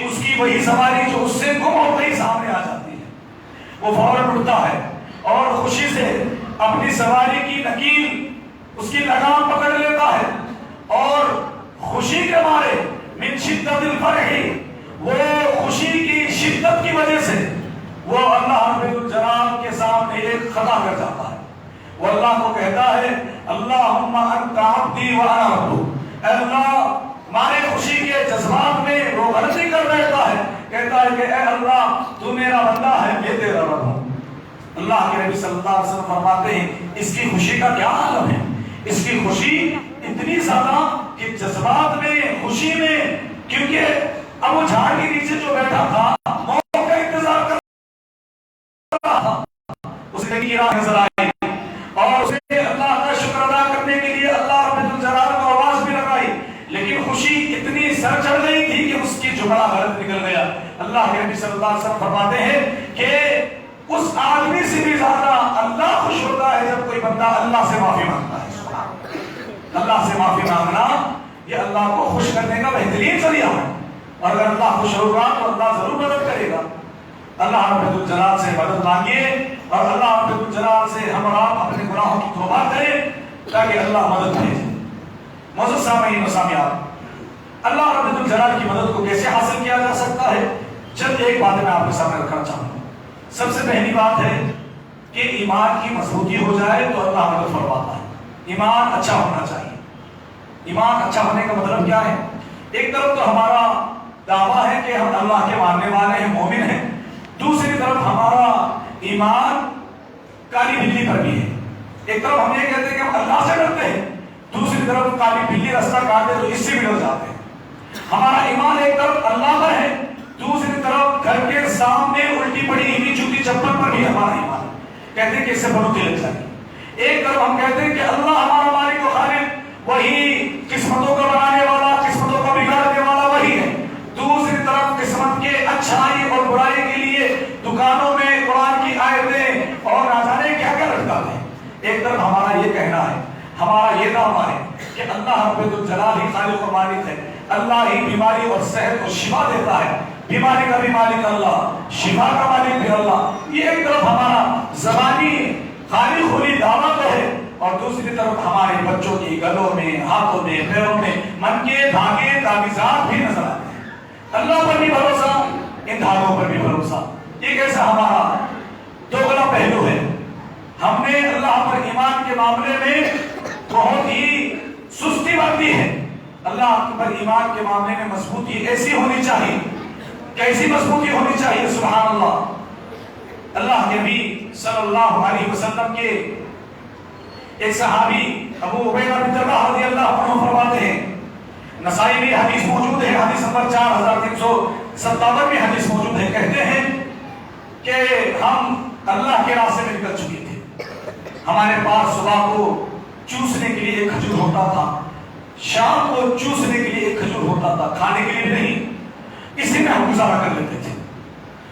اس کی وہی سواری جو اس سے گم ہوتے ہی سامنے آ جاتی ہے، وہ فوراً اٹھتا ہے اور خوشی سے اپنی سواری کی نکیل اس کی لگام پکڑ لیتا ہے، اور خوشی کے مارے من شدت الفرح، وہ خوشی کی شدت کی وجہ سے وہ اللہ رب الجلال کے سامنے ایک خطا کر جاتا ہے۔ وہ اللہ کو کہتا ہے اللہم انت عبدی وانا ربک، اے اللہ مارے خوشی کے جذبات میں وہ غلطی کر رہتا ہے، کہتا ہے کہ اے اللہ تو میرا بندہ ہے، میں تیرا رب ہوں۔ اللہ کے نبی صلی اللہ علیہ وسلم فرماتے ہیں اس کی خوشی کا کیا عالم ہے، اس کی خوشی اتنی زیادہ کہ جذبات میں، خوشی میں، کیونکہ اب وہ جھاڑ کے نیچے جو بیٹھا تھا موت کا انتظار کر رہا تھا، اسے کی راہ نظر آئی اور اسے اللہ کا شکر ادا کرنے کے لیے اللہ رب الجلال کو آواز بھی لگائی، لیکن خوشی اتنی سر چڑھ گئی تھی کہ اس کی جملہ غلط نکل گیا۔ اللہ کے نبی صلی اللہ علیہ وسلم فرماتے ہیں کہ اس آدمی سے بھی زیادہ اللہ خوش ہوتا ہے جب کوئی بندہ اللہ سے معافی مانگتا ہے۔ اللہ سے معافی مانگنا یہ اللہ کو خوش کرنے کا بہترین ذریعہ ہے، اور اگر اللہ خوش ہوگا تو اللہ ضرور مدد کرے گا۔ اللہ رب الجلال سے مدد مانگیے اور اللہ رب الجلال سے ہم اور آپ اپنے گناہوں کی توبہ کریں تاکہ اللہ مدد بھیجے۔ معزز سامعین و سامعات، اللہ رب الجلال کی مدد کو کیسے حاصل کیا جا سکتا ہے؟ چند ایک باتیں میں آپ کے سامنے رکھنا چاہوں گا۔ سب سے پہلی بات ہے کہ ایمان کی مضبوطی ہو جائے تو اللہ مدد فرماتا ہے۔ ایمان اچھا ہونا چاہیے۔ ایمان اچھا ہونے کا مطلب کیا ہے؟ ایک طرف تو ہمارا دعویٰ ہے کہ ہم اللہ کے ماننے والے ہیں، مومن ہیں، دوسری طرف ہمارا ایمان کالی بلی پر بھی ہے۔ ایک طرف ہم یہ کہتے ہیں کہ ہم اللہ سے ڈرتے ہیں، دوسری طرف کالی بلی راستہ کاٹے تو اس سے بھی ڈر جاتے ہیں۔ ہمارا ایمان ایک طرف اللہ پر ہے، دوسری طرف گھر کے سامنے الٹی پڑی ہوئی جوتی چپل پر بھی ہمارا ایمان ہے، کہتے ہیں کہ اس سے بڑھوتی لگ جائے گی۔ ایک طرف ہم کہتے ہیں کہ اللہ ہمارا مالک و خالق، وہی قسمتوں کا بنانے والا، قسمتوں کا بگاڑنے والا وہی ہے، دوسری طرف قسمت کے اچھائی اور برائی کے لیے دکانوں میں قرآن کی آیتیں اور نہ جانے کیا کیا لٹکاتے ہیں۔ ایک طرف ہمارا یہ کہنا ہے، ہمارا یہ دعویٰ ہے کہ اللہ رب الجلال ہی خالق و مالک ہے، اللہ ہی بیماری اور صحت کو شفا دیتا ہے، بیماری کا بھی مالک اللہ، شفا کا مالک بھی اللہ۔ یہ ایک طرف ہمارا زبانی خالی خولی دعویٰ تو ہے، اور دوسری طرف ہمارے بچوں کی گلوں میں، ہاتھوں میں، پیروں میں من کے دھاگے تعویذات بھی نظر آتے ہیں۔ اللہ پر بھی بھروسہ، ان دھاگوں پر بھی بھروسہ، یہ کیسا ہمارا دوگلا پہلو ہے۔ ہم نے اللہ پر ایمان کے معاملے میں بہت ہی سستی برتی ہے۔ اللہ پر ایمان کے معاملے میں مضبوطی ایسی ہونی چاہیے، کیسی مضبوطی ہونی چاہیے؟ سبحان اللہ۔ اللہ کے نبی صلی اللہ علیہ وسلم کے ایک صحابی ابو عبیدہ بن جراح رضی اللہ عنہ فرماتے ہیں، نسائی میں حدیث موجود ہے، حدیث نمبر 4357 میں حدیث موجود ہے، کہتے ہیں کہ ہم اللہ کے راستے میں نکل چکے تھے، ہمارے پاس صبح کو چوسنے کے لیے ایک کھجور ہوتا تھا، شام کو چوسنے کے لیے ایک کھجور ہوتا تھا، کھانے کے لیے بھی نہیں، اسی میں ہم گزارا کر لیتے تھے۔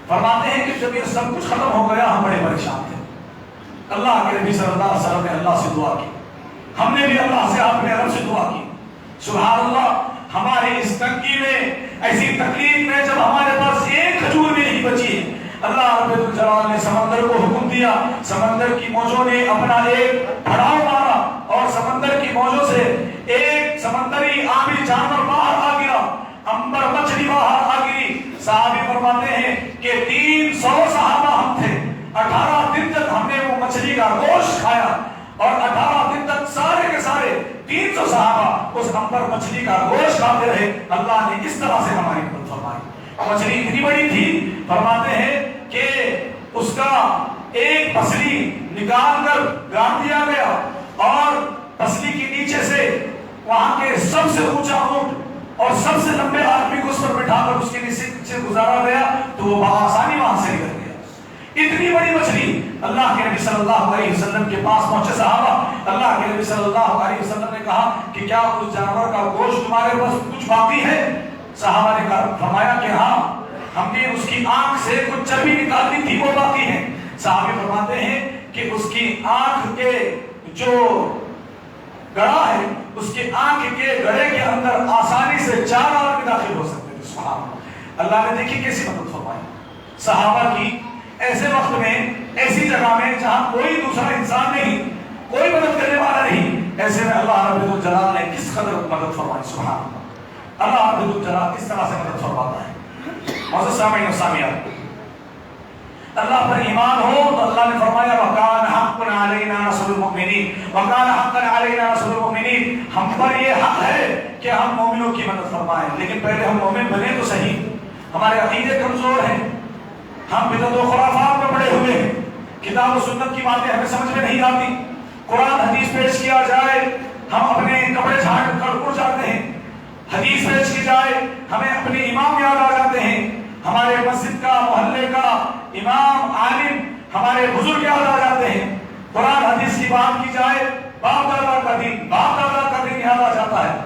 فرماتے ہیں کہ جب یہ سب کچھ ختم ہو گیا ہم بڑے پریشان تھے۔ اللہ کے نبی صلی اللہ علیہ وسلم نے اللہ سے دعا کی، ہم نے بھی اللہ سے اپنے رب سے دعا کی۔ سبحان اللہ، ہمارے اس تنگی میں، ایسی تکلیف میں جب ہمارے پاس ایک کھجور بھی نہیں بچی، اللہ رب الجلال نے سمندر کو حکم دیا، سمندر کی موجوں نے اپنا ایک پھڑاؤ مارا اور سمندر کی موجوں سے ایک سمندری آبی جانور باہر آ گیا، امبر مچھلی باہر آ گئی۔ صحابی فرماتے ہیں کہ 300 صحابہ ہم تھے، 18 دن تک ہم نے وہ مچھلی کا گوشت کھایا، اور 18 دن تک سارے کے سارے 300 صحابہ اس امبر مچھلی کا گوشت کھاتے رہے۔ اللہ نے اس طرح سے ہماری مدد فرمائی۔ مچھلی اتنی بڑی تھی، فرماتے ہیں کہ اس کا ایک پسلی نکال کر گاڑ دیا گیا، اور پسلی کے نیچے سے وہاں کے سب سے اونچا اونٹ اور سب سے لمبے آدمی کو اس پر بٹھا کر اس کے نیچے سے گزارا گیا، تو وہ بآسانی وہاں سے نکل گیا۔ اتنی بڑی مچھلی۔ اللہ کے نبی صلی اللہ علیہ وسلم کے پاس پہنچے صحابہ، اللہ کے نبی صلی اللہ علیہ وسلم نے کہا کہ کیا اس جانور کا گوشت تمہارے پاس کچھ باقی ہے؟ صحابہ نے فرمایا کہ ہاں، ہم نے اس کی آنکھ سے کچھ چربی نکالنی تھی، وہ باقی ہے۔ صحابی فرماتے ہیں کہ اس کی آنکھ کے جو گڑا ہے، اس کے آنکھ کے گڑے کے اندر آسانی سے 4 آدمی داخل ہو سکتے تھے۔ اللہ نے دیکھی کیسی مدد فرمائی صحابہ کی، ایسے وقت میں ایسی جگہ میں جہاں کوئی دوسرا انسان نہیں، کوئی مدد کرنے والا نہیں، ایسے میں اللہ رب الجلال نے کس قدر مدد فرمائی. سبحان اللہ، اللہ رب الجلال کس طرح سے مدد فرماتا ہے. معزز سامعین و سامعات، اللہ پر ایمان ہو تو اللہ نے فرمایا وَكَانَ حَقًّا عَلَيْنَا نَصْرُ الْمُؤْمِنِينَ، وَكَانَ حَقًّا عَلَيْنَا نَصْرُ الْمُؤْمِنِينَ. ہم پر یہ حق ہے کہ ہم مومنوں کی مدد فرمائیں، لیکن پہلے ہم مومن بنے تو صحیح. ہمارے عقیدے کمزور ہیں، ہم بدعت و خرافات میں پڑے ہوئے ہیں، کتاب و سنت کی باتیں ہمیں سمجھ میں نہیں آتی. قرآن حدیث پیش کیا جائے ہم اپنے کپڑے جھاڑ کر اڑ جاتے ہیں، حدیث پیش کی جائے ہمیں اپنے امام یاد آ جاتے ہیں، ہمارے مسجد کا محلے کا امام عالم ہمارے بزرگ یاد آ جاتے ہیں. قرآن حدیث کی بات کی جائے باپ دادا کا دین یاد آ جاتا ہے.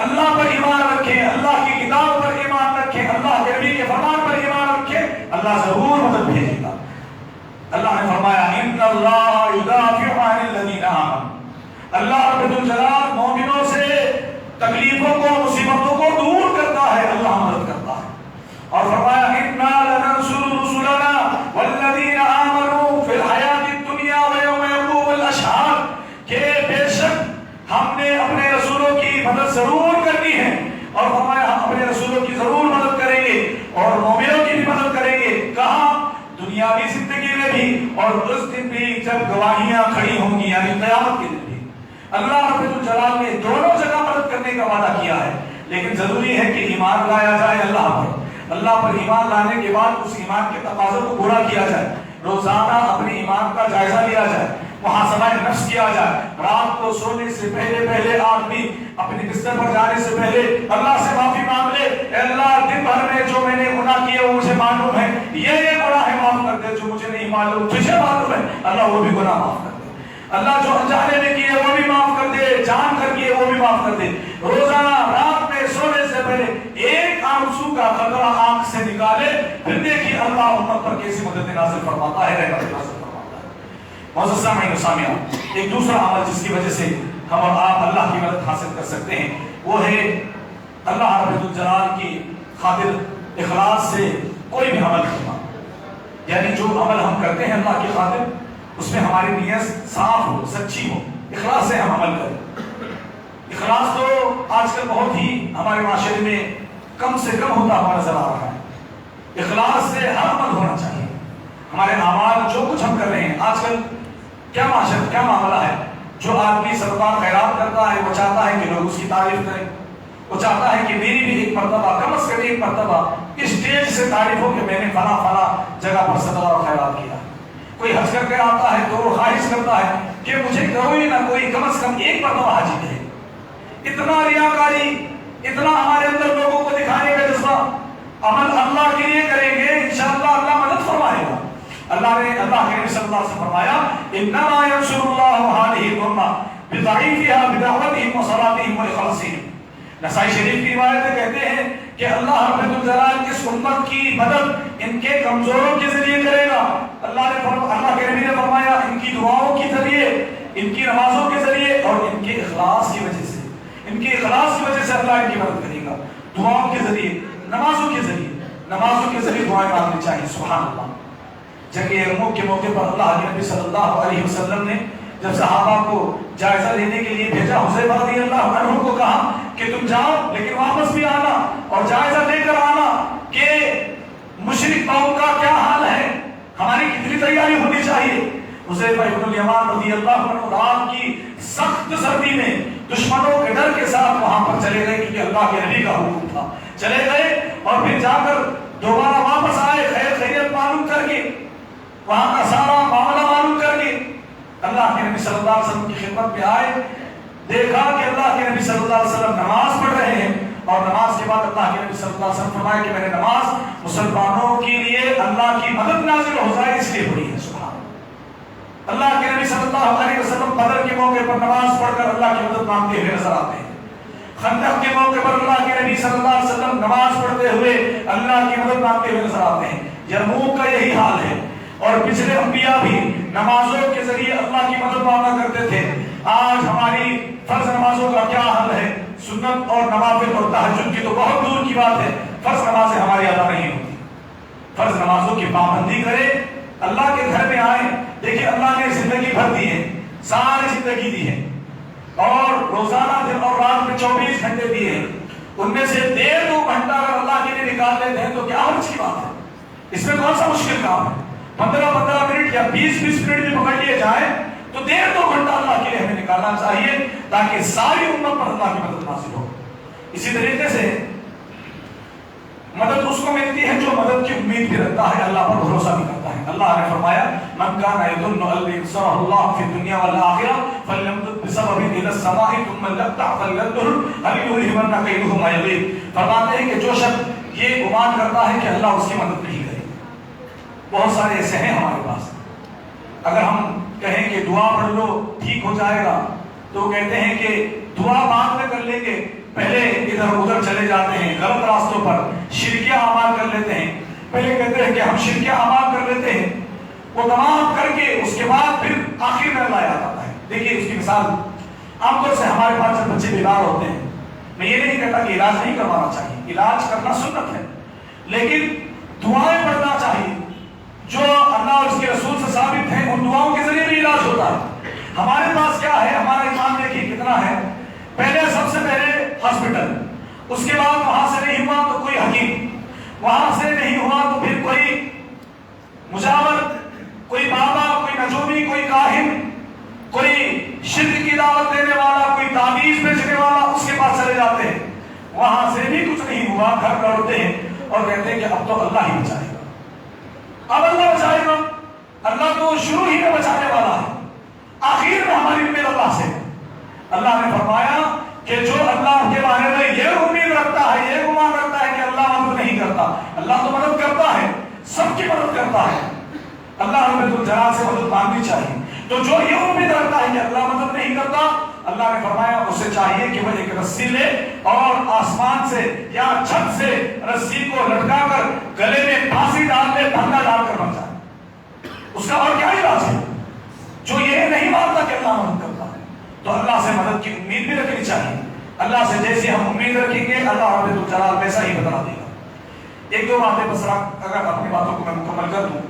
اللہ پر ایمان رکھیں، اللہ کی کتاب پر ایمان رکھیں، اللہ کے نبی کے فرمان پر ایمان رکھیں، اللہ ضرور مدد بھیجے گا. اللہ نے فرمایا ان اللہ یدافع عن الذین آمنوا، اللہ رب الجلال مومنوں سے تکلیفوں کو مصیبتوں کو دور کرتا ہے، اللہ مدد کرتا ہے. اور فرمایا انا لننصر رسلنا والذین آمنوا فی الحیاۃ الدنیا ویوم یقوم الاشہاد، کہ بے شک ہم نے اپنے رسولوں کی مدد ضرور کرنی ہے. اور فرمایا ہم اپنے رسولوں کی ضرور مدد کریں گے اور مومنوں کی بھی مدد کریں گے. کہاں؟ دنیاوی زندگی میں بھی اور اس دن بھی جب گواہیاں کھڑی ہوں گی، یعنی قیامت کے دن بھی. اللہ رب الجلال نے دونوں جگہ مدد کرنے کا وعدہ کیا ہے، لیکن ضروری ہے کہ ایمان لایا جائے اللہ پر. اللہ پر ایمان لانے کے بعد اس ایمان کے تقاضوں کو پورا کیا جائے، روزانہ اپنے ایمان کا جائزہ لیا جائے، محاسبہ نفس کیا جائے. رات کو سونے سے پہلے آدمی اپنے بستر پر جانے سے پہلے اللہ سے معافی مانگ لے. اے اللہ دن بھر میں جو میں نے گناہ کیے وہ مجھے معلوم ہے، یہ گناہ معاف کر دے، جو مجھے نہیں معلوم تجھے معلوم ہے اللہ وہ بھی گناہ معاف کر دے. اللہ جو انجانے میں کیے وہ بھی معاف کر دے، جان کر کیے وہ بھی معاف کر دے. روزانہ رات میں سونے سے پہلے ایک آنسو کا قطرہ آنکھ سے نکالے، پھر دیکھیے اللہ امت پر کیسی مدد نازل فرماتا ہے، رحمت نازل فرماتا ہے. معزز سامعین و سامعات، ایک دوسرا عمل جس کی وجہ سے ہم اور آپ اللہ کی مدد حاصل کر سکتے ہیں وہ ہے اللہ رب الجلال کی خاطر اخلاص سے کوئی بھی عمل کرنا. یعنی جو عمل ہم کرتے ہیں اللہ کی خاطر اس میں ہماری نیت صاف ہو، سچی ہو، اخلاص سے ہم عمل کریں. اخلاص تو آج کل بہت ہی ہمارے معاشرے میں کم سے کم ہوتا ہوا نظر آ رہا ہے. اخلاص سے ہر عمل ہونا چاہیے. ہمارے اعمال جو کچھ ہم کر رہے ہیں آج کل کیا معاملہ ہے، جو آدمی صدقہ خیرات کرتا ہے وہ چاہتا ہے کہ لوگ اس کی تعریف کریں، وہ چاہتا ہے کہ میری بھی ایک مرتبہ کم از کم ایک مرتبہ اسٹیج سے تعریف ہو کہ میں نے فلاں جگہ پر صدقہ اور خیرات کیا. کوئی حج کر کے آتا ہے تو وہ خواہش کرتا ہے کہ مجھے کوئی نہ کوئی کم از کم ایک مرتبہ حاجی کرے. اتنا ریاکاری، اتنا ہمارے اندر لوگوں کو دکھانے کا جذبہ. عمل اللہ کے لیے کریں گے انشاءاللہ اللہ مدد فرمائے گا. اللہ نے اللہ کے نبی صلی اللہ علیہ وسلم فرمایا انما ينصر الله هذه الامه بضعيفها بدعوتهم وصلاتهم واخلاصهم. نسائی شریف کی روایت کہتے ہیں کہ اللہ رب الجلال اس امت کی مدد ان کے کمزوروں کے ذریعے کرے گا. اللہ کے نبی نے فرمایا ان کی دعاؤں کے ذریعے، ان کی نمازوں کے ذریعے اور ان کے اخلاص کی وجہ سے، ان کے اخلاص کی وجہ سے اللہ ان کی مدد کرے گا. دعاؤں کے ذریعے، نمازوں کے ذریعے دعائیں مانگنی چاہیے. سبحان اللہ. جنگ یرموک کے موقع پر اللہ کے نبی صلی اللہ علیہ وسلم نے جب صحابہ کو جائزہ لینے کے لیے بھیجا، حذیفہ رضی اللہ عنہ کو کہا کہ تم جاؤ لیکن واپس بھی آنا اور جائزہ لے کر آنا کہ مشرک قوم کا کیا حال ہے، ہماری کتنی تیاری ہونی چاہیے. حذیفہ ابن الیمان رضی اللہ عنہ رات کی سخت سردی میں دشمنوں کے ڈر کے ساتھ وہاں پر چلے گئے کیونکہ اللہ کے نبی کا حکم تھا. چلے گئے اور پھر جا کر دوبارہ واپس آئے خیریت معلوم کر کے، وہاں کا سارا معاملہ معلوم کر کے اللہ کے نبی صلی اللہ علیہ وسلم کی خدمت میں آئے. دیکھا کہ اللہ کے نبی صلی اللہ علیہ وسلم نماز پڑھ رہے ہیں اور نماز کے بعد اللہ کے نبی صلی اللہ علیہ وسلم فرمایا کہ میں نے نماز مسلمانوں کے لیے اللہ کی مدد نازل ہو جائے اس لیے پڑھی ہے. سبحان اللہ. کے نبی صلی اللہ علیہ وسلم بدر کے موقع پر نماز پڑھ کر اللہ کی مدد مانگتے ہوئے نظر آتے ہیں. خندق کے موقع پر اللہ کے نبی صلی اللہ علیہ وسلم نماز پڑھتے ہوئے اللہ کی مدد مانگتے ہوئے نظر آتے ہیں. یرموک کا یہی حال ہے اور پچھلے انبیاء بھی نمازوں کے ذریعے اللہ کی مدد مانگا کرتے تھے. آج ہماری فرض نمازوں کا کیا حال ہے؟ سنت اور نوافل اور تہجد کی تو بہت دور کی بات ہے، فرض نمازیں ہماری ادا نہیں ہوتی. فرض نمازوں کی پابندی کرے, اللہ کے گھر میں آئے. دیکھیں اللہ نے زندگی بھر دی ہے, ساری زندگی دی ہے, اور روزانہ دن اور رات میں 24 گھنٹے دیے ہیں. ان میں سے 1.5-2 گھنٹہ اگر اللہ کے لیے نکال لیتے ہیں تو کیا حرج کی بات ہے؟ اس میں کون سا مشکل کام ہے؟ 15-15 منٹ یا 20-20 منٹ بھی پکڑ لیے جائیں تو 1.5-2 گھنٹہ اللہ کے لیے ہمیں نکالنا چاہیے تاکہ ساری امت پر اللہ کی مدد نازل ہو. اسی طریقے سے مدد اس کو ملتی ہے جو مدد کی امید بھی رکھتا ہے, اللہ پر بھروسہ بھی کرتا ہے. اللہ نے فرمایا من کان یظن ان ینصرہ اللہ فی الدنیا والآخرہ فلیمدد بسبب الی السماء ثم لیقطع فلینظر هل یذهبن کیدہ ما یغیظ. فرماتے ہیں کہ جو شخص یہ گمان کرتا ہے کہ اللہ اس کی مدد نہیں کرے. بہت سارے ایسے ہیں ہمارے پاس, اگر ہم کہیں کہ دعا پڑھ لو ٹھیک ہو جائے گا تو کہتے ہیں کہ دعا بعد میں کر لیں گے, پہلے ادھر ادھر چلے جاتے ہیں, غلط راستوں پر شرکیہ اعمال کر لیتے ہیں. پہلے کہتے ہیں کہ ہم شرکیہ اعمال کر لیتے ہیں, وہ تمام کر کے اس کے بعد پھر آخر میں اللہ یاد آتا ہے. دیکھیے اس کی مثال عام طور سے ہمارے پاس جب بچے بیمار ہوتے ہیں, میں یہ نہیں کہتا کہ علاج نہیں کروانا چاہیے, علاج کرنا سنت ہے, لیکن دعائیں پڑھنا چاہیے جو اللہ اور اس کے رسول سے ثابت ہیں. ان دعاؤں کے ذریعے بھی علاج ہوتا ہے. ہمارے پاس کیا ہے, ہمارا ایمان دیکھیے کتنا ہے. پہلے سب سے پہلے ہاسپٹل, اس کے بعد وہاں سے نہیں ہوا تو کوئی حکیم, وہاں سے نہیں ہوا تو پھر کوئی مجاور, کوئی بابا, کوئی نجومی, کوئی کاہن, کوئی شرک کی دعوت دینے والا, کوئی تعویذ بیچنے والا, اس کے پاس چلے جاتے ہیں. وہاں سے بھی کچھ نہیں ہوا, گھر لوٹتے ہیں اور کہتے ہیں کہ اب تو اللہ ہی بچائے گا, اب اللہ بچائے گا. اللہ تو شروع ہی میں بچانے والا ہے, آخر میں ہماری امید اللہ سے. اللہ نے فرمایا کہ جو اللہ کے بارے میں یہ امید رکھتا ہے, یہ گمان رکھتا ہے کہ اللہ مدد نہیں کرتا, اللہ تو مدد کرتا ہے, سب کی مدد کرتا ہے. اللہ رب الجلال سے مدد مانگنی چاہیے. تو جو یہ امید رکھتا ہے کہ اللہ مدد نہیں کرتا, اللہ نے فرمایا اسے چاہیے کہ وہ ایک رسی لے اور آسمان سے یا چھت سے رسی کو لٹکا کر گلے میں پھانسی ڈال دے, پھندا ڈال کر مر جائے. اس کا اور کیا علاج ہے؟ جو یہ نہیں مانتا کہ اللہ مدد کرتا ہے, تو اللہ سے مدد کی امید بھی رکھنی چاہیے. اللہ سے جیسے ہم امید رکھیں گے اللہ رب الجلال ویسا ہی بدلا دے گا. 1-2 باتیں بس اگر اپنی باتوں کو میں مکمل کر دوں.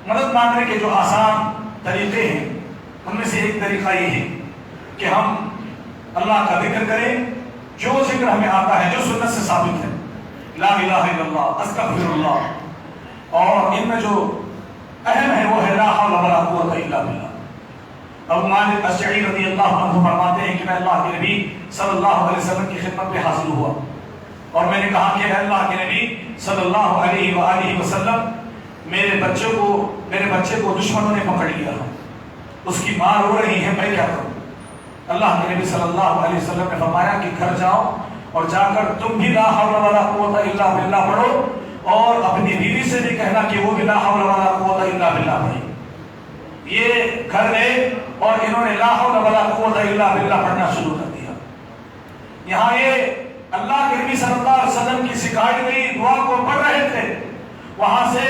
مدد مانگنے کے جو آسان طریقے ہیں ان میں سے ایک طریقہ یہ ہے کہ ہم اللہ کا ذکر کریں, جو ذکر ہمیں آتا ہے, جو سنت سے ثابت ہے, لا الہ الا اللہ, استغفر اللہ, اور ان میں جو اہم ہے وہ ہے لا حول ولا قوت الا باللہ. ابو مالک اشعری رضی اللہ عنہ فرماتے ہیں کہ میں اللہ کے نبی صلی اللہ علیہ وسلم کی خدمت میں حاضر ہوا اور میں نے کہا کہ اللہ کے نبی صلی اللہ علیہ وآلہ وسلم میرے بچے کو دشمنوں نے پکڑ لیا, اس کی ماں رو رہی ہے, میں کیا کروں؟ اللہ کے نبی صلی اللہ علیہ وسلم نے فرمایا کہ گھر جاؤ اور جا کر تم بھی لا حول ولا قوت الا باللہ پڑھو اور اپنی بیوی سے بھی کہنا کہ وہ بھی لا حول ولا قوت الا باللہ پڑھے. یہ گھر گئے اور انہوں نے لا حول ولا قوت الا باللہ پڑھنا شروع کر دیا. یہاں یہ اللہ کے نبی صلی اللہ علیہ وسلم کی سکھائی گئی دعا کو پڑھ رہے تھے, وہاں سے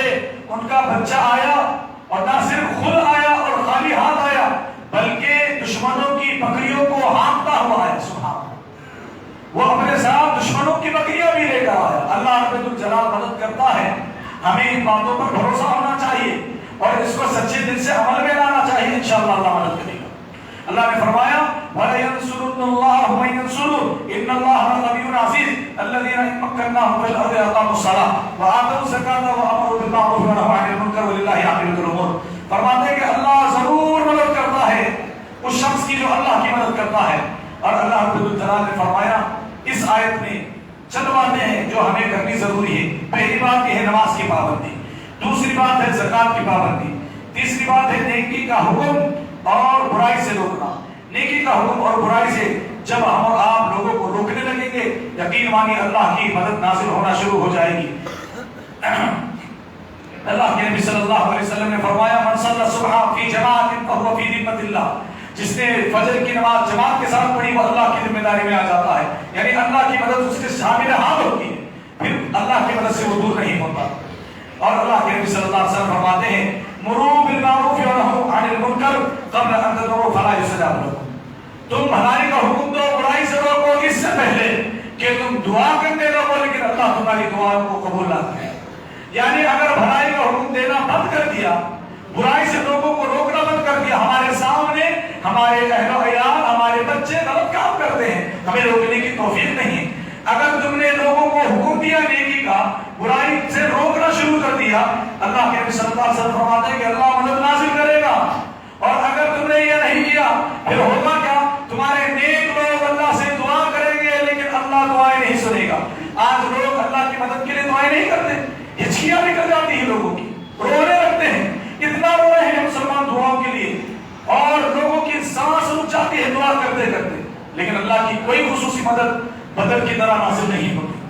ان کا بچہ آیا اور نہ صرف خود آیا اور خالی ہاتھ آیا بلکہ دشمنوں کی بکریوں کو ہانکتا ہوا آیا. سبحان, وہ اپنے ساتھ دشمنوں کی بکریاں بھی لے کر آیا. اللہ رب الجلال مدد کرتا ہے, ہمیں ان باتوں پر بھروسہ ہونا چاہیے اور اس کو سچے دل سے عمل میں لانا چاہیے. انشاءاللہ اللہ مدد کرے گا. اللہ نے فرمایا وَلَيَنْصُرُنَّ اللَّهُ مَن يَنْصُرُهُ إِنَّ اللَّهَ لَقَوِيٌّ عَزِيزٌ الَّذِينَ إِن مَّكَّنَّاهُمْ فِي الْأَرْضِ أَقَامُوا الصَّلَاةَ وَآتَوُا الزَّكَاةَ وَأَمَرُوا بِالْمَعْرُوفِ وَنَهَوْا عَنِ الْمُنكَرِ وَلِلَّهِ عَاقِبَةُ الْأُمُورِ. فرماتے ہیں کہ اللہ ضرور مدد کرتا ہے اس شخص کی جو اللہ کی مدد کرتا ہے. اور اللہ رب الجلال نے فرمایا اس آیت میں چند باتیں ہیں جو ہمیں کرنی ضروری ہے. پہلی بات یہ ہے نماز کی پابندی, دوسری بات ہے زکوٰۃ کی پابندی, تیسری بات ہے نیکی کا حکم اور برائی سے روکنا. نیکی کا حکم اور برائی سے جب ہم اور آپ لوگوں کو روکنے لگیں گے یقین مانیے اللہ کی مدد نازل ہونا شروع ہو جائے گی. اللہ کے نبی صلی اللہ علیہ وسلم نے فرمایا من صلی الصبح فی جماعت فهو فی ذمۃ اللہ, جس نے فجر کی نماز جماعت کے ساتھ پڑھی وہ اللہ کی ذمہ داری میں آ جاتا ہے. یعنی اللہ کی مدد اس کے شامل حال ہوتی ہے, پھر اللہ کی مدد سے وہ دور نہیں ہوتا. اور اللہ کے نبی صلی اللہ علیہ وسلم فرماتے ہیں مروا بالمعروف ونہوا عن المنکر قبل ان تدعوا فلا یستجاب لکم, تم بھلائی کا حکم دو برائی سے روکو اس سے پہلے کہ تم دعا کرتے رہو لیکن اللہ تمہاری دعاؤں کو قبول نہ کرے. یعنی اگر بھلائی کا حکم دینا بند کر دیا، برائی سے لوگوں کو روکنا بند کر دیا، ہمارے سامنے ہمارے اہل و عیال ہمارے بچے غلط کام کرتے ہیں، ہمیں روکنے کی توفیق نہیں. اگر تم نے لوگوں کو حکم دیا نیکی کا، برائی سے روکنا شروع کر دیا، اللہ کے نبی صلی اللہ علیہ وسلم فرماتے ہیں کہ اللہ مدد نازل کرے گا. اور اگر تم نے یہ نہیں کیا پھر ہوگا کیا؟ تمہارے نیک لوگ اللہ سے دعا کریں گے لیکن اللہ دعائیں نہیں سنے گا. آج لوگ اللہ کی مدد کے لیے دعائیں نہیں کرتے، ہچکیاں نکل جاتی ہیں لوگوں کی، رونے لگتے ہیں. اتنا رو رہے ہیں مسلمان دعاؤں کے لیے اور لوگوں کی سانس رک جاتی ہے دعا کرتے کرتے، لیکن اللہ کی کوئی خصوصی مدد بدر کی طرح حاصل نہیں ہوتی،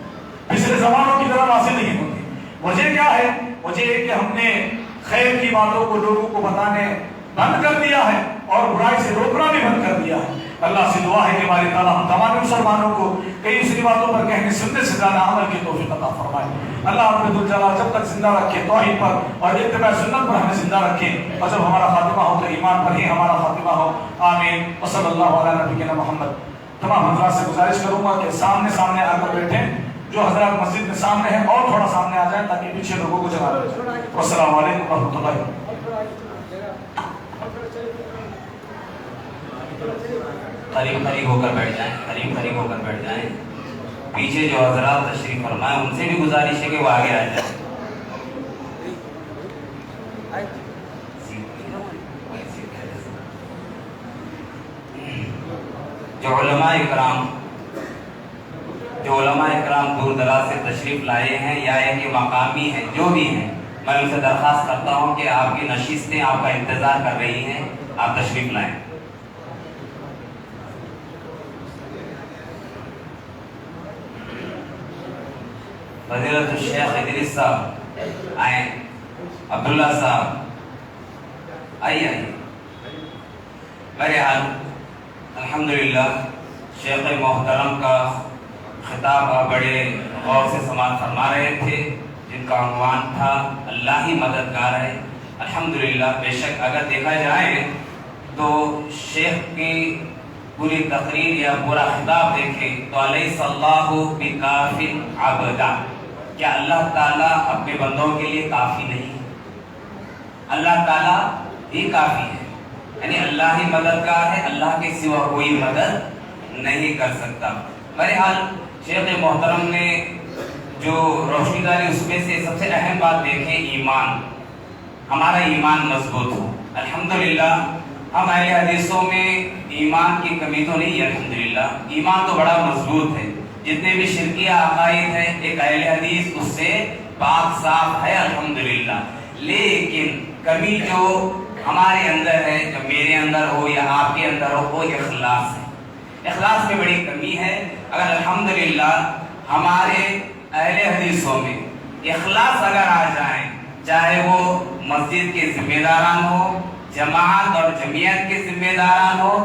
پچھلے زمانوں کی طرح حاصل نہیں ہوتی. وجہ کیا ہے؟ وجہ یہ کہ ہم نے خیر کی باتوں کو لوگوں کو بتانے بند کر دیا ہے اور برائی سے روکنا بھی بند کر دیا ہے. اللہ سے دعا ہے کہ ہماری تعالیٰ ہم تمام مسلمانوں کو کئی دوسری باتوں پر کہنے سننے سے زیادہ عمل کی توفیق عطا فرمائے. اللہ رب الجلال جب تک زندہ رکھے توحید پر اور اتباع سنت پر ہمیں زندہ رکھے، اور جب ہمارا خاتمہ ہو تو ایمان پر ہی ہمارا خاتمہ ہو. آمین. وصلی اللہ علی نبینا محمد. تمام حضرات سے گزارش کروں گا کہ سامنے آ کر بیٹھیں، جو حضرات مسجد میں سامنے ہیں اور تھوڑا سامنے آ جائیں تاکہ پیچھے لوگوں کو جگہ دیں. السلام علیکم ورحمۃ اللہ. قریب ہو کر بیٹھ جائیں، قریب ہو کر بیٹھ جائیں. پیچھے جو حضرات تشریف فرمائیں ان سے بھی گزارش ہے کہ وہ آگے آ جائیں. جو علماء اکرام دور دراز سے تشریف لائے ہیں یا کہ مقامی ہیں، جو بھی ہیں، میں ان سے درخواست کرتا ہوں کہ آپ کی نشستیں آپ کا انتظار کر رہی ہیں، آپ تشریف لائیں. فضیلت الشیخ ادریس صاحب آئیں، عبداللہ صاحب آئیے. میرے حال الحمدللہ شیخ محترم کا خطاب آپ بڑے غور سے سماعت فرما رہے تھے، جن کا عنوان تھا اللہ ہی مددگار ہے. الحمدللہ بے شک اگر دیکھا جائے تو شیخ کی پوری تقریر یا پورا خطاب دیکھیں تو الیس اللہ بکاف عبدا، کیا اللہ تعالیٰ اپنے بندوں کے لیے کافی نہیں؟ اللہ تعالیٰ ہی کافی ہے، یعنی اللہ ہی مددگار ہے، اللہ کے سوا کوئی مدد نہیں کر سکتا. بہرحال شیخ محترم نے جو روشنی داری اس میں سے سب سے اہم بات دیکھیں ایمان، ہمارا ایمان مضبوط ہو. الحمدللہ ہم اہل حدیثوں میں ایمان کی کمی تو نہیں ہے، الحمدللہ ایمان تو بڑا مضبوط ہے. جتنے بھی شرکیہ عقائد ہیں ایک اہل حدیث اس سے پاک صاف ہے الحمدللہ. لیکن کمی جو ہمارے اندر ہے، جو میرے اندر ہو یا آپ کے اندر ہو، وہ اخلاص ہے. اخلاص میں بڑی کمی ہے. اگر الحمدللہ ہمارے اہل حدیثوں میں اخلاص اگر آ جائیں، چاہے وہ مسجد کے ذمہ داران ہو، جماعت اور جمعیت کے ذمہ داران ہو،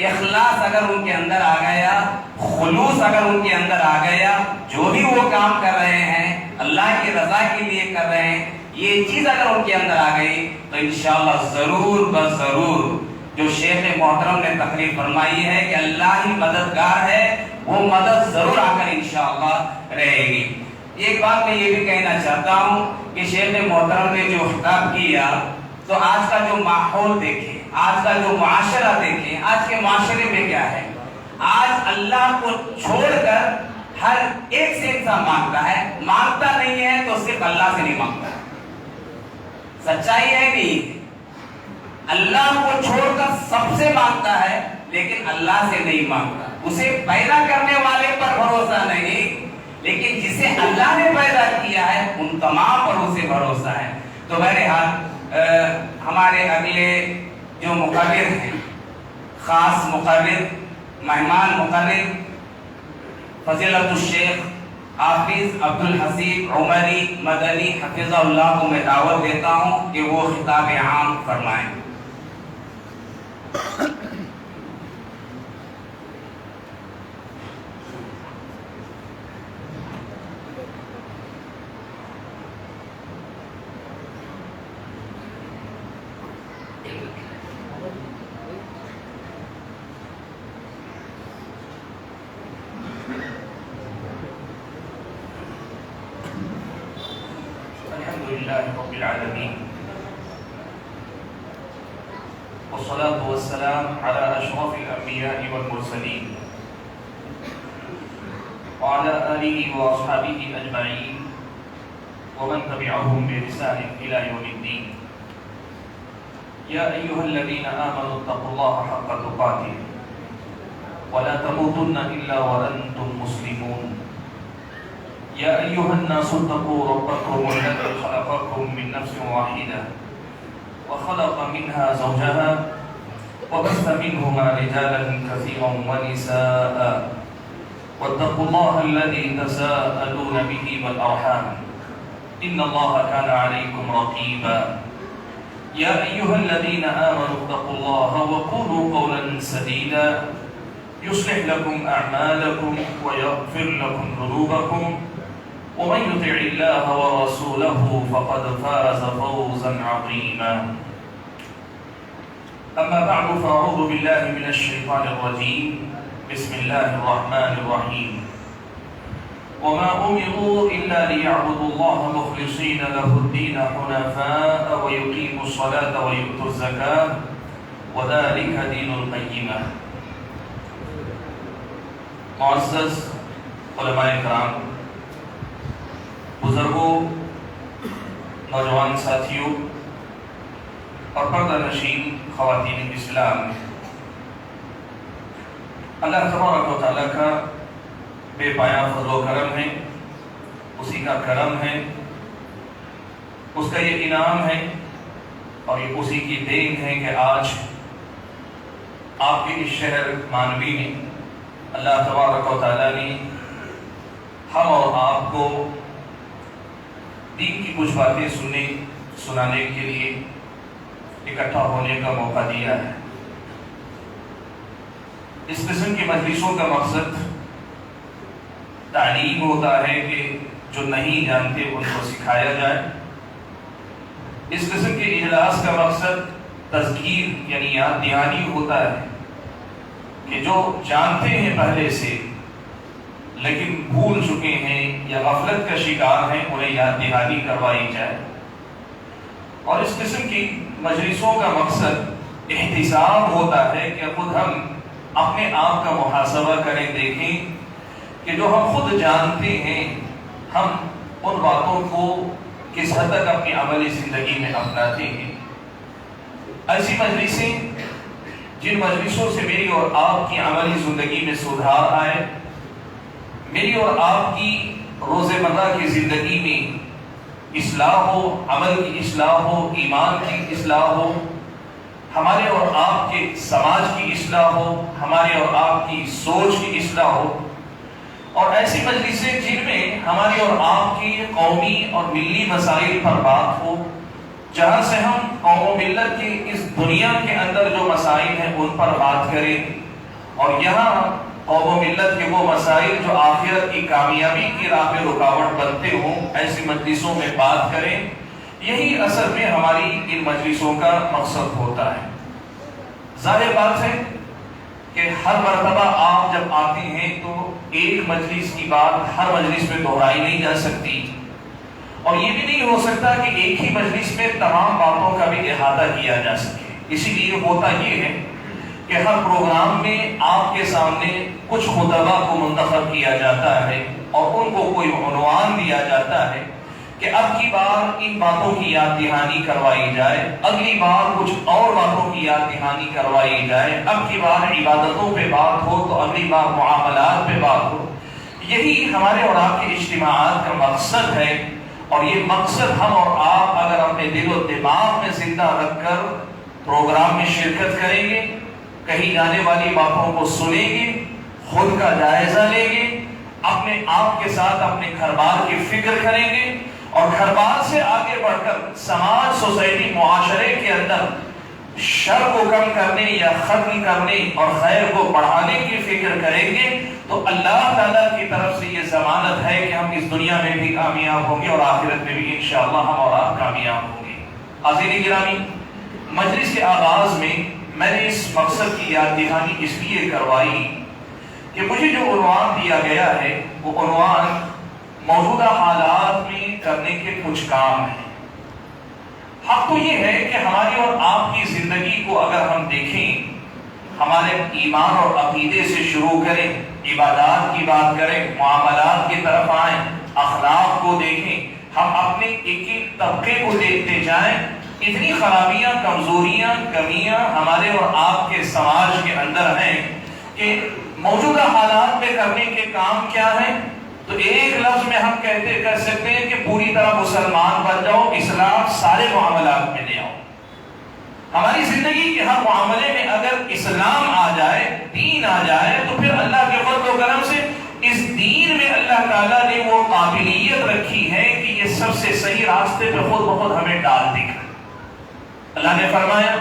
اخلاص اگر ان کے اندر آ گیا، خلوص اگر ان کے اندر آ گیا، جو بھی وہ کام کر رہے ہیں اللہ کی رضا کے لیے کر رہے ہیں، یہ چیز اگر ان کے اندر آ گئی تو انشاءاللہ ضرور بس ضرور جو شیخ محترم نے تقریر فرمائی ہے کہ اللہ ہی مددگار ہے، وہ مدد ضرور آ کر انشاءاللہ رہے گی. ایک بات میں یہ بھی کہنا چاہتا ہوں کہ شیخ محترم نے جو خطاب کیا تو آج کا جو ماحول دیکھیں، آج کا جو معاشرہ دیکھیں، آج کے معاشرے میں کیا ہے. آج اللہ کو چھوڑ کر ہر ایک سے انسان مانگتا ہے، مانگتا نہیں ہے تو صرف اللہ سے نہیں مانگتا. سچائی ہے نہیں، اللہ کو چھوڑ کر سب سے مانگتا ہے لیکن اللہ سے نہیں مانگتا. اسے پیدا کرنے والے پر بھروسہ نہیں، لیکن جسے اللہ نے پیدا کیا ہے ان تمام پر اسے بھروسہ ہے. تو بہرحال ہمارے اگلے جو مقرر ہیں، خاص مقرر، مہمان مقرر فضیلت الشیخ حافظ عبدالحسیب عمری مدنی حفظہ اللہ کو میں دعوت دیتا ہوں کہ وہ خطاب عام فرمائیں. لله رب العالمين والصلاة والسلام على أشرف الأنبياء والمرسلين وعلى آله وأصحابه أجمعين ومن تبعهم بإحسان إلى يوم الدين. يا أيها الذين آمنوا اتقوا الله حق تقاته ولا تموتن إلا وأنتم مسلمون. يا أيها الناس اتقوا ربكم الذي خلقكم من نفس واحدة وخلق منها زوجها وبث منهما رجالا كثيرا ونساء واتقوا الله الذي تساءلون به والأرحام إن الله كان عليكم رقيبا. يا أيها الذين آمنوا اتقوا الله وقولوا قولا سديدا يصلح لكم أعمالكم ويغفر لكم ذنوبكم ومن يطع الله ورسوله فقد فاز فوزا عظيما. أما بعد فأعوذ بالله من الشيطان الرجيم. بسم الله الرحمن الرحيم. وما أمروا إلا ليعبدوا الله مخلصين له الدين حنفاء ويقيموا الصلاة ويؤتوا الزكاة وذلك دين القيمة. معزز علماء کرام، بزرگوں، نوجوان ساتھیوں اور پردہ نشین خواتین اسلام، اللہ تبارک و تعالیٰ کا بے پایہ فضل و کرم ہے، اسی کا کرم ہے، اس کا یہ انعام ہے اور یہ اسی کی دین ہے کہ آج آپ کے اس شہر مانوی میں اللہ تبارک و تعالیٰ نے ہم اور آپ کو دین کی کچھ باتیں سنانے کے لیے اکٹھا ہونے کا موقع دیا ہے۔ اس قسم کی مجلسوں کا مقصد تعلیم ہوتا ہے کہ جو نہیں جانتے ان کو سکھایا جائے۔ اس قسم کے اجلاس کا مقصد تذکیر یعنی یاد دہانی ہوتا ہے کہ جو جانتے ہیں پہلے سے لیکن بھول چکے ہیں یا غفلت کا شکار ہیں انہیں یاد دہانی کروائی جائے۔ اور اس قسم کی مجلسوں کا مقصد احتساب ہوتا ہے کہ خود ہم اپنے آپ کا محاسبہ کریں، دیکھیں کہ جو ہم خود جانتے ہیں ہم ان باتوں کو کس حد تک اپنی عملی زندگی میں اپناتے ہیں۔ ایسی مجلسیں جن مجلسوں سے میری اور آپ کی عملی زندگی میں سدھار آئے، میری اور آپ کی روزمرہ کی زندگی میں اصلاح ہو، عمل کی اصلاح ہو، ایمان کی اصلاح ہو، ہمارے اور آپ کے سماج کی اصلاح ہو، ہمارے اور آپ کی سوچ کی اصلاح ہو، اور ایسی مجلسیں جن میں ہماری اور آپ کی قومی اور ملی مسائل پر بات ہو، جہاں سے ہم قوم و ملت کی اس دنیا کے اندر جو مسائل ہیں ان پر بات کریں، اور یہاں قوم و ملت کے وہ مسائل جو آخرت کی کامیابی کی راہ میں رکاوٹ بنتے ہوں ایسی مجلسوں میں بات کریں۔ یہی اصل میں ہماری ان مجلسوں کا مقصد ہوتا ہے۔ ظاہر بات ہے کہ ہر مرتبہ آپ جب آتے ہیں تو ایک مجلس کی بات ہر مجلس میں دہرائی نہیں جا سکتی، اور یہ بھی نہیں ہو سکتا کہ ایک ہی مجلس میں تمام باتوں کا بھی احاطہ کیا جا سکے۔ اسی لیے ہوتا یہ ہے کہ ہر پروگرام میں آپ کے سامنے کچھ خطبہ کو منتخب کیا جاتا ہے اور ان کو کوئی عنوان دیا جاتا ہے کہ اب کی بار ان باتوں کی یاد دہانی کروائی جائے، اگلی بار کچھ اور باتوں کی یاد دہانی کروائی جائے، اب کی بار عبادتوں پہ بات ہو تو اگلی بار معاملات پہ بات ہو۔ یہی ہمارے اور آپ کے اجتماعات کا مقصد ہے، اور یہ مقصد ہم اور آپ اگر اپنے دل و دماغ میں زندہ رکھ کر پروگرام میں شرکت کریں گے، کہیں جانے والی باتوں کو سنیں گے، خود کا جائزہ لیں گے، اپنے آپ کے ساتھ اپنے گھر بار کی فکر کریں گے، اور گھر بار سے آگے بڑھ کر سماج، سوسائٹی، معاشرے کے اندر شر کو کم کرنے یا ختم کرنے اور خیر کو بڑھانے کی فکر کریں گے، تو اللہ تعالیٰ کی طرف سے یہ ضمانت ہے کہ ہم اس دنیا میں بھی کامیاب ہوں گے اور آخرت میں بھی انشاءاللہ ہم اور آپ کامیاب ہوں گے۔ حاضرین گرامی، مجلس کے آغاز میں میں نے اس مقصد کی یاد دہانی اس لیے کروائی کہ مجھے جو عنوان دیا گیا ہے وہ عنوان موجودہ حالات میں کرنے کے کچھ کام ہیں۔ حق تو یہ ہے کہ ہماری اور آپ کی زندگی کو اگر ہم دیکھیں، ہمارے ایمان اور عقیدے سے شروع کریں، عبادات کی بات کریں، معاملات کی طرف آئیں، اخلاق کو دیکھیں، ہم اپنے ایک ایک طبقے کو دیکھتے جائیں، اتنی خرابیاں، کمزوریاں، کمیاں ہمارے اور آپ کے سماج کے اندر ہیں کہ موجودہ حالات میں کرنے کے کام کیا ہیں؟ تو ایک لفظ میں ہم کہہ سکتے ہیں کہ پوری طرح مسلمان بن جاؤ، اسلام سارے معاملات میں لے آؤ۔ ہماری زندگی کے ہر معاملے میں اگر اسلام آ جائے، دین آ جائے، تو پھر اللہ کے فضل و کرم سے اس دین میں اللہ تعالیٰ نے وہ قابلیت رکھی ہے کہ یہ سب سے صحیح راستے پہ خود بخود ہمیں ڈال دے گا۔ اللہ نے فرمایا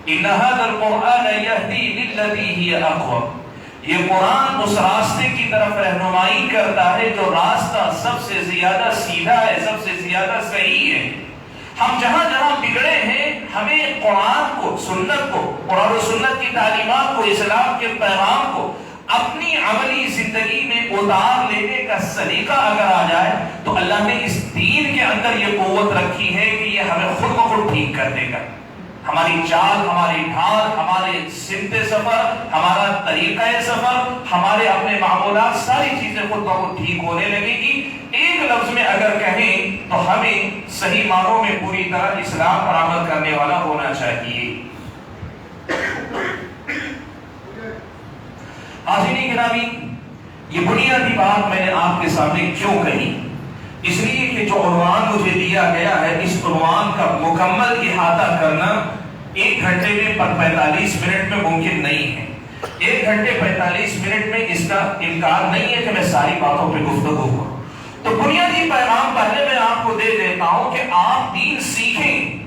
إِنَّ هَذَا الْقُرْآنَ يَهْدِي لِلَّذِي هِيَ أَقْوَمُ، یہ قرآن اس راستے کی طرف رہنمائی کرتا ہے جو راستہ سب سے زیادہ سیدھا ہے، سب سے زیادہ صحیح ہے۔ ہم جہاں جہاں بگڑے ہیں، ہمیں قرآن کو، سنت کو، قرآن و سنت کی تعلیمات کو، اسلام کے پیغام کو اپنی عملی زندگی میں اتار لینے کا سلیقہ اگر آ جائے تو اللہ نے اس دین کے اندر یہ قوت رکھی ہے کہ یہ ہمیں خود بخود ٹھیک کر دے گا۔ ہماری چال، ہماری ڈھال، ہمارے سمت سفر، ہمارا طریقہ سفر، ہمارے اپنے معمولات، ساری چیزیں خود بخود ٹھیک ہونے لگے گی۔ ایک لفظ میں اگر کہیں تو ہمیں صحیح معنوں میں پوری طرح اسلام پر عمل کرنے والا ہونا چاہیے۔ حاضرین گرامی، یہ بنیادی بات میں نے آپ کے سامنے کیوں کہی؟ اس لیے کہ جو عنوان مجھے دیا گیا ہے، اس عنوان کا مکمل احاطہ کرنا 1 گھنٹے میں 45 منٹ میں ممکن نہیں ہے۔ 1 گھنٹے 45 منٹ میں اس کا امکان نہیں ہے کہ میں ساری باتوں پہ گفتگو کروں۔ تو بنیادی پیغام پہلے میں آپ کو دے دیتا ہوں کہ آپ دین سیکھیں،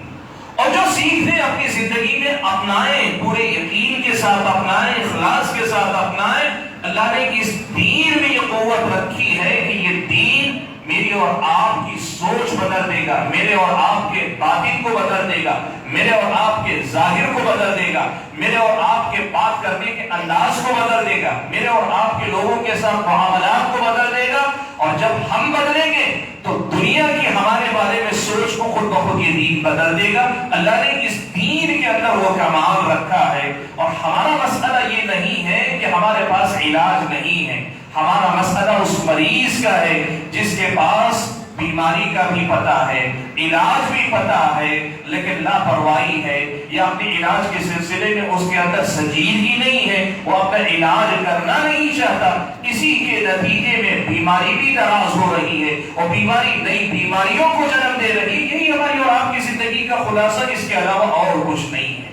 اور جو سیکھیں اپنی زندگی میں اپنائیں، پورے یقین کے ساتھ اپنائیں، اخلاص کے ساتھ اپنائیں۔ اللہ نے اس دین میں یہ قوت رکھی ہے کہ یہ دین میری اور آپ کی سوچ بدل دے گا، میرے اور آپ کے باطن کو بدل دے گا، میرے اور آپ کے ظاہر کو بدل دے گا، میرے اور آپ کے بات کرنے کے انداز کو بدل دے گا، میرے اور آپ کے لوگوں کے ساتھ معاملات کو بدل دے گا۔ اور جب ہم بدلیں گے تو دنیا کی ہمارے بارے میں سوچ کو خود بخود یہ دین بدل دے گا۔ اللہ نے اس دین کے اندر وہ کمال رکھا ہے، اور ہمارا مسئلہ یہ نہیں ہے کہ ہمارے پاس علاج نہیں ہے، ہمارا مسئلہ اس مریض کا ہے جس کے پاس بیماری کا بھی پتہ ہے، علاج بھی پتہ ہے، لیکن لاپرواہی ہے، یا اپنے علاج کے سلسلے میں اس کے اندر سنجیدگی نہیں ہے، وہ اپنا علاج کرنا نہیں چاہتا۔ اسی کے نتیجے میں بیماری بھی دراز ہو رہی ہے، اور بیماری نئی بیماریوں کو جنم دے رہی ہے۔ یہی ہماری اور آپ کی زندگی کا خلاصہ، اس کے علاوہ اور کچھ نہیں ہے۔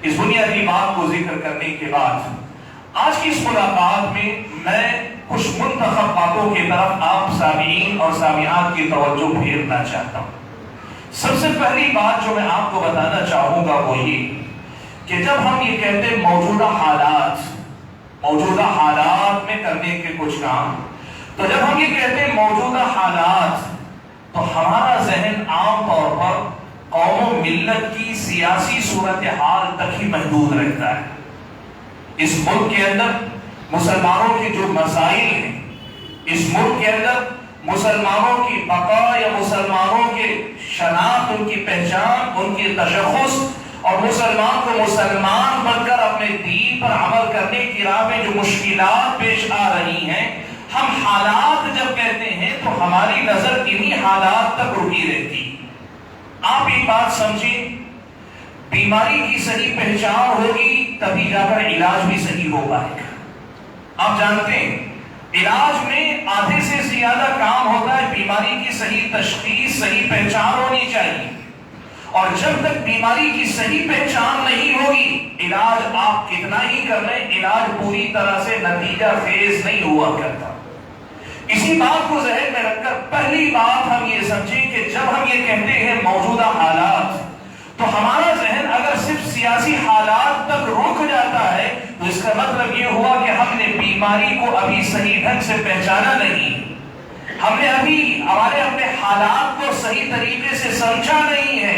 اس بنیادی بات کو ذکر کرنے کے بعد آج کی اس ملاقات میں کچھ منتخب باتوں کی طرف آپ سامعین اور سامعات کی توجہ پھیرنا چاہتا ہوں۔ سب سے پہلی بات جو میں آپ کو بتانا چاہوں گا وہ یہ کہ جب ہم یہ کہتے ہیں موجودہ حالات میں کرنے کے کچھ کام، تو جب ہم یہ کہتے ہیں موجودہ حالات، تو ہمارا ذہن عام طور پر قوم و ملت کی سیاسی صورتحال تک ہی محدود رہتا ہے۔ اس ملک کے اندر مسلمانوں کے جو مسائل ہیں، اس ملک کے اندر مسلمانوں کی بقا یا مسلمانوں کے شناخت، ان کی پہچان، ان کی تشخص، اور مسلمان کو مسلمان بن کر اپنے دین پر عمل کرنے کی راہ میں جو مشکلات پیش آ رہی ہیں، ہم حالات جب کہتے ہیں تو ہماری نظر انہی حالات تک رکی رہتی۔ آپ ایک بات سمجھیں، بیماری کی صحیح پہچان ہوگی تبھی جا کر علاج بھی صحیح ہو پائے گا۔ آپ جانتے ہیں علاج میں آدھے سے زیادہ کام ہوتا ہے بیماری کی صحیح تشخیص، صحیح پہچان ہونی چاہیے، اور جب تک بیماری کی صحیح پہچان نہیں ہوگی، علاج آپ کتنا ہی کر لیں، علاج پوری طرح سے نتیجہ خیز نہیں ہوا کرتا۔ اسی بات کو ذہن میں رکھ کر پہلی بات ہم یہ سمجھیں کہ جب ہم یہ کہتے ہیں موجودہ حالات، تو ہمارا ذہن اگر صرف سیاسی حالات تک رک جاتا ہے تو اس کا مطلب یہ ہوا کہ ہم نے بیماری کو ابھی صحیح ڈھنگ سے پہچانا نہیں، ہم نے ابھی ہمارے اپنے حالات کو صحیح طریقے سے سمجھا نہیں ہے۔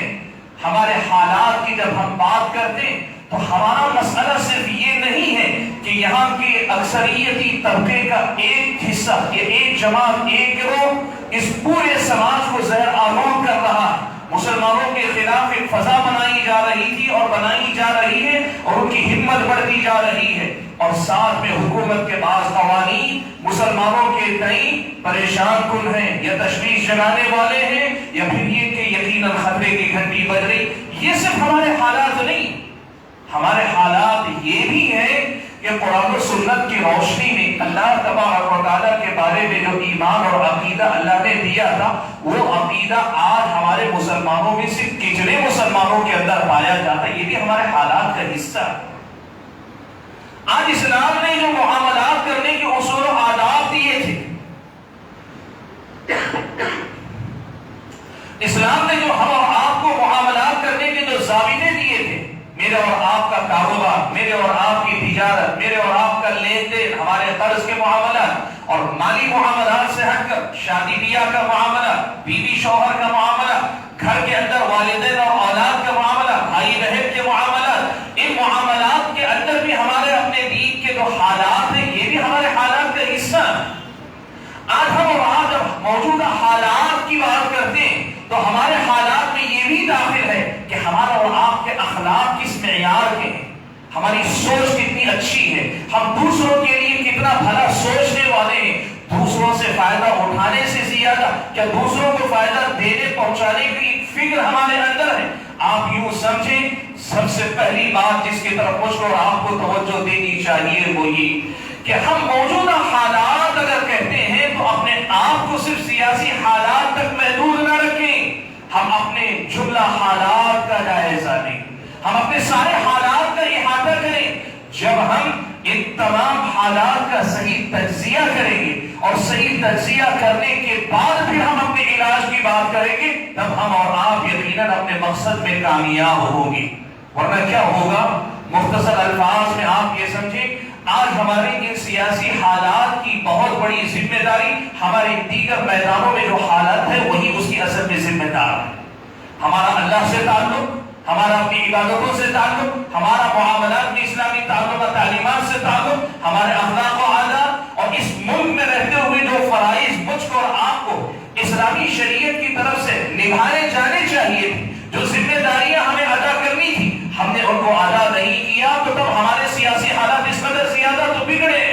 ہمارے حالات کی جب ہم بات کرتے ہیں تو ہمارا مسئلہ صرف یہ نہیں ہے کہ یہاں کے اکثریتی طبقے کا ایک حصہ یا ایک جماعت، ایک گروہ اس پورے سماج کو زہر آلود کر رہا، مسلمانوں کے خلاف فضا بنائی جا رہی تھی اور بنائی جا رہی ہے، اور ان کی ہمت بڑھتی جا رہی ہے، اور ساتھ میں حکومت کے بعض قوانین مسلمانوں کے تئیں پریشان کن ہیں یا تشویش جگانے والے ہیں، یا پھر یہ کہ یقیناً خطرے کی گھنٹی بج رہی۔ یہ صرف ہمارے حالات نہیں، ہمارے حالات یہ بھی ہیں کہ قرآن و سنت کی روشنی میں اللہ تبارک و تعالیٰ کے بارے میں جو ایمان اور عقیدہ اللہ نے دیا تھا، وہ عقیدہ آج ہمارے مسلمانوں میں سے کچرے مسلمانوں کے اندر پایا جاتا ہے۔ یہ بھی ہمارے حالات کا حصہ ہے۔ آج اسلام نے جو معاملات کرنے کے اصول و آداب دیے تھے، اسلام نے جو ہم اور آپ کو معاملات کرنے کے جو ضابطے دیے تھے، میرے اور آپ کا کاروبار، میرے اور آپ کی تجارت، میرے اور آپ کا لین دین، ہمارے قرض کے معاملات اور مالی معاملات سے ہٹ کر شادی بیاہ کا معاملہ، بیوی شوہر کا معاملہ، گھر کے اندر والدین اور اولاد کا معاملہ، بھائی بہن کے معاملات، ان معاملات کے اندر بھی ہمارے اپنے دین کے جو حالات ہیں، یہ بھی ہمارے حالات کا حصہ ہیں۔ آج ہم اور آپ جب موجودہ حالات کی بات کرتے ہیں تو ہمارے حالات میں یہ بھی داخل ہے کہ ہمارا اور آپ کے اخلاق کس معیار کے ہیں، ہماری سوچ کتنی اچھی ہے، ہم دوسروں کے لیے کتنا بھلا سوچنے والے ہیں، دوسروں سے فائدہ اٹھانے سے زیادہ کیا دوسروں کو فائدہ دینے پہنچانے کی فکر ہمارے اندر ہے۔ آپ یوں سمجھیں، سب سے پہلی بات جس کی طرف مجھ کو اور آپ کو توجہ دینی چاہیے وہ یہ کہ ہم موجودہ حالات اگر کہتے ہیں تو اپنے آپ کو صرف سیاسی حالات تک محدود نہ رکھیں، ہم اپنے جملہ حالات کا جائزہ لیں، ہم اپنے سارے حالات کا احاطہ کریں۔ جب ہم ان تمام حالات کا صحیح تجزیہ کریں گے اور صحیح تجزیہ کرنے کے بعد پھر ہم اپنے علاج کی بات کریں گے، تب ہم اور آپ یقیناً اپنے مقصد میں کامیاب ہوں گے۔ ورنہ کیا ہوگا؟ مختصر الفاظ میں آپ یہ سمجھیں، آج ہمارے ان سیاسی حالات کی بہت بڑی ذمہ داری ہمارے دیگر میدانوں میں جو حالت ہے وہی اس کی اصل میں ذمہ دار ہے۔ ہمارا اللہ سے تعلق، ہمارا اپنی عبادتوں سے تعلق، ہمارا معاملات میں اسلامی تعلق و تعلیمات سے تعلق، ہمارے اخلاق و عادات، اور اس ملک میں رہتے ہوئے جو فرائض مجھ کو اور آپ کو اسلامی شریعت کی طرف سے نبھائے جانے چاہیے تھے، جو ذمہ داریاں ہمیں ادا کرنی تھی، ہم نے ان کو ادا نہیں کیا، تو تب ہمارے سیاسی حالات اس قدر زیادہ تو بگڑے۔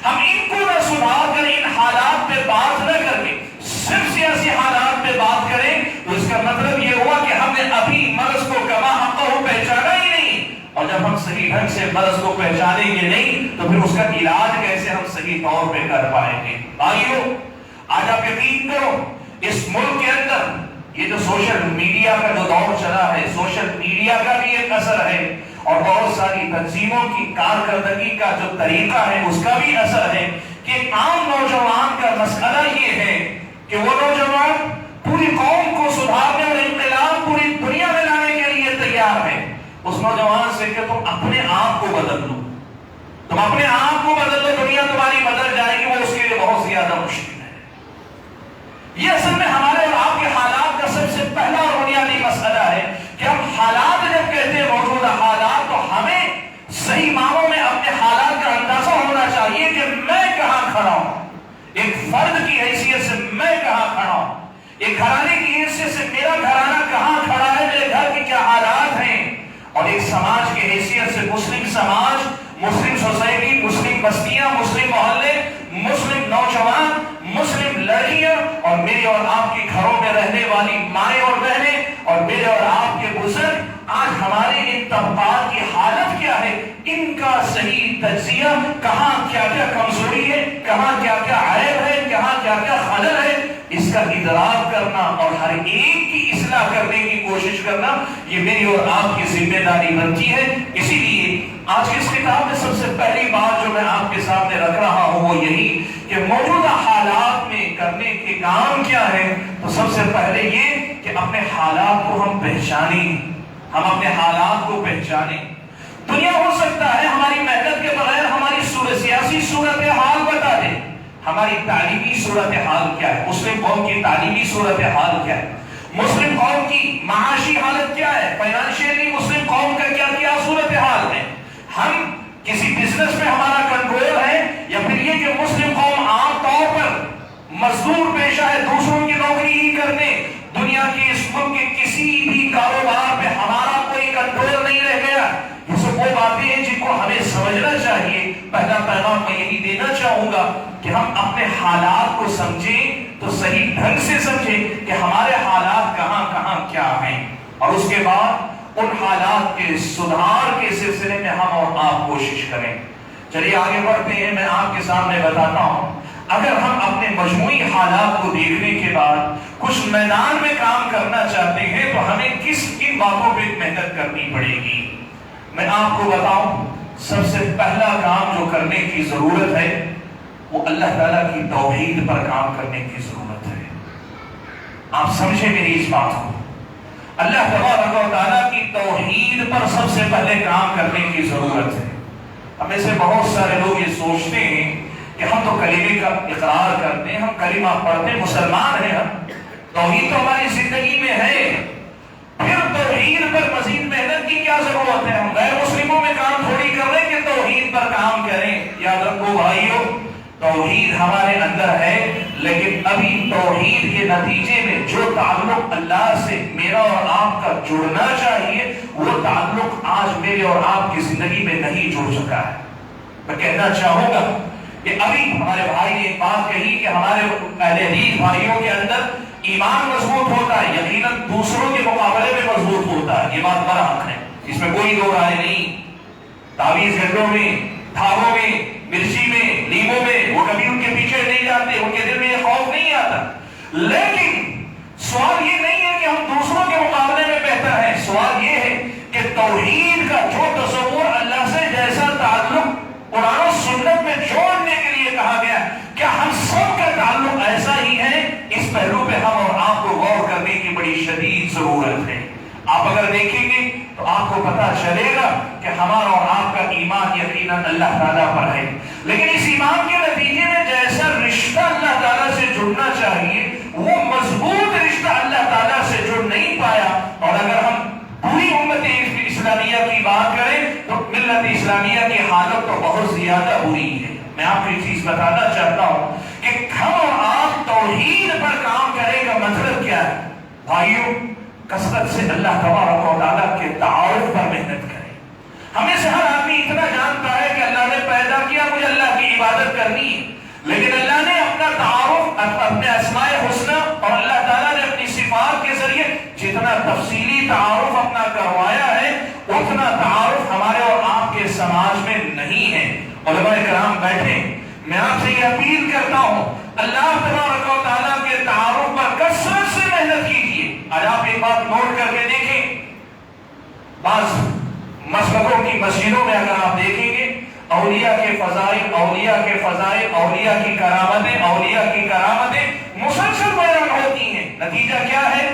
ہم ان کو نہ سدھار کر ان حالات پہ بات نہ کر کے صرف سیاسی حالات پہ بات کریں تو اس کا مطلب یہ ہوا کہ ہم نے ابھی مرض کو کما حقہ پہچانا ہی نہیں، اور جب ہم صحیح ڈھنگ سے مرض کو پہچانیں گے نہیں تو پھر اس کا علاج کیسے ہم صحیح طور پہ کر پائیں گے۔ بھائیو، آج آپ یقین کرو، اس ملک کے اندر یہ جو سوشل میڈیا کا جو دور چلا ہے، سوشل میڈیا کا بھی ایک اثر ہے، اور بہت ساری تنظیموں کی کارکردگی کا جو طریقہ ہے اس کا بھی اثر ہے کہ عام نوجوان کا مسئلہ یہ ہے کہ وہ نوجوان پوری قوم کو سدھارنے اور انقلاب پوری دنیا میں لانے کے لیے تیار ہے۔ اس نوجوان سے کہ تم اپنے آپ کو بدل لو، تم اپنے آپ کو بدل لو، دنیا تمہاری بدل جائے گی، وہ اس کے لیے بہت زیادہ مشکل ہے۔ یہ اصل میں ہمارے اور آپ کے حالات کا سب سے پہلا اور بنیادی مسئلہ ہے کہ ہم حالات جب کہتے ہیں موجودہ حالات، تو ہمیں صحیح معنوں میں اپنے حالات کا اندازہ ہونا چاہیے کہ میں کہاں کھڑا ہوں، ایک فرد کی حیثیت سے میں کہاں کھڑا ہوں، ایک گھرانے کی حیثیت سے میرا گھرانہ کہاں کھڑا ہے، میرے گھر کے کیا حالات ہیں، اور ایک سماج کی حیثیت سے مسلم سماج، مسلم سوسائٹی، مسلم بستیاں، مسلم محلے، مسلم نوجوان، مسلم لڑکیاں، اور میرے اور آپ کے گھروں میں رہنے والی مائیں اور بہنیں، اور میرے اور آپ کے بزرگ، آج ہمارے ان طبقات کی حالت کیا ہے، ان کا صحیح تجزیہ، کہاں کیا کیا کمزوری ہے، کہاں کیا کیا عیب ہے، کہاں کیا کیا خلل ہے، اس کا ادراک کرنا اور ہر ایک کی اصلاح کرنے کی کوشش کرنا، یہ میری اور آپ کی ذمہ داری بنتی ہے۔ اسی لیے آج کی اس کتاب میں سب سے پہلی بات جو میں آپ کے سامنے رکھ رہا ہوں وہ یہی کہ موجودہ حالات میں کرنے کے کام کیا ہے، تو سب سے پہلے یہ کہ اپنے حالات کو ہم پہچانیں، ہم اپنے حالات کو پہچانیں۔ دنیا ہو سکتا ہے ہماری محنت کے بغیر ہماری سیاسی صورتحال بتا دے، ہماری تعلیمی صورتحال کیا ہے، مسلم قوم کی تعلیمی صورتحال کیا ہے، مسلم قوم کی معاشی حالت کیا ہے، فائنانشیلی مسلم قوم کا کیا کیا صورتحال ہے، ہم کسی بزنس میں ہمارا کنٹرول ہے، یا پھر یہ کہ مسلم قوم عام طور پر مزدور پیشہ ہے، دوسروں کی نوکری ہی کرنے، دنیا کے اس ملک کے کسی بھی کاروبار پہ چاہوں گا کہ ہم اپنے حالات کو سمجھیں تو صحیح ڈھنگ سے سمجھیں کہ ہمارے حالات کہاں کہاں کیا ہیں، اور اس کے بعد ان حالات کے سدھار کے سلسلے میں ہم اور آپ کوشش کریں۔ چلیے آگے بڑھتے ہیں۔ میں آپ کے سامنے بتاتا ہوں، اگر ہم اپنے مجموعی حالات کو دیکھنے کے بعد کچھ میدان میں کام کرنا چاہتے ہیں تو ہمیں کن باتوں پہ محنت کرنی پڑے گی۔ میں آپ کو بتاؤں، سب سے پہلا کام جو کرنے کی ضرورت ہے وہ اللہ تعالیٰ کی توحید پر کام کرنے کی ضرورت ہے۔ آپ سمجھیں میری اس بات کو، اللہ تبارک و تعالیٰ کی توحید پر سب سے پہلے کام کرنے کی ضرورت ہے۔ ہمیں سے بہت سارے لوگ یہ سوچتے ہیں کہ ہم تو کلمے کا اقرار کرتے ہیں، ہم کلمہ پڑھتے ہیں، مسلمان ہیں، ہم توحید تو ہماری زندگی میں ہے، پھر توحید پر مزید محنت کی کیا ضرورت ہے؟ ہم غیر مسلموں میں کام تھوڑی کر رہے ہیں کہ توحید پر کام کریں۔ یاد رکھو بھائیو، توحید ہمارے اندر ہے، لیکن ابھی توحید کے نتیجے میں جو تعلق اللہ سے میرا اور آپ کا جڑنا چاہیے وہ تعلق آج میرے اور آپ کی زندگی میں نہیں جڑ سکا ہے۔ میں کہنا چاہوں گا کہ ابھی ہمارے بھائی نے ایک بات کہی کہ ہمارے اہل حدیث بھائیوں کے اندر ایمان مضبوط ہوتا ہے، یقیناً دوسروں کے مقابلے میں مضبوط ہوتا ہے، یہ بات برحق ہے، اس میں کوئی دو رائے نہیں۔ تعویذ گھنٹوں میں، دھاگوں میں، مرچی میں، لیموں میں وہ کبھی ان کے پیچھے نہیں جاتے، ان کے دل میں یہ خوف نہیں آتا۔ لیکن سوال یہ نہیں ہے کہ ہم دوسروں کے مقابلے میں بہتر ہیں، سوال یہ ہے کہ توحید کا جو تصور اللہ سے جیسا تعلق قرآن و سنت میں جوڑنے کے لیے کہا گیا، کیا ہم سب کا تعلق ایسا ہی ہے؟ اس پہلو پہ ہم اور آپ کو غور کرنے کی بڑی شدید ضرورت ہے۔ آپ اگر دیکھیں گے تو آپ کو پتا چلے گا کہ ہمارا اور آپ کا ایمان یقیناً اللہ تعالیٰ پر ہے، لیکن اس ایمان کے نتیجے میں جیسا رشتہ اللہ تعالیٰ سے جڑنا چاہیے وہ مضبوط رشتہ اللہ تعالیٰ سے جڑ نہیں پایا۔ اور اگر ہم پوری امت اسلامیہ کی بات کریں تو ملت اسلامیہ کی حالت تو بہت زیادہ بری ہے۔ میں آپ کو ایک چیز بتانا چاہتا ہوں کہ ہم اور آپ توحید پر کام کرنے کا مطلب کیا ہے؟ بھائیوں، کثرت سے اللہ تبارک و تعالیٰ کے تعارف پر محنت کریں۔ ہمیں سے ہر آدمی اتنا جانتا ہے کہ اللہ نے پیدا کیا، مجھے اللہ کی عبادت کرنی ہے، لیکن اللہ نے اپنا تعارف اپنے اسماء حسنی اور اللہ تعالیٰ نے اپنی صفات کے ذریعے جتنا تفصیلی تعارف اپنا کروایا ہے اتنا تعارف ہمارے اور آپ کے سماج میں نہیں ہے۔ علماء کرام بیٹھے، میں آپ سے یہ اپیل کرتا ہوں اللہ تبارک و تعالیٰ کے تعارف پر کثرت سے محنت کیجیے۔ آج آپ ایک بات نوٹ کر کے دیکھیں، بعض مسجدوں کی مسجدوں میں اگر آپ دیکھیں گے اولیاء کے فضائل، اولیاء کے فضائل، اولیاء کی کرامتیں، اولیاء کی کرامتیں مسلسل بیان ہوتی ہیں۔ نتیجہ کیا ہے؟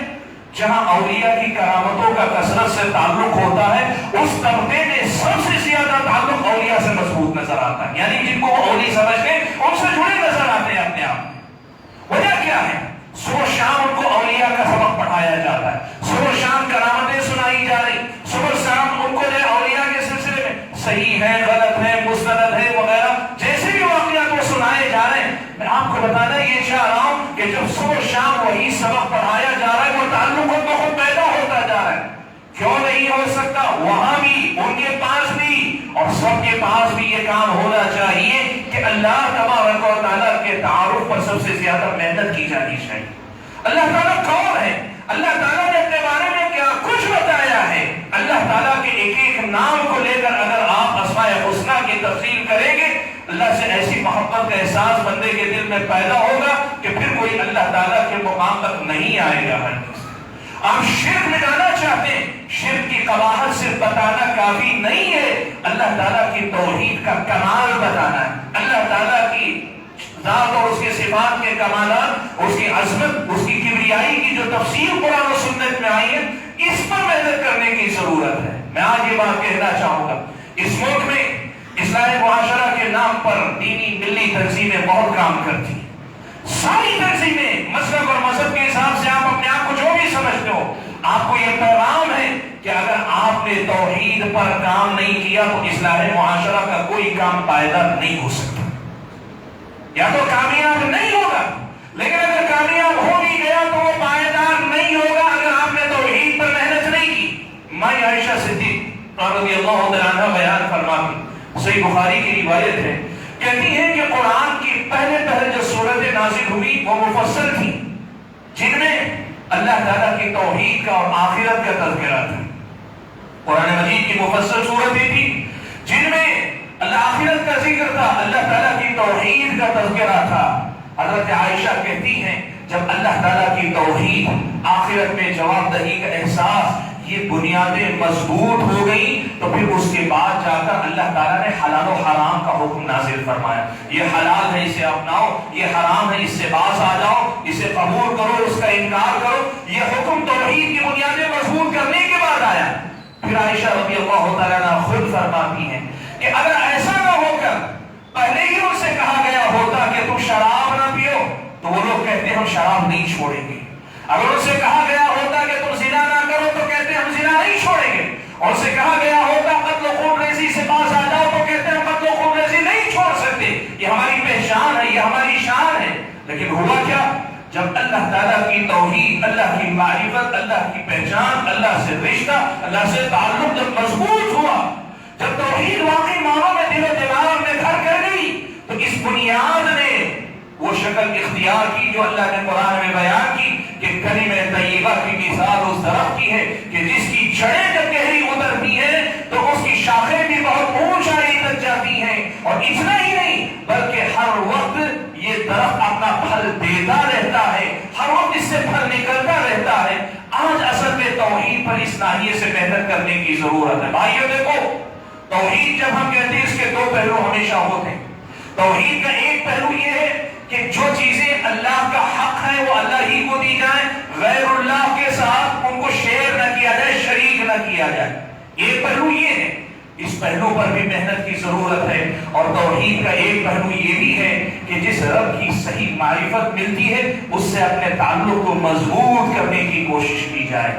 جہاں اولیاء کی کرامتوں کا کثرت سے تعلق ہوتا ہے اس طبقے میں سب سے زیادہ تعلق اولیاء سے مضبوط نظر آتا ہے، یعنی جن کو اولی سمجھتے ہیں ان سے جڑے نظر آتے ہیں اپنے آپ۔ وجہ کیا ہے؟ صبح شام ان کو اولیاء کا سبق پڑھایا جاتا ہے، صبح شام کرامتیں سنائی جا رہی، صبح شام ان کو جو اولیاء کے سلسلے میں صحیح ہے، غلط ہے، مستند ہے وغیرہ جیسے بھی واقعات وہ سنائے جا رہے ہیں۔ میں آپ کو بتانا یہ چاہ رہا ہوں کہ جب صبح شام وہی سبق پڑھایا جا رہا ہے وہ تعلق خود بخود پیدا ہوتا جا رہا ہے۔ کیوں نہیں ہو سکتا؟ وہاں بھی، ان کے پاس بھی، اور سب کے پاس بھی یہ کام ہونا چاہیے کہ اللہ تبارک و تعالیٰ کے تعارف پر سب سے زیادہ محنت کی جانی چاہیے۔ اللہ تعالیٰ کون ہے؟ اللہ تعالیٰ نے اپنے بارے میں کیا کچھ بتایا ہے؟ اللہ تعالیٰ کے ایک ایک نام کو لے کر اگر آپ اسماء حسنی کی تفصیل کریں گے اللہ سے ایسی محبت کا احساس بندے کے دل میں پیدا ہوگا کہ پھر کوئی اللہ تعالیٰ کے مقام تک نہیں آئے گا۔ آپ شرک مٹانا چاہتے ہیں، شرک کی قباحت صرف بتانا کافی نہیں ہے، اللہ تعالیٰ کی توحید کا کمال بتانا ہے، اللہ تعالیٰ کی ذات اور اس کے صفات کے کمالات، اس کی عظمت، اس کی کبریائی کی جو تفسیر قرآن و سنت میں آئی ہے اس پر محنت کرنے کی ضرورت ہے۔ میں آج یہ بات کہنا چاہوں گا، اس ملک میں اصلاح معاشرہ کے نام پر دینی ملی تنظیمیں بہت کام کرتی ہیں، ساری تنظیمیں مسلک اور مذہب کے حساب سے آپ اپنے آپ کو جو بھی سمجھتے ہو، آپ کو یہ پیغام ہے کہ اگر آپ نے توحید پر کام نہیں کیا تو اصلاح معاشرہ کا کوئی کام پائیدار نہیں ہو سکتا، یا تو کامیاب نہیں ہوگا، لیکن اگر کامیاب ہو بھی گیا تو وہ پائیدار نہیں ہوگا اگر آپ نے توحید پر محنت نہیں کی۔ ماں عائشہ صدیق رضی اللہ عنہا بیان فرماتی، صحیح بخاری کی روایت ہے کہتی ہیں کہ قرآن کی پہلے جو صورتیں نازل ہوئی وہ مفصل تھی، جن میں اللہ تعالیٰ کی توحید کا اور آخرت کا تذکرہ تھا۔ قرآن مجید کی مفصل صورتیں تھی جن میں اللہ آخرت کا ذکر تھا، اللہ تعالیٰ کی توحید کا تذکرہ تھا۔ حضرت عائشہ کہتی ہیں جب اللہ تعالیٰ کی توحید، آخرت میں جواب دہی کا احساس، یہ بنیادیں مضبوط ہو گئی تو پھر اس کے بعد جا کر اللہ تعالیٰ نے حلال و حرام کا حکم نازل فرمایا۔ یہ حلال ہے اسے اپناؤ، یہ حرام ہے اس سے باز آ جاؤ، اسے قبول کرو، اس کا انکار کرو۔ یہ حکم توحید کی بنیادیں مضبوط کرنے کے بعد آیا۔ پھر عائشہ رضی اللہ تعالیٰ عنہا خود فرماتی ہیں کہ اگر ایسا نہ ہو کر پہلے ہی ان سے کہا گیا ہوتا کہ تم شراب نہ پیو تو وہ لوگ کہتے ہم شراب نہیں چھوڑیں گے۔ اگر ان سے کہا گیا ہوتا کہ تم زنا نہ کرو تو کہتے ہم زنا نہیں چھوڑیں گے۔ اور ان سے کہا گیا ہوتا قتل و خون ریزی سے باز آ جاؤ تو کہتے ہم قتل و خون ریزی نہیں چھوڑ سکتے، یہ ہماری پہچان ہے، یہ ہماری شان ہے۔ لیکن ہوا کیا؟ جب اللہ تعالیٰ کی توحید، اللہ کی معرفت، اللہ کی پہچان، اللہ سے رشتہ، اللہ سے تعلق جب مضبوط ہوا، جب توحید واقعی معنوں میں دل و دماغ میں گھر کر گئی تو اس بنیاد نے وہ شکل اختیار کی جو اللہ نے قرآن میں بیان کی کہ کلمہ طیبہ کی مثال اس درخت کی ہے کہ جس کی جڑیں جب گہری اترتی ہیں تو اس کی شاخیں بھی بہت اونچائی تک جاتی ہیں، اور اتنا ہی نہیں بلکہ ہر وقت یہ درخت اپنا پھل دیتا رہتا ہے، ہر وقت اس سے پھل نکلتا رہتا ہے۔ آج اصل میں توحید پر اس ناحیے سے محنت کرنے کی ضرورت ہے۔ بھائیو دیکھو، توحید جب ہم کہتے ہیں اس کے دو پہلو ہمیشہ ہوتے ہیں۔ توحید کا ایک پہلو یہ ہے کہ جو چیزیں اللہ کا حق ہے وہ اللہ ہی کو دی جائیں، غیر اللہ کے ساتھ ان کو شیئر نہ کیا جائے، شریک نہ کیا جائے۔ ایک پہلو یہ ہے، اس پہلو پر بھی محنت کی ضرورت ہے۔ اور توحید کا ایک پہلو یہ بھی ہے کہ جس رب کی صحیح معرفت ملتی ہے اس سے اپنے تعلق کو مضبوط کرنے کی کوشش کی جائے۔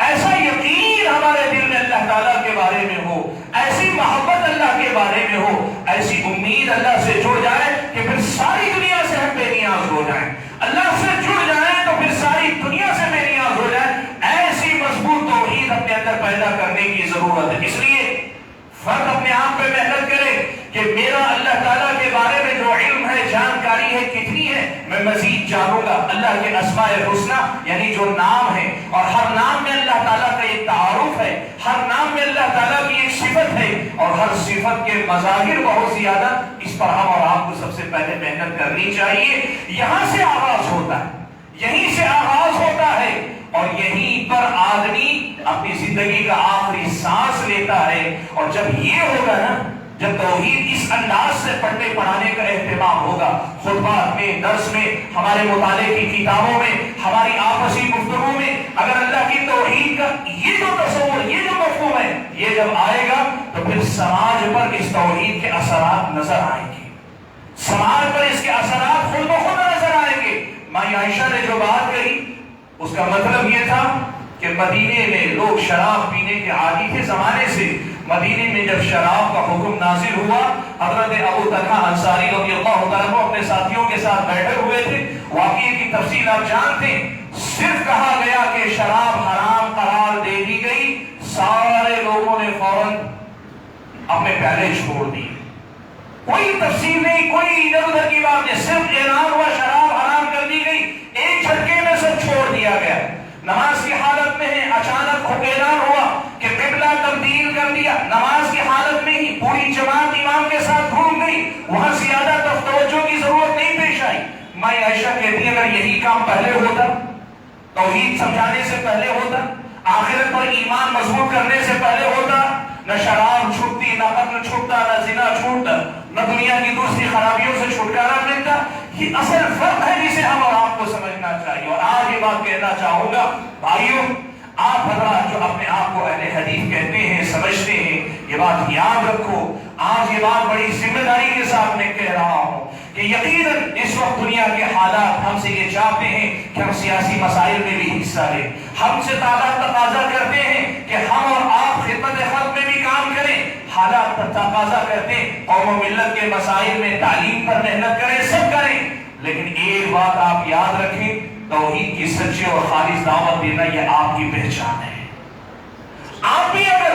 ایسا یقین ہمارے دل میں اللہ تعالیٰ کے بارے میں ہو، ایسی محبت اللہ کے بارے میں ہو، ایسی امید اللہ سے جڑ جائے کہ پھر ساری دنیا سے ہم بے نیاز ہو جائیں۔ اللہ سے جڑ جائیں تو پھر ساری دنیا سے بے نیاز ہو جائیں۔ ایسی مضبوط توحید اپنے اندر پیدا کرنے کی ضرورت ہے۔ اس لیے فرد اپنے آپ پہ محنت کرے کہ میرا اللہ تعالیٰ کے بارے میں جو علم ہے، جانکاری ہے، کتنی ہے، میں مزید جانوں گا۔ اللہ کے اسماء الحسنی یعنی جو نام ہے، اور ہر نام میں اللہ تعالیٰ کا ایک تعارف ہے، ہر نام میں اللہ تعالیٰ کی ایک صفت ہے، اور ہر صفت کے مظاہر بہت زیادہ۔ اس پر ہم اور آپ کو سب سے پہلے محنت کرنی چاہیے۔ یہاں سے آغاز ہوتا ہے، یہیں سے آغاز ہوتا ہے، اور یہیں پر آدمی اپنی زندگی کا آخری سانس لیتا ہے۔ اور جب یہ ہوگا نا، جب توحید اس انداز سے پڑھنے پڑھانے کا اہتمام ہوگا، خطبات میں، درس میں، ہمارے مطالعے کی کتابوں میں، ہماری آپسی گفتگو میں، اگر اللہ کی توحید کا یہ جو تصور، یہ جو مفہوم ہے، یہ جب آئے گا تو پھر سماج پر اس توحید کے اثرات نظر آئیں گے، سماج پر اس کے اثرات خود بخود نظر آئیں گے۔ ماں عائشہ نے جو بات کہی اس کا مطلب یہ تھا کہ مدینے میں لوگ شراب پینے کے عادی تھے زمانے سے۔ مدینے میں جب شراب کا حکم نازل ہوا، حضرت ابو طلحہ انصاری رضی اللہ تعالیٰ عنہ اپنے ساتھیوں کے ساتھ بیٹھے ہوئے تھے۔ واقعے کی تفصیل آپ جانتے ہیں، صرف کہا گیا کہ شراب حرام قرار دے دی گئی، سارے لوگوں نے فوراً اپنے پیالے چھوڑ دیے۔ کوئی تفصیل نہیں، کوئی ادھر ادھر کی بات نہیں، صرف اعلان ہوا شراب حرام کر دی گئی، ایک جھٹکے میں سب چھوڑ دیا گیا۔ نماز کی حالت میں ہے، اچانک اعلان ہوا کہ قبلہ تبدیل کر دیا، نماز کی حالت میں ہی پوری جماعت امام کے ساتھ گھوم گئی، وہاں زیادہ توجہ کی ضرورت نہیں پیش آئی۔ ماں عائشہ کہتی ہے اگر یہی کام پہلے ہوتا، توحید سمجھانے سے پہلے ہوتا، آخرت پر ایمان مضبوط کرنے سے پہلے ہوتا، نہ شراب چھوٹتی، نہ قتل چھوٹتا، نہ زنا چھوٹتا، نہ دنیا کی دوسری خرابیوں سے چھٹکارا ملتا۔ یہ اصل فرق ہے جسے ہم اور آپ کو سمجھنا چاہیے۔ اور آج یہ بات کہنا چاہوں گا بھائیوں، آپ حضرات جو اپنے آپ کو اہل حدیث کہتے ہیں، سمجھتے ہیں، یہ بات یاد رکھو۔ آج یہ بات بڑی ذمہ داری کے ساتھ میں کہہ رہا ہوں کہ یقیناً اس وقت دنیا کے حالات ہم سے یہ چاہتے ہیں کہ ہم سیاسی مسائل میں بھی حصہ لیں، ہم سے طاقت تقاضا کرتے ہیں کہ ہم اور آپ خدمت خلق میں بھی کام کریں، حالات تقاضا کرتے ہیں قوم و ملت کے مسائل میں تعلیم پر محنت کریں، سب کریں۔ لیکن ایک بات آپ یاد رکھیں، توحید کی سچی اور خالص دعوت دینا یہ آپ کی پہچان ہے۔ آپ بھی اگر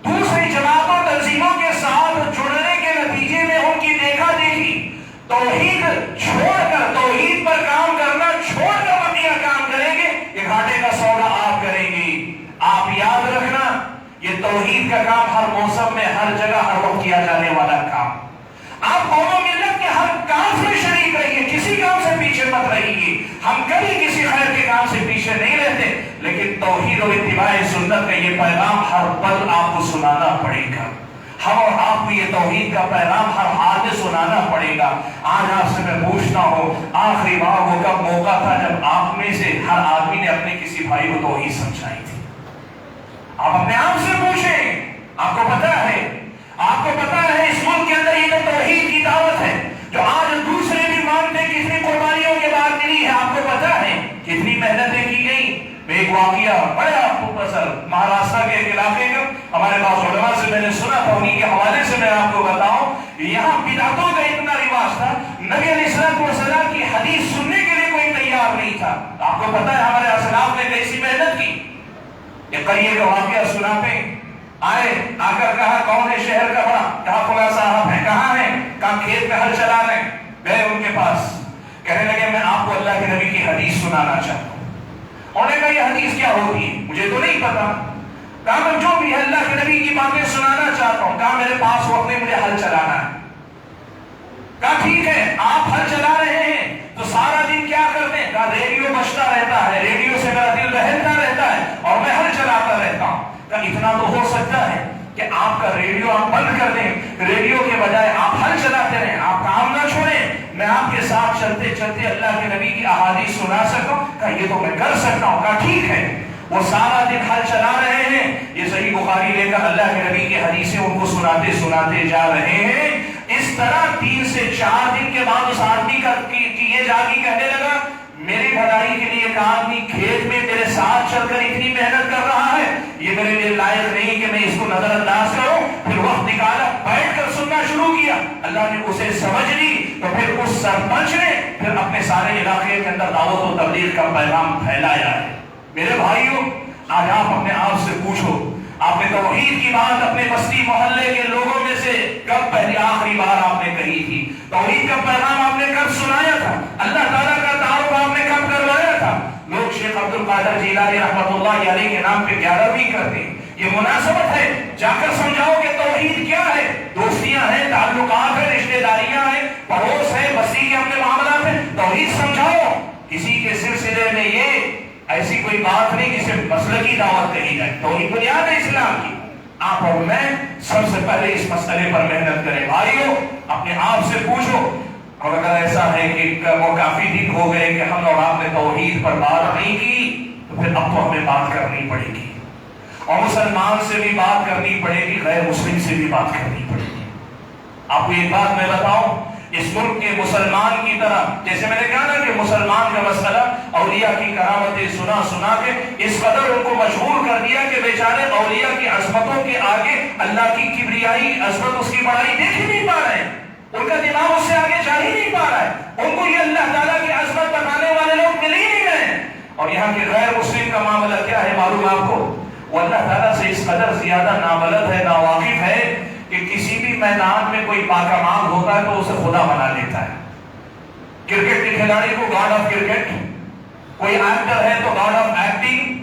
دوسری جماعتوں تنظیموں کے ساتھ جڑنے کے نتیجے میں ان کی دیکھا توحید چھوڑ کر، توحید پر کام کرنا چھوڑ کر بقیہ کام کریں گے، یہ گھاٹے کا سودا آپ کریں گی۔ آپ یاد رکھنا یہ توحید کا کام ہر موسم میں، ہر جگہ، ہر وقت کیا جانے والا کام۔ آپ قوم و ملت کے ہر کام سے شریک رہیے، کسی کام سے پیچھے مت رہیے۔ ہم کبھی کسی خیر کے کام سے پیچھے نہیں رہتے، لیکن توحید اور اتباع سنت کا یہ پیغام ہر پل آپ کو سنانا پڑے گا۔ ہم اور آپ کو یہ توحید کا پیغام ہر حال میں سنانا پڑے گا۔ آج آپ سے میں پوچھتا ہوں، آخری بار وہ کب موقع تھا جب آپ میں سے ہر آدمی نے اپنے کسی بھائی کو توحید سمجھائی تھی؟ آپ اپنے آپ سے پوچھیں۔ آپ کو پتا ہے، آپ کو پتا ہے اس ملک کے اندر یہ جو توحید کی دعوت ہے، جو آج دوسرے بھی مانتے ہیں، کتنی قربانیوں کے بعد ملی ہے، آپ کو پتا ہے کتنی محنتیں کی گئی۔ میں ایک واقعہ بڑا مختصر مہاراشٹر کے ایک علاقے کا ہمارے پاس علماء سے میں نے سنا تھا، انہی کے حوالے سے میں آپ کو بتاؤں۔ یہاں بدعتوں کا اتنا رواج تھا، نبی علیہ السلام کی حدیث سننے کے لیے کوئی تیار نہیں تھا۔ آپ کو پتا ہے ہمارے اسلاف نے کیسی محنت کی۔ ایک قریے کا واقعہ سناتے ہیں، آئے آ کر کہا کون ہے شہر کا بڑا؟ کہا فلاں صاحب ہے۔ کہاں ہے؟ کہا کھیت میں ہل چلا رہے ہیں۔ گئے ان کے پاس، کہنے لگے میں آپ کو اللہ کے نبی کی حدیث سنانا چاہتا ہوں۔ انہوں نے کہا یہ حدیث کیا ہوتی ہے؟ مجھے تو نہیں پتا۔ کہا میں جو بھی ہے اللہ کے نبی کی باتیں سنانا چاہتا ہوں۔ کہا میرے پاس وقت نہیں، مجھے ہل چلانا ہے۔ کہا ٹھیک ہے، آپ ہل چلا رہے ہیں تو سارا دن کیا کرتے ہیں؟ کہا ریڈیو بجتا رہتا ہے، ریڈیو سے میرا دل بہلتا رہتا ہے اور میں ہل چلاتا رہتا ہوں۔ کہا اتنا تو ہو سکتا ہے کہ آپ کا ریڈیو آپ بند کر دیں، ریڈیو کے بجائے آپ ہل چلاتے رہیں، آپ کام نہ چھوڑیں، میں آپ کے ساتھ چلتے چلتے اللہ کے نبی کی احادیث سنا سکتا ہوں۔ کہا یہ تو میں کر سکتا ہوں۔ کہا ٹھیک ہے۔ وہ سارا دن ہل چلا رہے ہیں، یہ صحیح بخاری لے کر اللہ کے نبی کی حدیثیں ان کو سناتے سناتے جا رہے ہیں۔ اس طرح 3 سے 4 دن کے بعد اس آدمی کا یہ جاگی کہنے لگا میری بھلائی کے لیے ایک آدمی کھیت میں میرے ساتھ چل کر اتنی محنت کر رہا ہے، یہ میرے لیے لائق نہیں کہ میں اس کو نظر انداز کروں۔ پھر وقت نکالا، بیٹھ کر سننا شروع کیا، اللہ نے اسے سمجھ لی تو پھر اس سرپنچ نے پھر اپنے سارے علاقے کے اندر دعوت و تبلیغ کا پیغام پھیلایا ہے۔ میرے بھائیوں، آج آپ اپنے آپ سے پوچھو، آپ نے توحید کی بات اپنے بستی محلے کے لوگوں میں سے کب پہلی آخری بار آپ نے کہی تھی؟ توحید کا پیغام آپ نے کب سنایا تھا؟ اللہ تعالیٰ کا تعارف آپ نے کب کروایا تھا؟ لوگ شیخ عبد القادر جیلانی رحمۃ اللہ علیہ کے نام پہ 11ویں کرتے ہیں، یہ مناسبت ہے، جا کر سمجھاؤ کہ توحید کیا ہے۔ دوستیاں ہیں، تعلقات ہیں، رشتہ داریاں ہیں، پڑوس ہے، بستی کے اپنے معاملات ہیں، توحید سمجھاؤ۔ کسی کے سلسلے میں یہ ایسی کوئی بات نہیں جسے مسلکی دعوت کہی جائے، توحید بنیاد ہے اسلام کی۔ آپ اور میں سب سے پہلے اس مسئلے پر محنت کریں۔ بھائیو، اپنے آپ سے پوچھو، اور اگر ایسا ہے کہ وہ کافی دن ہو گئے کہ ہم اور آپ نے توحید پر بات نہیں کی، تو پھر اب تو ہمیں بات کرنی پڑے گی، اور مسلمان سے بھی بات کرنی پڑے گی، غیر مسلم سے بھی بات کرنی پڑے گی۔ آپ کو ایک بات میں بتاؤں، اس ملک کے مسلمان کی طرح، جیسے میں نے کہا نا کہ مسلمان کا مسئلہ اولیاء کی کرامتیں سنا سنا کے اس قدر ان کو مشغول کر دیا کہ بیچارے اولیاء کی عظمتوں کے آگے اللہ کی کبریائی عظمت، اس کی بڑائی دیکھ ہی نہیں پا رہے ہیں، ان کا دماغ اس سے آگے جا ہی نہیں پا رہا ہے، ان کو یہ اللہ تعالیٰ کی عظمت بتانے والے لوگ مل ہی نہیں رہے۔ اور یہاں کے غیر مسلم کا معاملہ کیا ہے معلوم آپ کو؟ وہ اللہ تعالیٰ سے اس قدر زیادہ نابلد ہے، ناواقف ہے کہ کسی بھی میدان میں کوئی پاکمال ہوتا ہے تو اسے خدا بنا لیتا ہے۔ کرکٹ کے کھلاڑی کو گاڈ آف کرکٹ، کوئی ایکٹر ہے تو گاڈ آف ایکٹنگ،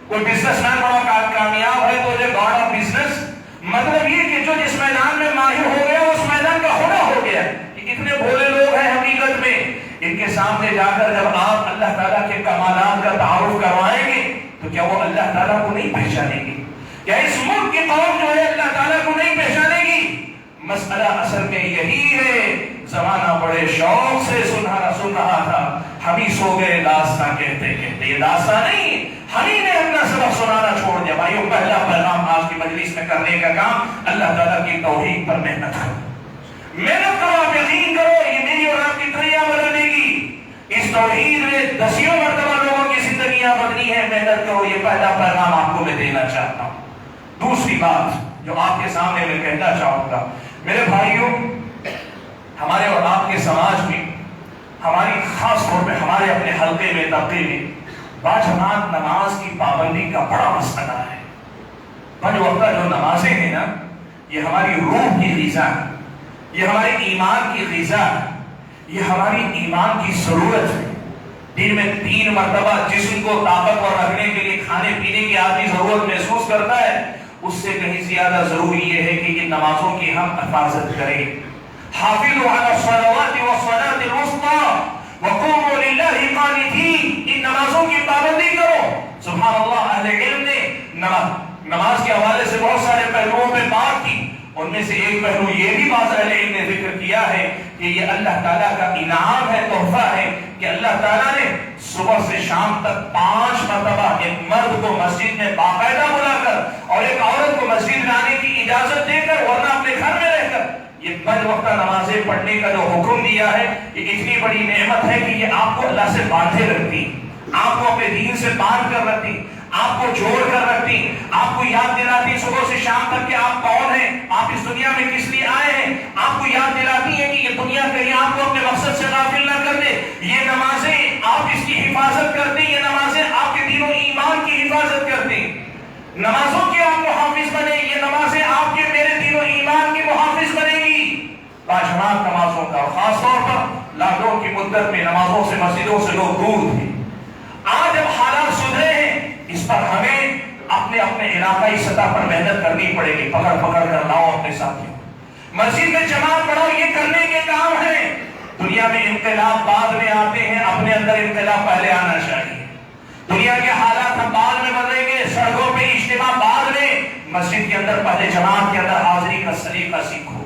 کوئی بزنس مین بڑا کامیاب ہے تو اسے گاڈ آف بزنس۔ مطلب یہ کہ جو جس میدان میں ماہر ہو گیا اس میدان کا خدا ہو گیا۔ اتنے بھولے لوگ ہیں حقیقت میں، ان کے سامنے جا کر جب آپ اللہ تعالیٰ کے کمالات کا تعارف کروائیں گے تو کیا وہ اللہ تعالیٰ کو نہیں پہچانیں گے؟ کیا اس ملک کی قوم جو ہے اللہ تعالیٰ کو نہیں پہچانے گی؟ مسئلہ اصل میں یہی ہے۔ زمانہ بڑے شوق سے سن رہا تھا، ہم ہی سو گئے داستان کہتے کہتے، یہ داستان نہیں، ہم ہی نے اپنا سبق سنانا چھوڑ دیا۔ بھائیو، پہلا پیغام آج کی مجلس میں کرنے کا کام، اللہ تعالیٰ کی توحید پر محنت کرو، محنت کرو، آپ یقین کرو یہ میری اور آپ کی دنیا بدلنے کی، اس توحید میں 10 مرتبہ لوگوں کی زندگیاں بدلی ہیں، محنت کرو، یہ پہلا پیغام آپ کو میں دینا چاہتا ہوں۔ دوسری بات جو آپ کے سامنے میں کہنا چاہوں گا، میرے بھائیوں، ہمارے اور آپ کے سماج میں، ہماری خاص طور پہ ہمارے اپنے حلقے میں، طبقے میں باجماعت نماز کی پابندی کا بڑا مسئلہ ہے۔ پنج وقتہ جو نمازیں ہیں نا، یہ ہماری روح کی غذا ہے، یہ ہمارے ایمان کی غذا ہے، یہ ہماری ایمان کی ضرورت ہے. دن میں 3 مرتبہ جسم کو طاقتور رکھنے کے لیے کھانے پینے کی آدمی ضرورت محسوس کرتا ہے. اس سے کہیں زیادہ ضروری یہ ہے کہ ان نمازوں کی ہم حفاظت کریں. حافظوا علی الصلوات والصلاة الوسطى وقوموا للہ قانتین. ان نمازوں کی پابندی کرو. سبحان اللہ، اہل علم نے نماز کے حوالے سے بہت سارے پہلوؤں پہ بات کی. ان میں سے ایک پہلو یہ بھی بعض اہل علم نے ذکر کیا ہے کہ یہ اللہ تعالیٰ کا انعام ہے، تحفہ ہے کہ اللہ تعالیٰ نے صبح سے شام تک 5 مرتبہ ایک مرد کو مسجد میں باقاعدہ بلا کر اور ایک عورت کو مسجد میں آنے کی اجازت دے کر ورنہ اپنے گھر میں رہ کر یہ 5 وقتہ نمازیں پڑھنے کا جو حکم دیا ہے، یہ اتنی بڑی نعمت ہے کہ یہ آپ کو اللہ سے باندھے رکھتی، آپ کو اپنے دین سے باندھ کر رکھتی، آپ کو جوڑ کر رکھتی، آپ کو یاد دلاتی صبح سے شام تک کہ آپ کون ہیں، آپ اس دنیا میں کس لیے آئے ہیں. آپ کو یاد دلاتی ہے کہ یہ دنیا کہیں آپ کو اپنے مقصد سے غافل نہ کر دے. یہ نمازیں آپ اس کی حفاظت کرتے، یہ نمازیں آپ کے دین و ایمان کی حفاظت کرتے. نمازوں کے آپ محافظ بنے، یہ نمازیں آپ کے میرے دین و ایمان کی محافظ بنے گی. باجماعت نمازوں کا، خاص طور پر لاک ڈاؤن کی مدت میں نمازوں سے مسجدوں سے لوگ دور تھے. آج اب حالات سدھرے ہیں، اس پر ہمیں اپنے علاقائی سطح پر محنت کرنی پڑے گی. پکڑ کر لاؤ اپنے ساتھیوں، مسجد میں جماعت پڑھاؤ. یہ کرنے کے کام ہے. دنیا میں انقلاب بعد میں آتے ہیں، اپنے اندر انقلاب پہلے آنا چاہیے. دنیا کے حالات ہم بعد میں بدلیں گے، سڑکوں پہ اجتماع بعد میں. مسجد کے اندر پہلے جماعت کے اندر حاضری کا سلیقہ سیکھو.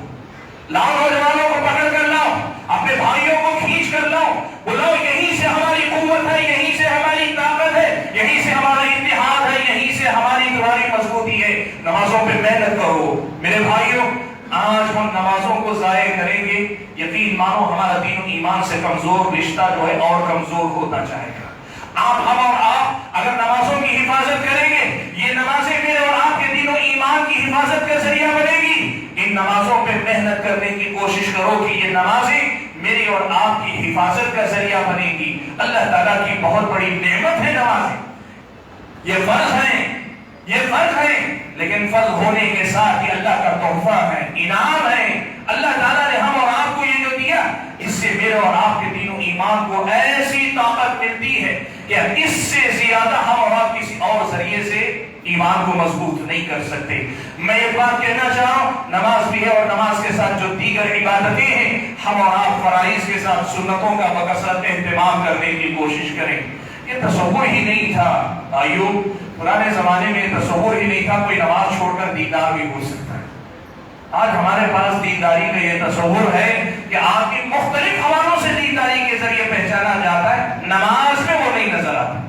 لاؤ نوجوانوں کو پکڑ کر لاؤ، اپنے بھائیوں کو کھینچ کر لاؤ، بلاؤ. یہیں سے ہماری قوت ہے، یہیں سے ہماری طاقت ہے، یہیں سے ہمارا اتحاد ہے، یہیں سے ہماری تمہاری مضبوطی ہے. نمازوں پہ محنت کرو میرے بھائیوں. آج ہم نمازوں کو ضائع کریں گے، یقین مانو ہمارا دین و ایمان سے کمزور رشتہ جو ہے اور کمزور ہوتا جائے گا. ہم اور آپ اگر نمازوں کی حفاظت کریں گے، یہ نمازیں میرے اور آپ کے دین و ایمان کی حفاظت کا ذریعہ بنے گی. ان نمازوں پہ محنت کرنے کی کوشش کرو کہ یہ نمازیں میری اور آپ کی حفاظت کا ذریعہ بنے گی. اللہ تعالیٰ کی بہت بڑی نعمت ہے نمازیں. یہ فرض ہیں لیکن فرض ہونے کے ساتھ یہ اللہ کا تحفہ ہے، انعام ہے. اللہ تعالیٰ نے ہم اور آپ کو یہ جو دیا، اس سے میرے اور آپ کے دین و ایمان کو ایسی طاقت ملتی ہے کہ اس سے زیادہ ہم اور آپ کسی اور ذریعے سے ایمان کو مضبوط نہیں کر سکتے. میں ایک بات کہنا چاہ رہا ہوں، نماز بھی ہے اور نماز کے ساتھ جو دیگر عبادتیں ہیں، ہم اور آپ فرائض کے ساتھ سنتوں کا بکثرت اہتمام کرنے کی کوشش کریں. یہ تصور ہی نہیں تھا بھائیو، پرانے زمانے میں تصور ہی نہیں تھا کوئی نماز چھوڑ کر دیندار بھی ہو سکتا ہے. آج ہمارے پاس دینداری کا یہ تصور ہے کہ آدمی مختلف حوالوں سے دینداری کے ذریعے پہچانا جاتا ہے، نماز میں وہ نہیں نظر آتا.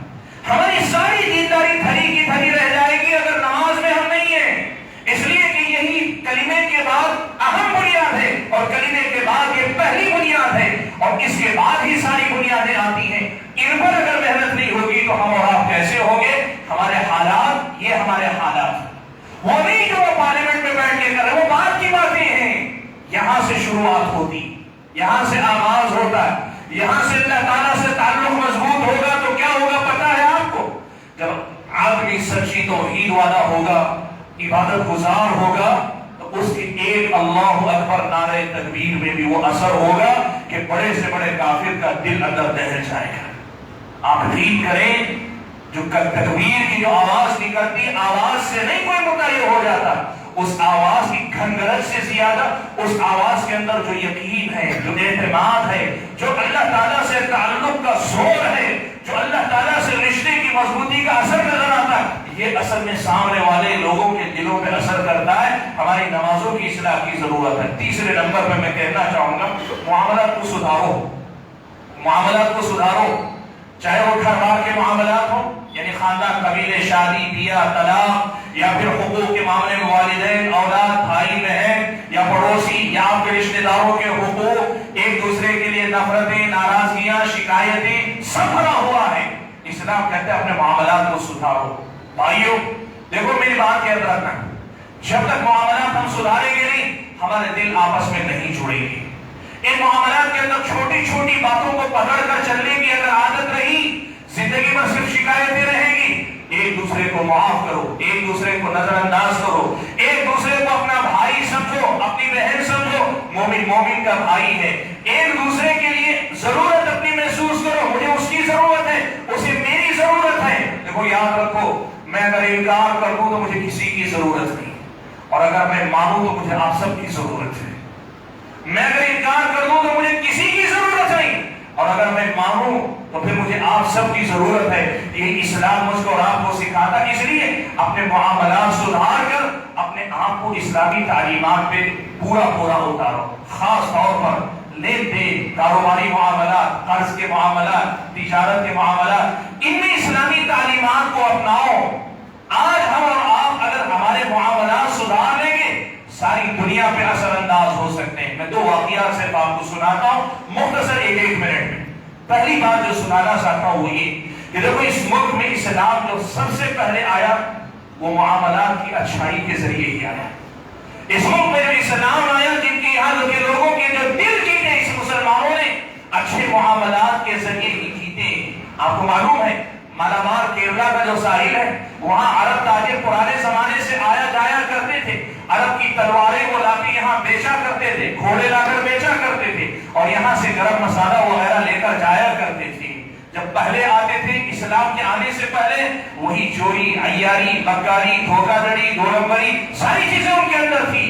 ہماری ساری دینداری دھری کی دھری رہ جائے گی اگر نماز میں ہم نہیں ہیں. اس لیے کہ یہی کلمے کے بعد اہم بنیاد ہے، اور کلمے کے بعد یہ پہلی بنیاد ہے، اور اس کے بعد ہی ساری بنیادیں آتی ہیں. ان پر اگر محنت نہیں ہوگی تو ہم اور آپ کیسے ہوں گے؟ ہمارے حالات یہ ہمارے حالات وہ نہیں جو پارلیمنٹ میں بیٹھ کے کر رہے، وہ بات کی باتیں ہیں. یہاں سے شروعات ہوتی، یہاں سے آغاز ہوتا ہے. یہاں سے اللہ تعالیٰ سے تعلق مضبوط ہوگا تو کیا ہوگا پتا ہے آپ کو؟ جب آدمی سچی توحید والا ہوگا، عبادت گزار ہوگا، تو اس کے ایک اللہ اکبر نعرہ تکبیر میں بھی وہ اثر ہوگا کہ بڑے سے بڑے کافر کا دل اندر دہل جائے گا. آپ یقین کریں، جو تکبیر کی جو آواز نکلتی، آواز سے نہیں کوئی متعلق ہو جاتا، اس آواز کی کھنگرج سے زیادہ اس آواز کے اندر جو یقین ہے، جو اعتماد ہے، جو اللہ تعالیٰ سے تعلق کا زور ہے، جو اللہ تعالیٰ سے رشتے کی مضبوطی کا اثر نظر آتا ہے، یہ اصل میں سامنے والے لوگوں کے دلوں پہ اثر کرتا ہے. ہماری نمازوں کی اصلاح کی ضرورت ہے. تیسرے نمبر پہ میں کہنا چاہوں گا، معاملات کو سدھارو. معاملات کو سدھارو، چاہے وہ گھر بار کے معاملات ہوں، یعنی خاندان، قبیلے، شادی بیاہ، طلاق، یا پھر حقوق کے معاملے میں والدین، اولاد، بھائی بہن یا پڑوسی، یا آپ کے رشتہ داروں کے حقوق، ایک دوسرے کے لیے نفرتیں، ناراضگیاں، شکایتیں سب بھرا ہوا ہے. اسلام کہتے ہیں اپنے معاملات کو سدھارو. بھائیو دیکھو میری بات یاد رکھنا، جب تک معاملات ہم سدھاریں گے نہیں، ہمارے دل آپس میں نہیں جڑیں گے. ان معاملات کے اندر چھوٹی چھوٹی باتوں کو پکڑ کر چلنے کی اگر عادت رہی، زندگی میں صرف شکایتیں رہیں گی. ایک دوسرے کو معاف کرو، ایک دوسرے کو نظر انداز کرو، ایک دوسرے کو اپنا بھائی سمجھو، اپنی بہن سمجھو. مومن مومن کا بھائی ہے. ایک دوسرے کے لیے ضرورت اپنی محسوس کرو. مجھے اس کی ضرورت ہے, اسے میری ضرورت ہے. دیکھو یاد رکھو, میں اگر انکار کر دوں تو مجھے کسی کی ضرورت نہیں, اور اگر میں مانوں تو مجھے آپ سب کی ضرورت ہے. میں اگر انکار کر دوں تو مجھے کسی کی ضرورت نہیں, اور اگر میں مانوں تو پھر مجھے آپ سب کی ضرورت ہے. یہ اسلام مجھ کو اور آپ کو سکھاتا. اس لیے اپنے معاملات سدھار کر اپنے آپ کو اسلامی تعلیمات پہ پورا اتارو. خاص طور پر لین دین, کاروباری معاملات, قرض کے معاملات, تجارت کے معاملات, ان میں اسلامی تعلیمات کو اپناؤ. آج ہم اور آپ اگر ہمارے معاملات سدھار لیں گے, ساری دنیا پہ اثر انداز ہو سکتے ہیں. میں 2 واقعات صرف آپ کو سناتا ہوں مختصر 1 منٹ میں. پہلی بات جو سنانا چاہتا ہوں وہ یہ کہ دیکھو اس ملک میں اسلام جو سب سے پہلے آیا وہ معاملات کی اچھائی کے ذریعے ہی آیا. اس ملک میں جو اسلام آیا, جن کے یہاں کے لوگوں کے جو دل جیتے اس مسلمانوں نے اچھے معاملات کے ذریعے ہی جیتے. آپ کو معلوم ہے مالامار کیرلا کا جو ساحل ہے, وہاں عرب تاجر پرانے زمانے سے آیا جایا کرتے تھے. عرب کی تلواریں وہ لا کے یہاں بیچا کرتے تھے, گھوڑے لا کر بیچا کرتے تھے, اور یہاں سے گرم مسالہ وغیرہ لے کر جایا کرتے تھے. جب پہلے آتے تھے اسلام کے آنے سے پہلے, وہی چوری, عیاری, مکاری, دھوکہ دڑی, 2 نمبری, ساری چیزیں ان کے اندر تھی.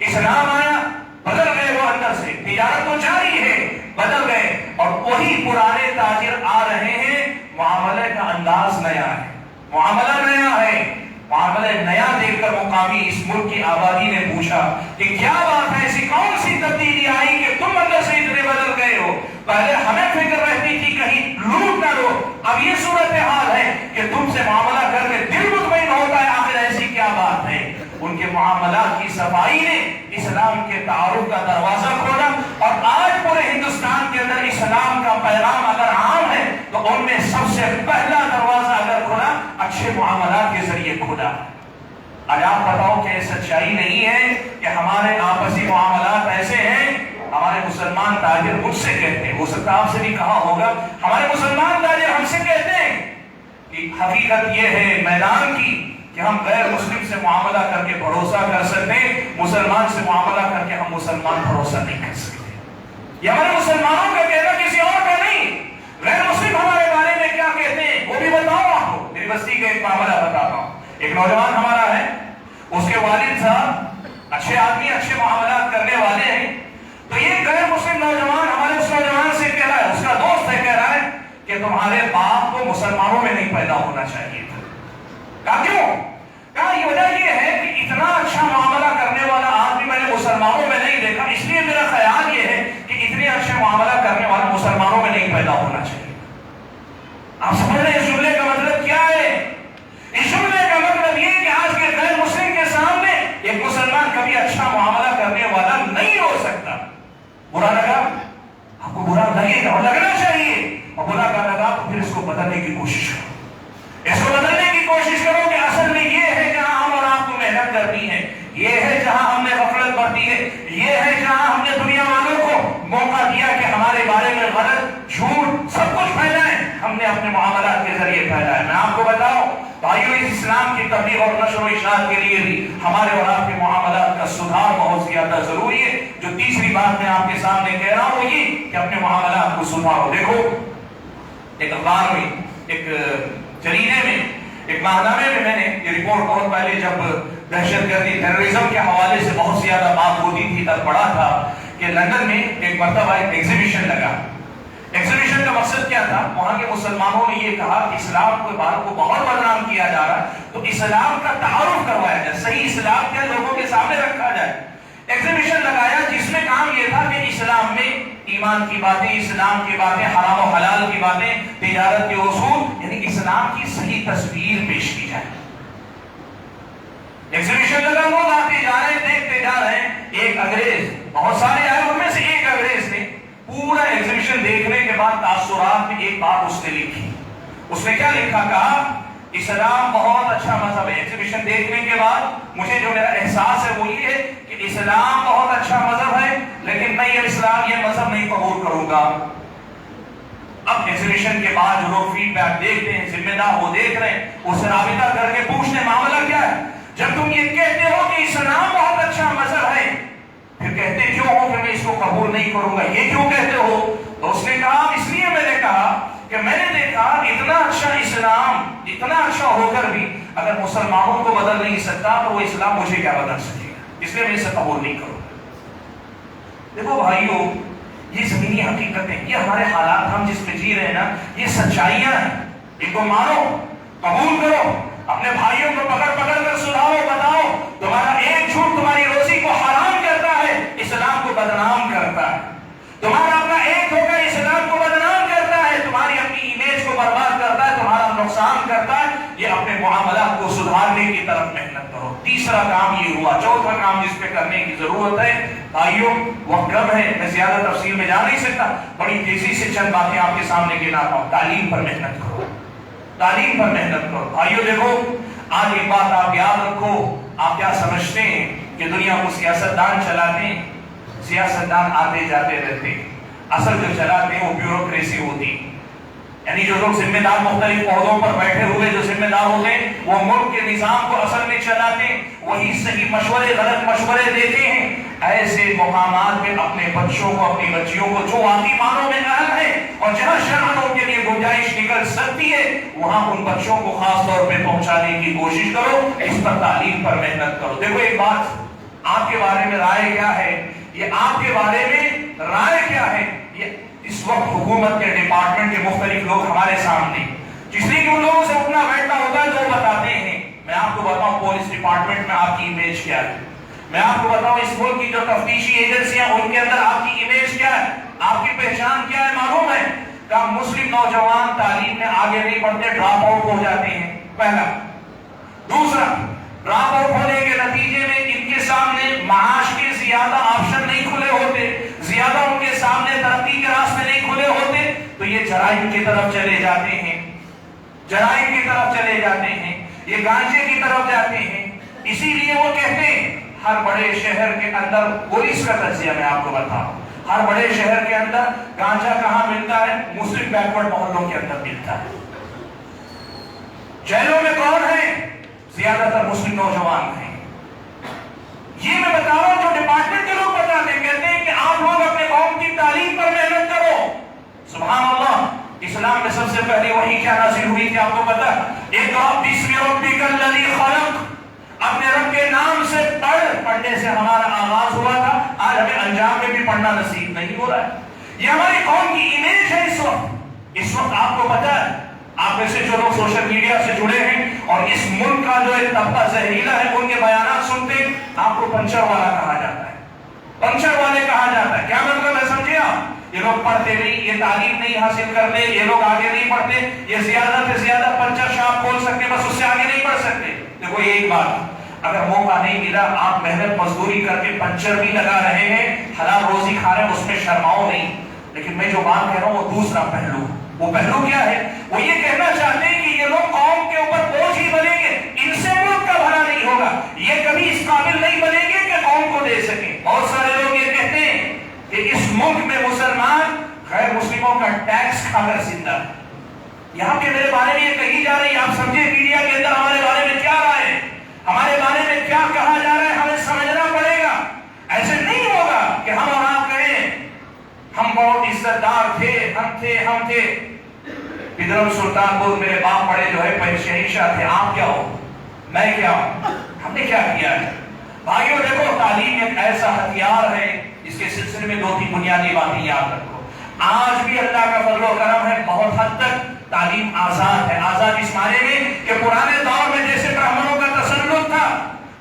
اسلام آیا, بدل گئے وہ اندر سے. تجارت تو جاری ہے, بدل گئے, اور وہی پرانے تاجر آ رہے ہیں. معاملے کا انداز نیا ہے, معاملہ نیا ہے. معاملہ نیا دیکھ کر مقامی اس ملک کی آبادی نے پوچھا کہ کیا بات ہے, ایسی کون سی تبدیلی آئی کہ تم اندر سے اتنے بدل گئے ہو؟ پہلے ہمیں فکر رہتی تھی کہیں لوٹ نہ لو, اب یہ صورتحال ہے کہ تم سے معاملہ کر کے دل مطمئن ہوتا ہے. آخر ایسی کیا بات ہے؟ ان کے معاملات کی صفائی نے اسلام کے تعارف کا دروازہ کھولا, اور آج پورے ہندوستان کے اندر اسلام کا پیغام اگر عام ہے تو ان میں سب سے پہلا دروازہ اگر کھولا اچھے معاملات کے ذریعے کھولا. آج آپ بتاؤ کہ سچائی نہیں ہے کہ ہمارے آپسی معاملات ایسے ہیں. ہمارے مسلمان تاجر مجھ سے کہتے ہیں, ہو سکتا آپ سے بھی کہا ہوگا, ہمارے مسلمان تاجر ہم سے کہتے ہیں کہ حقیقت یہ ہے میدان کی کہ ہم غیر مسلم سے معاملہ کر کے بھروسہ کر سکتے ہیں, مسلمان سے معاملہ کر کے ہم مسلمان بھروسہ نہیں کر سکتے. یہ ہمارے مسلمانوں کا کہنا, کسی اور کا نہیں. غیر مسلم ہمارے بارے میں کیا کہتے ہیں وہ بھی بتاؤں آپ کو. میری بستی کا ایک معاملہ بتاتا ہوں. ایک نوجوان ہمارا ہے, اس کے والد صاحب اچھے آدمی, اچھے معاملات کرنے والے ہیں. تو یہ غیر مسلم نوجوان ہمارے اس نوجوان سے کہہ رہا ہے, اس کا دوست ہے, کہہ رہا ہے کہ تمہارے باپ کو مسلمانوں میں نہیں پیدا ہونا چاہیے تھا. کہا کیوں؟ کہا یہ وجہ یہ ہے کہ اتنا اچھا معاملہ کرنے والا آدمی میں نے مسلمانوں میں نہیں دیکھا, اس لیے میرا خیال یہ ہے کہ اتنے اچھے معاملہ کرنے والا مسلمانوں میں نہیں پیدا ہونا چاہیے. آپ سمجھ رہے ہیں اس جملے کا مطلب کیا ہے؟ اس جملے کا مطلب یہ کہ آج کے غیر مسلم کے سامنے ایک مسلمان کبھی اچھا معاملہ کرنے والا نہیں ہو سکتا. برا لگا آپ کو, برا لگے گا اور لگنا چاہیے, اور برا کا لگا تو پھر اس کو بدلنے کی کوشش کرو. اس کو بدلنے کی کوشش کرو کہ اصل میں یہ ہے جہاں ہم اور آپ کو محنت کرنی ہے, یہ ہے جہاں ہم نے غفلت برتی ہے, یہ ہے جہاں ہم نے دنیا والوں کو موقع دیا کہ ہمارے بارے میں غلط جھوٹ سب کچھ پھیلائیں. ہم نے اپنے معاملات کے ذریعے پھیلایا. میں آپ کو بتاؤں بھائیو, اس اسلام کی تبلیغ اور نشر و اشاعت کے لیے بھی ہمارے اور آپ کے معاملات کا سدھار بہت زیادہ ضروری ہے. جو تیسری بات میں آپ کے سامنے کہہ رہا ہوں وہ یہ کہ اپنے معاملات کو سدھارو. دیکھو ایک اخبار میں, ایک جریدے میں, ایک ماہنامے میں نے یہ رپورٹ بہت پہلے جب دہشت گردی ٹیررزم کے حوالے سے بہت زیادہ بات ہوتی تھی تب پڑھا تھا کہ لندن میں ایک مرتبہ ایک ایگزیبیشن لگا. ایگزیبیشن کا مقصد کیا تھا؟ وہاں کے مسلمانوں نے یہ کہا کہ اسلام کے بارے کو بہت بدنام کیا جا رہا ہے, تو اسلام کا تعارف کروایا جائے, صحیح اسلام کیا لوگوں کے سامنے رکھا جائے. ایگزیبیشن لگایا جس میں کام یہ تھا کہ اسلام میں ایمان کی باتیں, اسلام کی باتیں, حرام و حلال کی باتیں, تجارت کے اصول, یعنی اسلام کی صحیح تصویر پیش کی جائے. ایگزیبیشن لگا, لوگ آتے جا رہے ہیں, دیکھتے جا رہے ہیں. ایک انگریز, بہت سارے آئے, ان میں سے ایک انگریز نے پورا ایگزیبیشن دیکھنے کے بعد تاثرات میں ایک بات اس نے لکھی. اس نے کیا لکھا؟ کہا اسلام بہت اچھا مذہب ہے. ایگزیبیشن دیکھنے کے بعد مجھے جو میرا احساس ہے وہ یہ ہے کہ اسلام بہت اچھا مذہب ہے, لیکن میں یہ مذہب نہیں قبول کروں گا. اب ایگزیبیشن کے بعد جو لوگ فیڈ بیک دیکھتے ہیں, ذمہ دار وہ دیکھ رہے ہیں, اس سے رابطہ کر کے پوچھتے معاملہ کیا ہے. جب تم یہ کہتے ہو کہ اسلام بہت اچھا مذہب ہے, پھر پھر کہتے کیوں ہو کہ میں اس کو قبول نہیں کروں گا، یہ کیوں کہتے ہو؟ تو اس نے کہا اس لیے میں نے کہا کہ میں نے دیکھا اتنا اچھا اسلام، اتنا اچھا ہو کر بھی اگر مسلمانوں کو بدل نہیں سکتا تو وہ اسلام مجھے کیا بدل سکے گا، اس لیے میں اسے قبول نہیں کروں گا۔ دیکھو بھائیو، یہ زمینی حقیقتیں، یہ ہمارے حالات ہم جس میں جی رہے ہیں نا، یہ سچائیاں ہیں، ان کو مانو، قبول کرو، اپنے بھائیوں کو پکڑ پکڑ کر سناؤ، بتاؤ تمہارا ایک جھوٹ تمہاری روزی کو حرام کرتا ہے، اسلام کو بدنام کرتا ہے، تمہارا اپنا ایک دھوکہ اسلام کو بدنام کرتا ہے، تمہاری اپنی امیج کو برباد کرتا ہے، تمہارا نقصان کرتا ہے۔ یہ اپنے معاملات کو سدھارنے کی طرف محنت کرو۔ تیسرا کام یہ ہوا۔ چوتھا کام جس پہ کرنے کی ضرورت ہے، بھائیوں وقت کم ہے، میں زیادہ تفصیل میں جا نہیں سکتا، بڑی تیزی سے چند باتیں آپ کے سامنے گناتا ہوں۔ تعلیم پر محنت کرو، تعلیم پر محنت کرو۔ بھائیوں دیکھو، آج ایک بات آپ یاد رکھو، آپ کیا سمجھتے ہیں کہ دنیا کو سیاستدان چلاتے ہیں؟ سیاستدان آتے جاتے رہتے ہیں، اصل جو چلاتے ہیں وہ بیوروکریسی ہوتی ہے، یعنی جو لوگ ذمہ دار مختلف عہدوں پر بیٹھے ہوئے جو ذمہ دار ہوتے ہیں وہ ملک کے نظام کو اصل میں چلاتے ہیں، وہی صحیح مشورے غلط مشورے دیتے ہیں۔ ایسے مقامات میں اپنے بچوں کو، اپنی بچیوں کو جو واقعی معنوں میں اہل ہے اور جہاں شرعاً ان کے لیے گنجائش نکل سکتی ہے، وہاں ان بچوں کو خاص طور پہ پہنچانے کی کوشش کرو، اس پر تعلیم پر محنت کرو۔ دیکھو ایک بات، آپ کے بارے میں رائے کیا ہے، یہ آپ کے بارے میں رائے کیا ہے، یہ اس وقت حکومت کے ڈپارٹمنٹ کے مختلف لوگ ہمارے سامنے، جس لیے کہ ان لوگوں سے اٹھنا بیٹھنا ہوتا ہے تو وہ بتاتے ہیں۔ میں آپ کو بتاؤں پولیس ڈپارٹمنٹ میں آپ کی امیج کیا ہے، میں آپ کو بتاؤں اس ملک کی جو تفتیشی ایجنسیاں ان کے اندر آپ کی امیج کیا ہے، آپ کی پہچان کیا ہے، معلوم ہے کہ مسلم نوجوان تعلیم میں آگے نہیں بڑھتے، ڈراپ آؤٹ ہو جاتے ہیں، پہلا۔ دوسرا، ڈراپ آؤٹ ہونے کے نتیجے میں ان کے سامنے معاش کے زیادہ آپشن نہیں کھلے ہوتے، زیادہ ان کے سامنے ترقی کے راستے نہیں کھلے ہوتے، تو یہ جرائم کی طرف چلے جاتے ہیں، جرائم کی طرف چلے جاتے ہیں، یہ گانجے کی طرف جاتے ہیں۔ اسی لیے وہ کہتے ہیں ہر بڑے شہر کے اندر، پولیس کا تجزیہ میں آپ کو بتاؤں، ہر بڑے شہر کے اندر گانجا کہاں ملتا ہے؟ مسلم بیکورڈ محلوں کے اندر ملتا ہے۔ جیلوں میں کون ہے؟ زیادہ تر مسلم نوجوان ہیں۔ یہ میں بتا رہا ہوں جو ڈپارٹمنٹ کے لوگ بتاتے ہیں، کہتے ہیں کہ آپ لوگ اپنے قوم کی تعلیم پر محنت کرو۔ سبحان اللہ، اسلام میں سب سے پہلے وحی کیا نازل ہوئی تھی آپ کو پتا؟ اقرأ باسم ربک الذی خلق، اپنے رب کے نام سے پڑھ، پڑھنے سے ہمارا آغاز ہوا تھا، آج ہمیں انجام میں بھی پڑھنا نصیب نہیں ہو رہا ہے۔ یہ ہماری قوم کی امیج ہے اس وقت آپ کو پتا ہے، آپ میں سے جو لوگ سوشل میڈیا سے جڑے ہیں اور اس ملک کا جو ایک طبقہ زہریلا ہے ان کے بیانات سنتے ہیں، آپ کو پنچر والا کہا جاتا ہے، پنچر والے کہا جاتا ہے۔ کیا مطلب ہے سمجھے آپ؟ یہ لوگ پڑھتے نہیں، یہ تعلیم نہیں حاصل کرتے، یہ لوگ آگے نہیں بڑھتے، یہ زیادہ سے زیادہ پنچر شاپ کھول سکتے، بس اس سے آگے نہیں بڑھ سکتے۔ دیکھو ایک بات، اگر موقع نہیں ملا، آپ محنت مزدوری کر کے پنچر بھی لگا رہے ہیں، حلال روزی کھا رہے ہیں، اس میں شرماؤ نہیں۔ لیکن میں جو بات کہہ رہا ہوں وہ دوسرا پہلو، وہ پہلو کیا ہے؟ وہ یہ کہنا چاہتے ہیں کہ یہ لوگ قوم کے اوپر بوجھ ہی بنیں گے، ان سے ملک کا بھلا نہیں ہوگا، یہ کبھی اس قابل نہیں بنیں گے کہ قوم کو دے سکیں۔ بہت سارے لوگ یہ کہتے ہیں کہ اس ملک میں مسلمان غیر مسلموں کا ٹیکس کھا کر زندہ ہے۔ یہاں پہ میرے بارے میں یہ کہی جا رہی ہے، آپ سمجھے میڈیا کے اندر ہمارے بارے میں کیا رائے ہے، ہمارے بارے میں کیا کہا جا رہا ہے، ہمیں سمجھنا پڑے گا۔ ایسے نہیں ہوگا کہ ہم اور آپ کہیں ہم بہت عزت دار تھے، ہم تھے۔ ادھر سلطان پور میرے باپ بڑے جو ہے شہنشاہ تھے، آپ کیا ہو، میں کیا ہوں، ہم نے کیا کیا ہے؟ بھائیوں دیکھو، تعلیم ایک ایسا ہتھیار ہے جس کے سلسلے میں دو تین بنیادی باتیں یاد رکھو۔ آج بھی اللہ کا فضل و کرم ہے، بہت حد تک تعلیم آزاد ہے۔ آزاد اس معنی میں کہ پرانے دور میں جیسے برہمنوں کا تسلط تھا،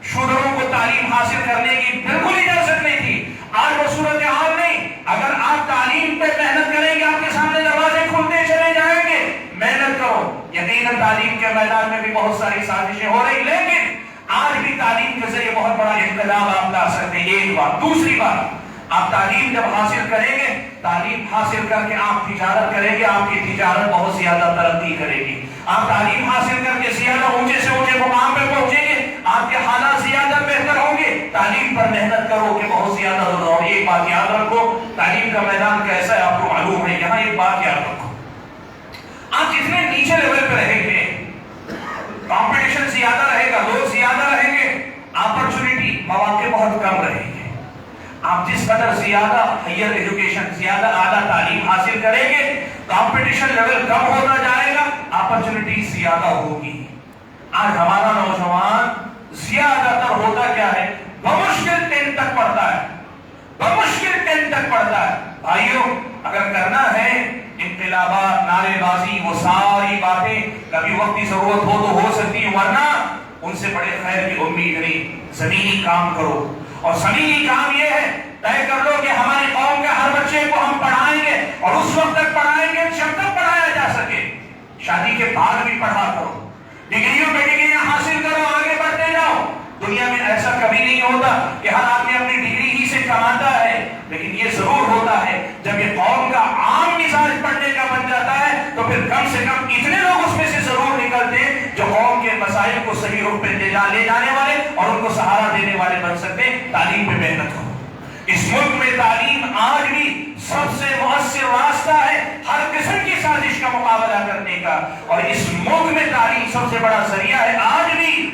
شودروں کو تعلیم حاصل کرنے کی بالکل اجازت نہیں تھی، آج وہ صورتحال نہیں۔ اگر آپ تعلیم پہ محنت کریں گے، آپ کے سامنے دروازے کھلتے چلے جائیں گے، محنت کرو۔ یقیناً تعلیم کے میدان میں بھی بہت ساری سازشیں ہو رہی، لیکن آج بھی تعلیم کے ذریعے بہت بڑا انقلاب آپ لا سکتے ہیں۔ ایک بات۔ دوسری بات، آپ تعلیم جب حاصل کریں گے، تعلیم حاصل کر کے آپ تجارت کریں گے، آپ کی تجارت بہت زیادہ ترقی کرے گی۔ آپ تعلیم حاصل کر کے زیادہ اونچے سے اونچے مقام پہ پہنچیں گے، آپ کے حالات زیادہ بہتر ہوں گے۔ تعلیم پر محنت کرو کہ بہت زیادہ ضرور ہو۔ ایک بات یاد رکھو، تعلیم کا میدان کیسا ہے آپ کو معلوم ہے، یہاں ایک بات یاد رکھو، آپ جتنے نیچے لیول پہ رہیں گے، کمپٹیشن زیادہ رہے گا، لوگ زیادہ رہیں گے، اپرچونٹی، مواقع بہت کم رہیں گے۔ آپ جس قدر زیادہ ہائر ایجوکیشن، زیادہ اعلیٰ تعلیم حاصل کریں گے، کمپٹیشن لیول کم ہوتا جائے گا، اپرچونٹی زیادہ ہوگی۔ آج ہمارا نوجوان زیادہ تر ہوتا کیا ہے؟ بمشکل 10 تک پڑھتا ہے، بمشکل 10 تک پڑھتا ہے۔ بھائیوں، اگر کرنا ہے انقلابات، نعرے بازی، وہ ساری باتیں کبھی وقت کی ضرورت ہو تو ہو سکتی ہے، ورنہ ان سے بڑے خیر کی امید نہیں۔ زمینی کام کرو، اور زمینی کام یہ ہے طے کر لو کہ ہماری قوم کے ہر بچے کو ہم پڑھائیں گے، اور اس وقت تک پڑھائیں گے جب تک پڑھایا جا سکے۔ شادی کے بعد بھی پڑھا کرو، ڈگریوں پہ ڈگریاں حاصل کرو، آگے بڑھتے جاؤ۔ دنیا میں ایسا کبھی نہیں ہوتا کہ ہر آدمی اپنی ڈگری ہی سے کماتا ہے، لیکن یہ ضرور ہوتا ہے جب یہ قوم کا عام مزاج پڑھنے کا بن جاتا ہے تو پھر کم سے کم اتنے لوگ اس میں سے ضرور نکلتے ہیں جو قوم کے مسائل کو صحیح رخ پہ لے جانے والے اور ان کو سہارا دینے والے بن سکتے ہیں۔ تعلیم پہ محنت کرو۔ اس ملک میں تعلیم آج بھی سب سے مؤثر راستہ ہے ہر قسم کی سازش کا مقابلہ کرنے کا، اور اس ملک میں تعلیم سب سے بڑا ذریعہ ہے آج بھی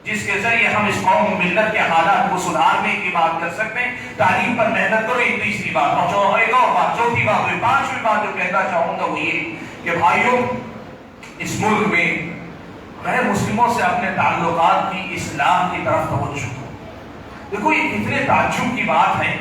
جس کے ذریعے ہم اس قوم و ملت کے حالات کو سدھارنے کی بات کر سکتے ہیں۔ تعلیم پر محنت کرو۔ ایک تیسری بات، اور ایک اور بات، چوتھی بات ہوئی، پانچویں بات جو کہنا چاہوں گا وہ یہ کہ بھائیوں، اس ملک میں غیر مسلموں سے اپنے تعلقات کی اصلاح کی طرف توجہ ہو۔ دیکھو یہ کتنے تعجب کی بات ہے،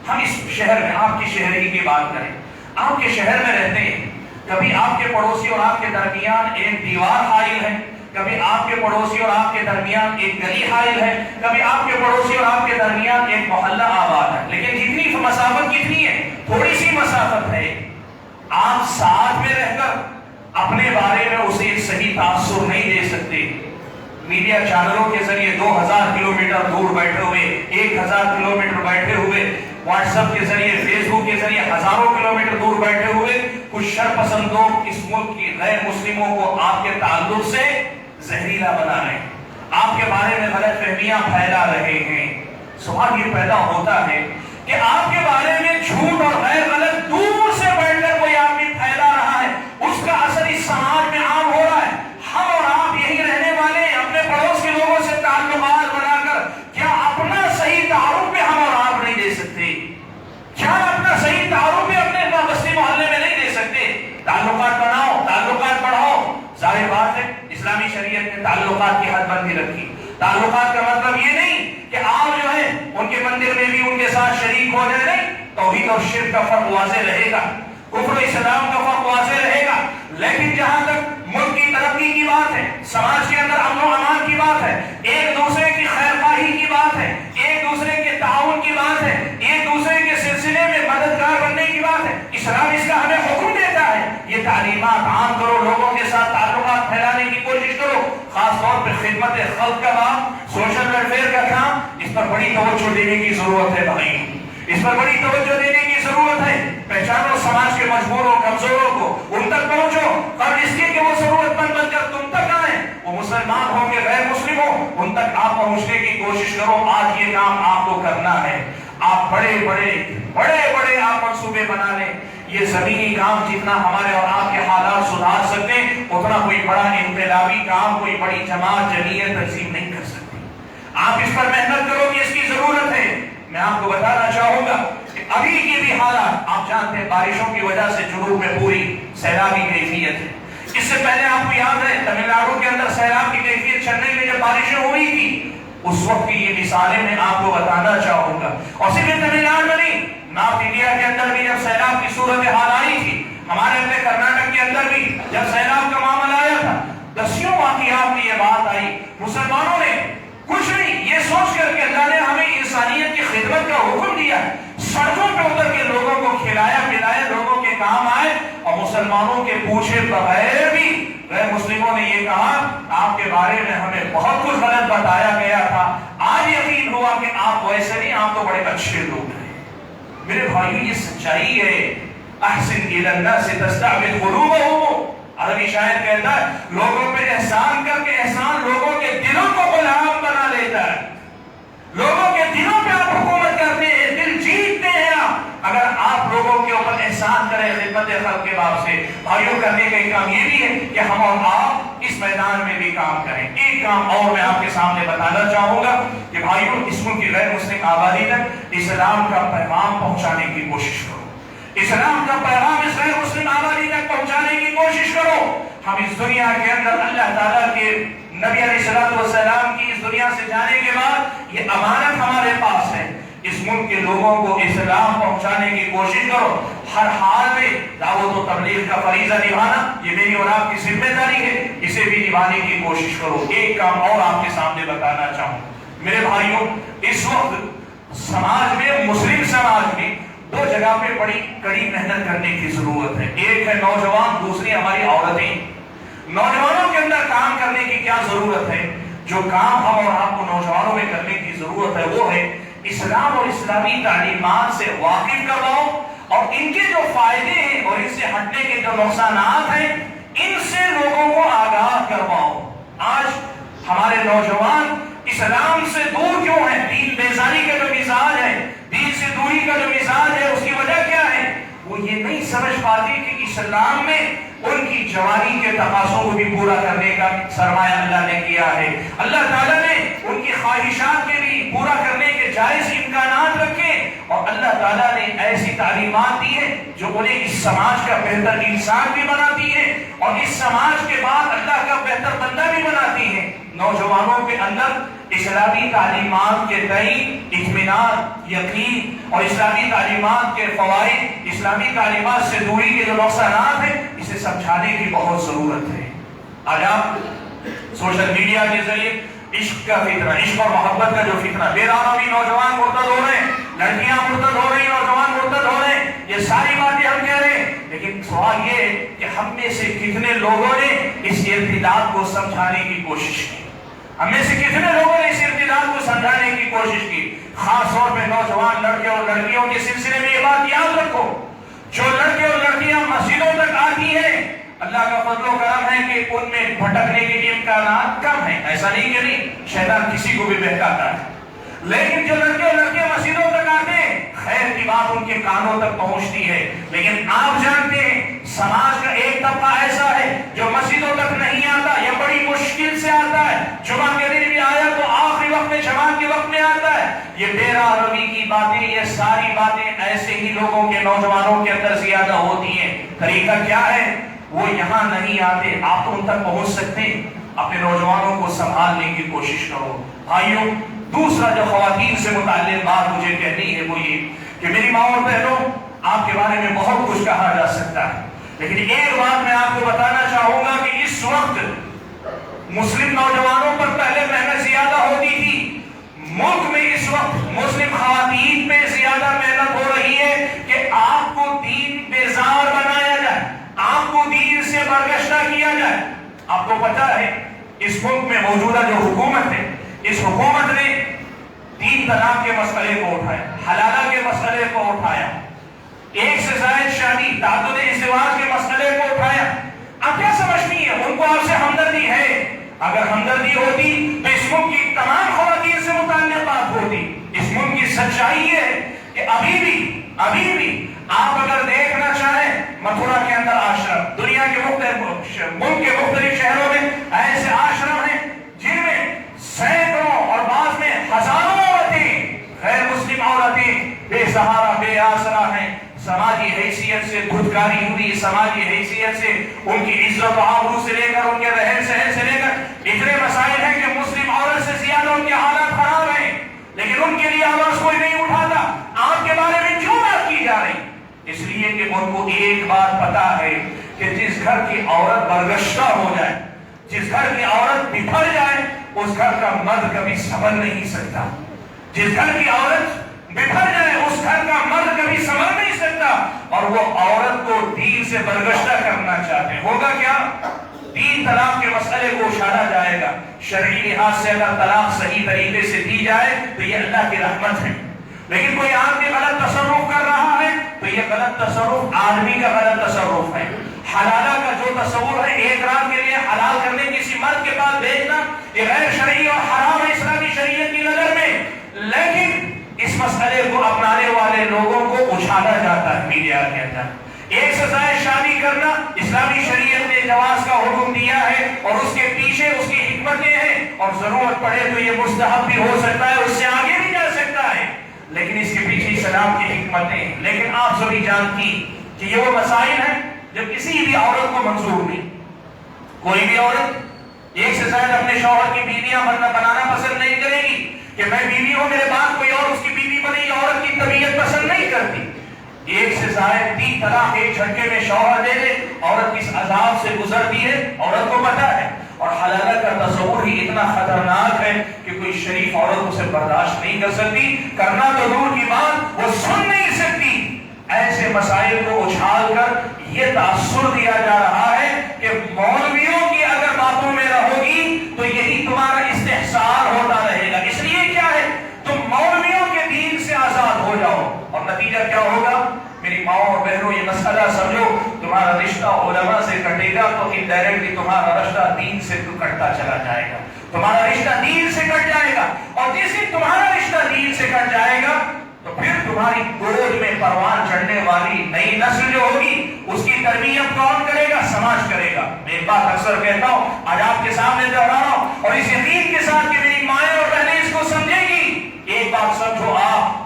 ہم اس شہر میں، آپ کی شہر ہی کی بات کریں، آپ کے شہر میں رہتے ہیں، کبھی آپ کے پڑوسی اور آپ کے درمیان ایک دیوار حائل ہے، کبھی آپ کے پڑوسی اور آپ کے درمیان ایک گلی حائل ہے، کبھی آپ کے پڑوسی اور آپ کے درمیان ایک محلہ آباد ہے، لیکن جتنی مسافت کتنی ہے؟ تھوڑی سی مسافت ہے۔ آپ ساتھ میں رہ کر اپنے بارے میں اسے ایک صحیح تاثر نہیں دے سکتے۔ میڈیا چینلوں کے ذریعے 2000 کلومیٹر دور بیٹھے ہوئے، 1000 کلومیٹر بیٹھے ہوئے، واٹس ایپ کے ذریعے، فیس بک کے ذریعے ہزاروں کلومیٹر دور بیٹھے ہوئے کچھ شر پسند لوگ اس ملک کی غیر مسلموں کو آپ کے تعلق سے زہریلا بنا رہے ہیں، آپ کے بارے میں غلط فہمیاں پھیلا رہے ہیں۔ سوال یہ پیدا ہوتا ہے کہ آپ کے بارے میں جھوٹ اور غیر غلط دور سے بیٹھ کر کوئی آدمی پھیلا رہا ہے، اس کا اثر اس سماج میں عام ہو رہا ہے۔ ہم اور آپ یہی رہنے والے ہیں، اپنے پڑوس کے لوگوں سے تعلقات بنا کر کیا اپنا صحیح تعارف بھی ہم اور آپ نہیں دے سکتے؟ کیا اپنا صحیح تعارف بھی اپنے بستی محلے میں نہیں دے سکتے؟ تعلقات بناؤ، تعلقات بڑھاؤ۔ ظاہر بات ہے اسلامی شریعت نے تعلقات کی حد بندی رکھی۔ تعلقات کا مطلب یہ نہیں کہ آپ جو ہے ان کے مندر میں بھی ان کے ساتھ شریک ہو جائے، نہیں، توحید اور شرک کا فرق واضح رہے گا، کفر و اسلام کا فرق واضح رہے گا، لیکن جہاں تک ملک کی ترقی کی بات ہے، سماج کے اندر امن و امان کی بات ہے، ایک دوسرے کی خیر خواہی کی بات ہے، ایک دوسرے کے تعاون کی بات ہے، ایک دوسرے کے سلسلے میں مددگار بننے کی بات ہے، اسلام اس کا ہمیں حکم دیتا ہے۔ یہ تعلیمات عام کرو، لوگوں کے ساتھ تعلقات پھیلانے کی کوشش کرو، خاص طور پہ خدمت خلق کا کام، سوشل ویلفیئر کا کام، اس پر بڑی توجہ دینے کی ضرورت ہے بھائی، اس پر بڑی توجہ دینے کی ضرورت ہے۔ پہچانو سماج کے مجبوروں، کمزوروں کو، ان تک پہنچو، قبل اس کے کہ وہ ضرورت مند بن کر تم تک آئیں، وہ مسلمان ہو کے غیر مسلم ہو، ان تک آپ پہنچنے کی کوشش کرو۔ آج یہ کام آپ کو کرنا ہے۔ آپ بڑے بڑے آپ منصوبے بنا لیں، یہ زمینی کام جتنا ہمارے اور آپ کے حالات سدھار سکتے ہیں، اتنا کوئی بڑا انقلابی کام کوئی بڑی جماعت، جمعیت، تنظیم نہیں کر سکتی۔ آپ اس پر محنت کرو کہ اس کی ضرورت ہے۔ میں آپ کو بتانا چاہوں گا کہ ابھی کی بھی حالات، آپ جانتے ہیں بارشوں کی وجہ سے جنوب میں پوری سیلابی کیفیت ہے۔ اس سے پہلے آپ کو یاد ہے تمل ناڈو کے اندر سیلاب کی کیفیت چنئی میں جب بارشیں ہوئی تھی، اس وقت کی یہ مثالیں میں آپ کو بتانا چاہوں گا۔ اور صرف تمل ناڈو میں نہیں، نارتھ انڈیا کے اندر بھی جب سیلاب کی صورتحال آئی تھی، ہمارے اپنے کرناٹک کے اندر بھی جب سیلاب کا معاملہ آیا تھا، دسیوں واقعات میں یہ بات آئی، مسلمانوں نے کچھ نہیں یہ سوچ کر کہ اللہ نے ہمیں انسانیت کی خدمت کا حکم دیا، سڑکوں پہ اتر کے لوگوں کو کھلایا پلایا، لوگوں کے کام آئے، اور مسلمانوں کے پوچھے بغیر بھی غیر مسلموں نے یہ کہا آپ کے بارے میں ہمیں بہت کچھ غلط بتایا گیا تھا، آج یقین ہوا کہ آپ ویسے نہیں، آپ تو بڑے اچھے لوگ ہیں۔ میرے بھائیو یہ سچائی ہے۔ احسن الی الناس تستعبد قلوبهم، عربی شاعر کہتا ہے لوگوں پہ احسان کر کے احسان لوگوں کے دلوں کو غلام بنا لیتا ہے۔ لوگوں کے دلوں پہ آپ حکومت کرتے ہیں، دل جیتتے ہیں آپ۔ اگر آپ لوگوں کے اوپر احسان احسان کریں خدمت خلق کے باب سے. بھائیوں کرنے کا ایک کام یہ بھی ہے کہ ہم اور آپ اس میدان میں بھی کام کریں. ایک کام اور میں آپ کے سامنے بتانا چاہوں گا کہ بھائیوں اس ملک کی غیر مسلم آبادی تک اسلام کا پیغام پہنچانے کی کوشش کرو. اسلام کا پیغام اس غیر مسلم آبادی تک پہنچانے کی کوشش کرو. ہم اس دنیا کے اندر اللہ تعالیٰ کے نبی علیہ السلام کی اس دنیا سے جانے کے بعد یہ امانت ہمارے پاس ہے. اس ملک کے لوگوں کو اسلام پہنچانے کی کوشش کرو. ہر حال میں دعوت و تبلیغ کا فریضہ نبھانا یہ میری اور آپ کی ذمہ داری ہے. اسے بھی نبھانے کی کوشش کرو. ایک کام اور آپ کے سامنے بتانا چاہوں میرے بھائیوں, اس وقت سماج میں, مسلم سماج میں دو جگہ پہ بڑی کڑی محنت کرنے کی ضرورت ہے. ایک ہے نوجوان, دوسری ہماری عورتیں. نوجوانوں کے اندر کام کرنے کی کیا ضرورت ہے؟ جو کام ہم اور آپ کو نوجوانوں میں کرنے کی ضرورت ہے وہ ہے اسلام اور اسلامی تعلیمات سے واقف کرواؤ اور ان کے جو فائدے ہیں اور ان سے ہٹنے کے جو نقصانات ہیں ان سے لوگوں کو آگاہ کرواؤ. آج ہمارے نوجوان اسلام سے دور کیوں ہیں؟ دین بیزاری کا جو مزاج ہے, دین سے دوری کا جو مزاج ہے, اس کی وجہ کیا ہے؟ وہ یہ نہیں سمجھ پاتے کہ اسلام میں ان کی جوانی کے تقاضوں کو بھی پورا کرنے کا سرمایہ اللہ نے کیا ہے. اللہ تعالیٰ نے ان کی خواہشات کے بھی پورا کرنے کے جائز امکانات رکھے اور اللہ تعالیٰ نے ایسی تعلیمات دی ہیں جو انہیں اس سماج کا بہتر انسان بھی بناتی ہے اور اس سماج کے بعد اللہ کا بہتر بندہ بھی بناتی ہے. نوجوانوں کے اندر اسلامی تعلیمات کے تئیں اطمینان, یقین اور اسلامی تعلیمات کے فوائد, اسلامی تعلیمات سے دوری کے جو نقصانات ہیں اسے سمجھانے کی بہت ضرورت ہے. آج آپ سوشل میڈیا کے ذریعے عشق کا فتنہ, عشق اور محبت کا جو فتنہ, بے نوجوان مرتد ہو رہے ہیں, لڑکیاں مرتد ہو رہی ہیں, نوجوان مرتد ہو رہے ہیں, یہ ساری باتیں ہم کہہ رہے ہیں. لیکن سوال یہ ہے کہ ہم میں سے کتنے لوگوں نے اس ارتداد کو سمجھانے کی کوشش کی؟ ہم میں سے کتنے لوگوں نے اس ارتداد کو سمجھانے کی کوشش کی؟ خاص طور پہ نوجوان لڑکے اور لڑکیوں کے سلسلے میں یہ بات یاد رکھو, جو لڑکے اور لڑکیاں مسجدوں تک آتی ہیں اللہ کا فضل و کرم ہے کہ ان میں بھٹکنے کے لیے امکانات کم ہیں. ایسا نہیں کہ نہیں, شیطان کسی کو بھی بہکاتا ہے, لیکن جو لڑکے اور لڑکیاں مسجدوں تک آتے ہیں خیر کی بات ان کے کانوں تک پہنچتی ہے. لیکن آپ جانتے ہیں سماج کا ایک طبقہ ایسا ہے جو مسجدوں تک نہیں آتا یا بڑی مشکل سے آتا ہے, جمعہ کے دن بھی آیا تو آخری وقت میں جماعت کے وقت میں آتا ہے. یہ بے راہ روی کی باتیں, یہ ساری باتیں ایسے ہی لوگوں کے, نوجوانوں کے اندر زیادہ ہوتی ہیں. طریقہ کیا ہے؟ وہ یہاں نہیں آتے, آپ تو ان تک پہنچ سکتے ہیں. اپنے نوجوانوں کو سنبھالنے کی کوشش کرو. بھائیوں, دوسرا جو خواتین سے متعلق بات مجھے کہنی ہے وہ یہ کہ میری ماں اور بہنوں, آپ کے بارے میں بہت کچھ کہا جا سکتا ہے, لیکن ایک بات میں آپ کو بتانا چاہوں گا کہ اس وقت مسلم نوجوانوں پر پہلے محنت زیادہ ہوتی تھی. ملک میں اس وقت مسلم خواتین پہ زیادہ محنت ہو رہی ہے کہ آپ کو دین بیزار بنایا جائے, آپ کو دین سے برگشتہ کیا جائے. آپ کو پتا ہے اس ملک میں موجودہ جو حکومت ہے, اس حکومت نے 3 طلاق کے مسئلے کو اٹھایا, حلالہ کے مسئلے کو اٹھایا, ایک سے زائد شادی, تعدد ازدواج کے مسئلے کو اٹھایا. اب کیا سمجھتی ہیں؟ ان کو آپ سے ہمدردی ہے. اگر ہمدردی ہوتی تو اس ملک کی تمام خواتین سے متعلق بات ہوتی. اس ملک کی سچائی یہ ہے کہ ابھی بھی آپ اگر دیکھنا چاہیں متھرا کے اندر آشرم, دنیا کے ملک کے مختلف شہروں میں ایسے آشرم ہیں جن میں سینکڑوں اور بعض میں ہزاروں عورتیں, غیر مسلم عورتیں بے سہارا, بے آسرا ہیں. سماجی حیثیت سے خودکاری ہوئی, سماجی حیثیت سے ان کی عزت و آبرو سے لے کر ان کے رہن سہن سے لے کر اتنے مسائل ہیں کہ مسلم عورت سے زیادہ ان کے حالات خراب ہیں, لیکن ان کے لیے آواز کوئی نہیں اٹھاتا. آپ کے بارے میں کیوں بات کی جا رہی؟ اس لیے کہ ان کو ایک بات پتا ہے کہ جس گھر کی عورت برگشتہ ہو جائے, جس گھر کی عورت بکھر جائے, اس گھر کا مرد کبھی سنبھل نہیں سکتا. جس گھر کی عورت بکھر جائے اس گھر کا مرد کبھی سنبھل نہیں سکتا. اور وہ عورت کو دین سے برگشتہ کرنا چاہتے ہیں. ہوگا کیا؟ 3 طلاق کے مسئلے کو اچھالا جائے گا. شرعی لحاظ سے اگر طلاق صحیح طریقے سے دی جائے تو یہ اللہ کی رحمت ہے, لیکن کوئی آدمی غلط تصرف کر رہا ہے تو یہ غلط تصرف آدمی کا غلط تصرف ہے. حلالہ کا جو تصور ہے ایک رات کے لیے حلال کرنے کسی مرد کے پاس بھیجنا, یہ غیر شرعی اور حرام ہے اسلامی شریعت کی نظر میں. لیکن اس مسئلے کو اپنانے والے لوگوں کو اچھالا جاتا ہے میڈیا کے اندر. ایک سے زائد شادی کرنا اسلامی شریعت نے جواز کا حکم دیا ہے، اور اس کے پیچھے اس کی حکمتیں ہیں، اور ضرورت پڑے تو یہ مستحب بھی ہو سکتا ہے، اس سے آگے بھی جا سکتا ہے، لیکن اس کے پیچھے اسلام کی حکمتیں ہیں۔ لیکن آپ سبھی جانتی کہ یہ وہ مسائل ہیں جو کسی بھی عورت کو منظور نہیں۔ کوئی بھی عورت ایک سے زائد اپنے شوہر کی بیویاں بنانا پسند نہیں کرے گی کہ میں بیوی ہوں، میرے بعد کوئی اور اس کی بیوی بنے، یہ عورت کی طبیعت پسند نہیں کرتی۔ ایک سے زائد 3 طلاق ایک جھٹکے میں شوہر دے دے، عورت کس عذاب سے گزرتی ہے عورت کو پتہ ہے، اور حلالہ کا تصور ہی اتنا خطرناک ہے کہ کوئی شریف عورت اسے برداشت نہیں کر سکتی، کرنا تو دور کی بات وہ سن نہیں سکتی۔ ایسے مسائل کو اچھال کر یہ تاثر دیا جا رہا ہے کہ مولویوں کی اگر باتوں میں رہو گی تو یہی تمہارا استحصال ہوتا رہے گا، اس لیے کیا ہے تم مولویوں کے دین سے آزاد ہو جاؤ، اور نتیجہ کیا ہوگا؟ میری ماں اور بہنوں یہ مسئلہ سمجھو، تمہارا رشتہ علماء سے کٹے گا تو انڈائریکٹلی تمہارا رشتہ دین سے کٹتا چلا جائے گا، تمہارا رشتہ دین سے کٹ جائے گا، اور جس دن تمہارا رشتہ دین سے کٹ جائے گا تو پھر تمہاری گود میں پروان چڑھنے والی نئی نسل جو ہوگی اس کی تربیت کون کرے گا؟ سماج کرے گا۔ میں ایک بات اکثر کہتا ہوں، آج آپ کے سامنے دہرا رہا ہوں، اور اس یقین کے ساتھ کہ میری مائیں اور بہنیں اس کو سمجھیں گی۔ ایک بات سمجھو آپ،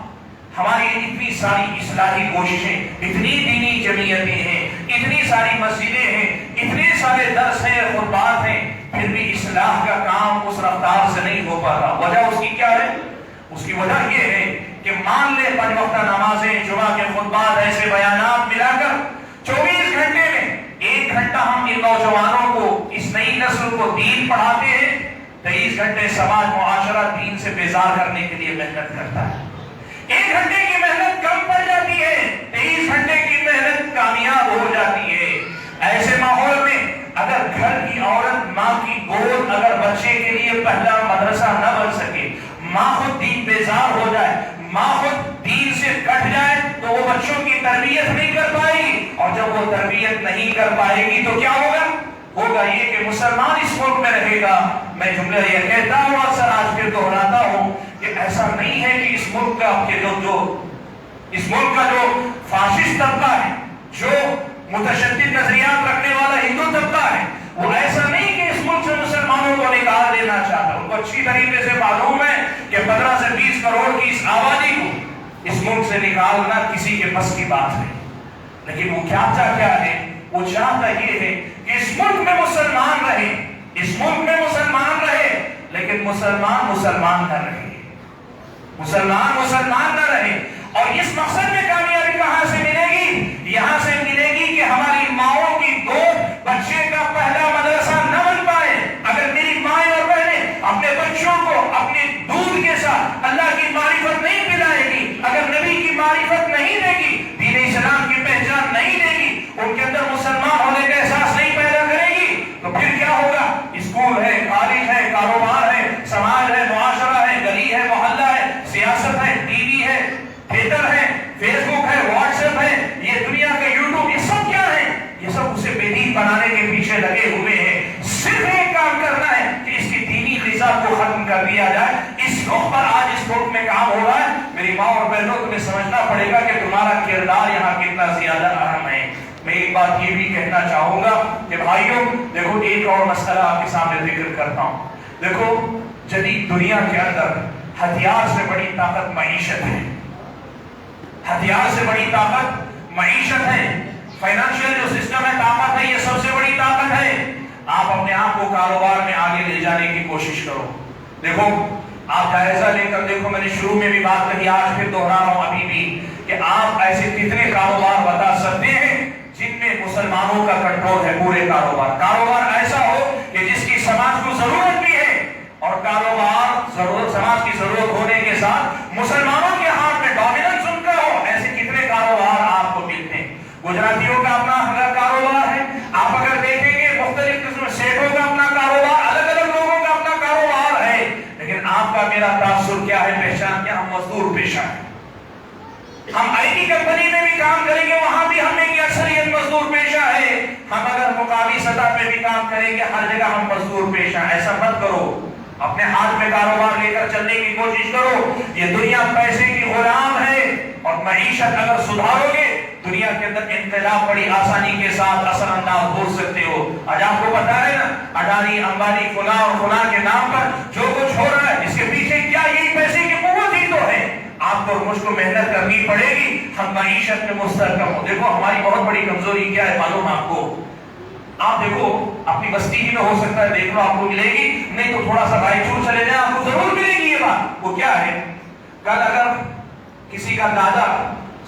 ہماری اتنی ساری اصلاحی کوششیں، اتنی دینی جمعیتیں ہیں، اتنی ساری مسجدیں ہیں، اتنے سارے درس ہیں، خطبات ہیں، پھر بھی اصلاح کا کام اس رفتار سے نہیں ہو پاتا۔ وجہ اس کی کیا ہے؟ اس کی وجہ یہ ہے کہ مان لے 5 وقتہ نمازیں، جمعہ کے خطبات، ایسے بیانات ملا کر 24 گھنٹے میں 1 گھنٹہ ہم ان نوجوانوں کو، اس نئی نسل کو دین پڑھاتے ہیں، 23 گھنٹے سماج معاشرہ دین سے بیزار کرنے کے لیے محنت کرتا ہے۔ 1 گھنٹے کی محنت کم پڑ جاتی ہے، 23 گھنٹے کی محنت کامیاب ہو جاتی ہے۔ ایسے ماحول میں اگر گھر کی عورت، ماں کی گود اگر بچے کے لیے پہلا مدرسہ نہ بن سکے، ماں خود دین بیزار ہو جائے، ماں خود دین سے کٹ جائے، تو وہ بچوں کی تربیت نہیں کر پائے گی، اور جب وہ تربیت نہیں کر پائے گی تو کیا ہوگا؟ ہوگا یہ کہ مسلمان اس ملک میں رہے گا۔ میں جملہ یہ کہتا ہوں، اکثر آج پھر دہراتا ہوں کہ ایسا نہیں ہے کہ اس ملک کا اس ملک کا جو فاشسٹ طبقہ ہے، جو متشدد نظریات رکھنے والا ہندو طبقہ ہے، وہ ایسا نہیں کہ اس ملک سے مسلمانوں کو نکال دینا چاہتا۔ ان کو اچھی طریقے سے معلوم ہے کہ 15 سے 20 کروڑ کی اس آبادی کو اس ملک سے نکالنا کسی کے بس کی بات ہے، لیکن وہ چاہتا کیا ہے؟ وہ چاہتا یہ ہے کہ اس ملک میں مسلمان رہے، اس ملک میں مسلمان رہے، لیکن مسلمان نہ رہے، مسلمان نہ رہے۔ اور اس مقصد میں کامیابی کہاں سے ملے گی؟ یہاں سے ملے گی کہ ہماری ماؤں کی گود بچے کا پہلا مدرسہ نہ بن پائے۔ اگر میری مائیں اور بہنیں اپنے بچوں کو اپنے دودھ کے ساتھ اللہ کی معرفت نہیں پلائے گی، اگر نبی کی معرفت نہیں دے گی، دین اسلام کی پہچان نہیں دے گی، ان کے اندر مسلمان ہونے کا احساس نہیں پیدا کرے گی، تو پھر کیا ہوگا؟ اسکول ہے، کالج ہے، کاروبار ہے، سماج ہے، معاشرہ ہے، گلی ہے، محلہ ہے، سیاست ہے، ٹی وی ہے، تھیٹر ہے، فیس بک ہے، واٹس ایپ ہے، یہ دنیا کے یوٹیوب، یہ سب کیا ہے؟ یہ سب اسے بے دین بنانے کے پیچھے لگے ہوئے ہیں۔ صرف ایک کام کرنا ہے کہ اس کی دینی غذا کو ختم کر دیا جائے۔ اس رخ پر آج اس ملک میں کام ہو رہا ہے۔ میری ماں اور بہنوں، تمہیں سمجھنا پڑے گا کہ تمہارا کردار یہاں کتنا زیادہ اہم ہے۔ میں ایک بات یہ بھی کہنا چاہوں گا کہ بھائیوں دیکھو، ایک اور مسئلہ آپ کے سامنے ذکر کرتا ہوں۔ دیکھو، جدید دنیا کے اندر ہتھیار سے بڑی طاقت معیشت ہے، ہتھیار سے بڑی طاقت معیشت ہے، فائنانشیل جو سسٹم ہے، طاقت ہے، یہ سب سے بڑی طاقت ہے۔ آپ اپنے آپ کو کاروبار میں آگے لے جانے کی کوشش کرو۔ دیکھو، آپ جائزہ لے کر دیکھو، میں نے شروع میں بھی بات کہی، آج پھر دوہرا رہا ہوں ابھی بھی، کہ آپ ایسے کتنے کاروبار بتا سکتے ہیں جن میں مسلمانوں کا کنٹرول ہے؟ پورے کاروبار ایسا ہو کہ جس کی سماج کو ضرورت بھی ہے، اور کاروبار سماج کی ضرورت ہونے کے ساتھ مسلمانوں کے ہاتھ میں ڈومیننس ان کا ہو۔ ایسے کتنے کاروبار آپ کو ملتے ہیں؟ گجراتیوں کا اپنا کاروبار ہے، آپ اگر دیکھیں گے مختلف قسم سیٹوں کا اپنا کاروبار، الگ الگ لوگوں کا اپنا کاروبار ہے، لیکن آپ کا میرا تاثر کیا ہے؟ پہچان کیا؟ ہم مزدور پیشہ ہیں۔ ہم آئی ٹی کمپنی میں بھی کام کریں گے، وہاں بھی ہمیں کی اکثریت مزدور پیشہ ہے۔ ہم اگر مقامی سطح پہ بھی کام کریں گے، ہر جگہ ہم مزدور پیشہ ہیں۔ ایسا مت کرو، اپنے ہاتھ میں کاروبار لے کر چلنے کی کوشش کرو۔ یہ دنیا پیسے کی غلام ہے، اور معیشت اگر سدھارو گے دنیا کے اندر انقلاب بڑی آسانی کے ساتھ اثر انداز ہو سکتے ہو. آج آپ کو پتا ہے نا اڈانی امبانی فلاں اور فلاں کے نام پر جو کچھ ہو رہا ہے اس کے پیچھے کیا یہی پیسے کی قوت ہی تو ہے. آپ کو اور مجھ کو محنت کرنی پڑے گی ہم معیشت میں مستحکم ہو. دیکھو ہماری بہت بڑی کمزوری کیا ہے معلوم آپ کو؟ آپ دیکھو اپنی بستی ہی میں ہو سکتا ہے دیکھ لو آپ کو ملے گی, نہیں تو تھوڑا سا رائچور چلے جائیں آپ کو ضرور ملے گی یہ بات. وہ کیا ہے, کل اگر کسی کا دادا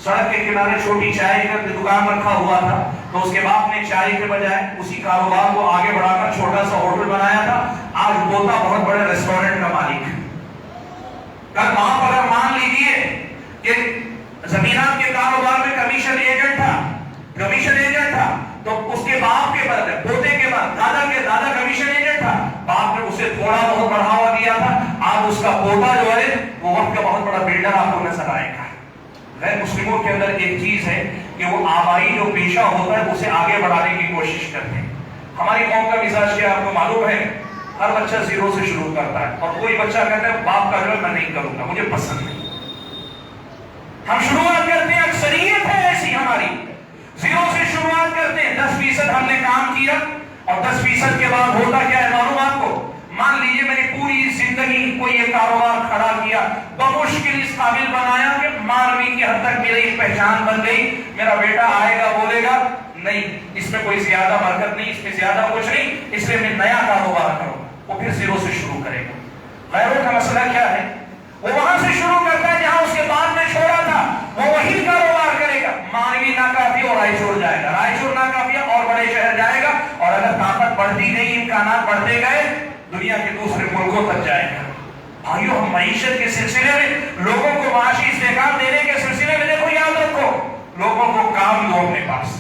سڑک کے کنارے چھوٹی چائے کا دکان رکھا ہوا تھا تو اس کے باپ نے چائے کے بجائے اسی کاروبار کو آگے بڑھا کر چھوٹا سا ہوٹل بنایا تھا. آج پوتا بہت بڑے ریسٹورنٹ کا مالک ہے. کل وہاں پر اگر مان لیجیے کہ زمینات کے کاروبار میں کمیشن ایجنٹ تھا تو اس کے باپ کے بعد پوتے کے بعد دادا کے دادا کمیشن ایجنٹ تھا, باپ نے اسے تھوڑا بہت بڑھاوا دیا تھا. آج اس کا پوتا جو ہے وہ وقت کا بہت بڑا بلڈر آپ کو نظر آئے گا. غیر مسلموں کے اندر ایک چیز ہے کہ وہ آبائی جو پیشہ ہوتا ہے اسے آگے بڑھانے کی کوشش کرتے ہیں. ہماری قوم کا مزاج کیا آپ کو معلوم ہے, ہر بچہ زیرو سے شروع کرتا ہے اور کوئی بچہ کہتا ہے باپ کا جو ہے میں نہیں کروں گا, مجھے پسند نہیں. ہم شروعات کرتے ہیں, اکثریت ہے ایسی ہماری, زیرو سے شروعات کرتے ہیں. 10% ہم نے کام کیا اور 10% کے بعد ہوتا کیا ہے معلوم آپ کو؟ مان لیجئے میں نے پوری زندگی کوئی ایک کاروبار کھڑا کیا, بمشکل اس قابل بنایا کہ مانوی کی حد تک میری پہچان بن گئی. میرا بیٹا آئے گا بولے گا نہیں اس میں کوئی زیادہ برکت نہیں, اس میں زیادہ کچھ نہیں, اس لیے میں نیا کاروبار کروں. وہ پھر زیرو سے شروع کرے گا. غیروں کا مسئلہ کیا ہے, وہ وہاں سے شروع کرتا ہے جہاں اس کے بعد میں چھوڑا تھا, وہ وہی کاروبار کرے گا. مانوی ناکافی اور رائچور جائے گا, رائچور ناکافی اور بڑے شہر جائے گا, اور اگر طاقت بڑھتی گئی امکانات بڑھتے گئے دنیا کے دوسرے ملکوں تک جائے گا. بھائیو ہم معیشت کے سلسلے میں لوگوں کو معاشی استحکام دینے کے سلسلے میں دیکھو یاد رکھو لوگوں کو کام دو. اپنے پاس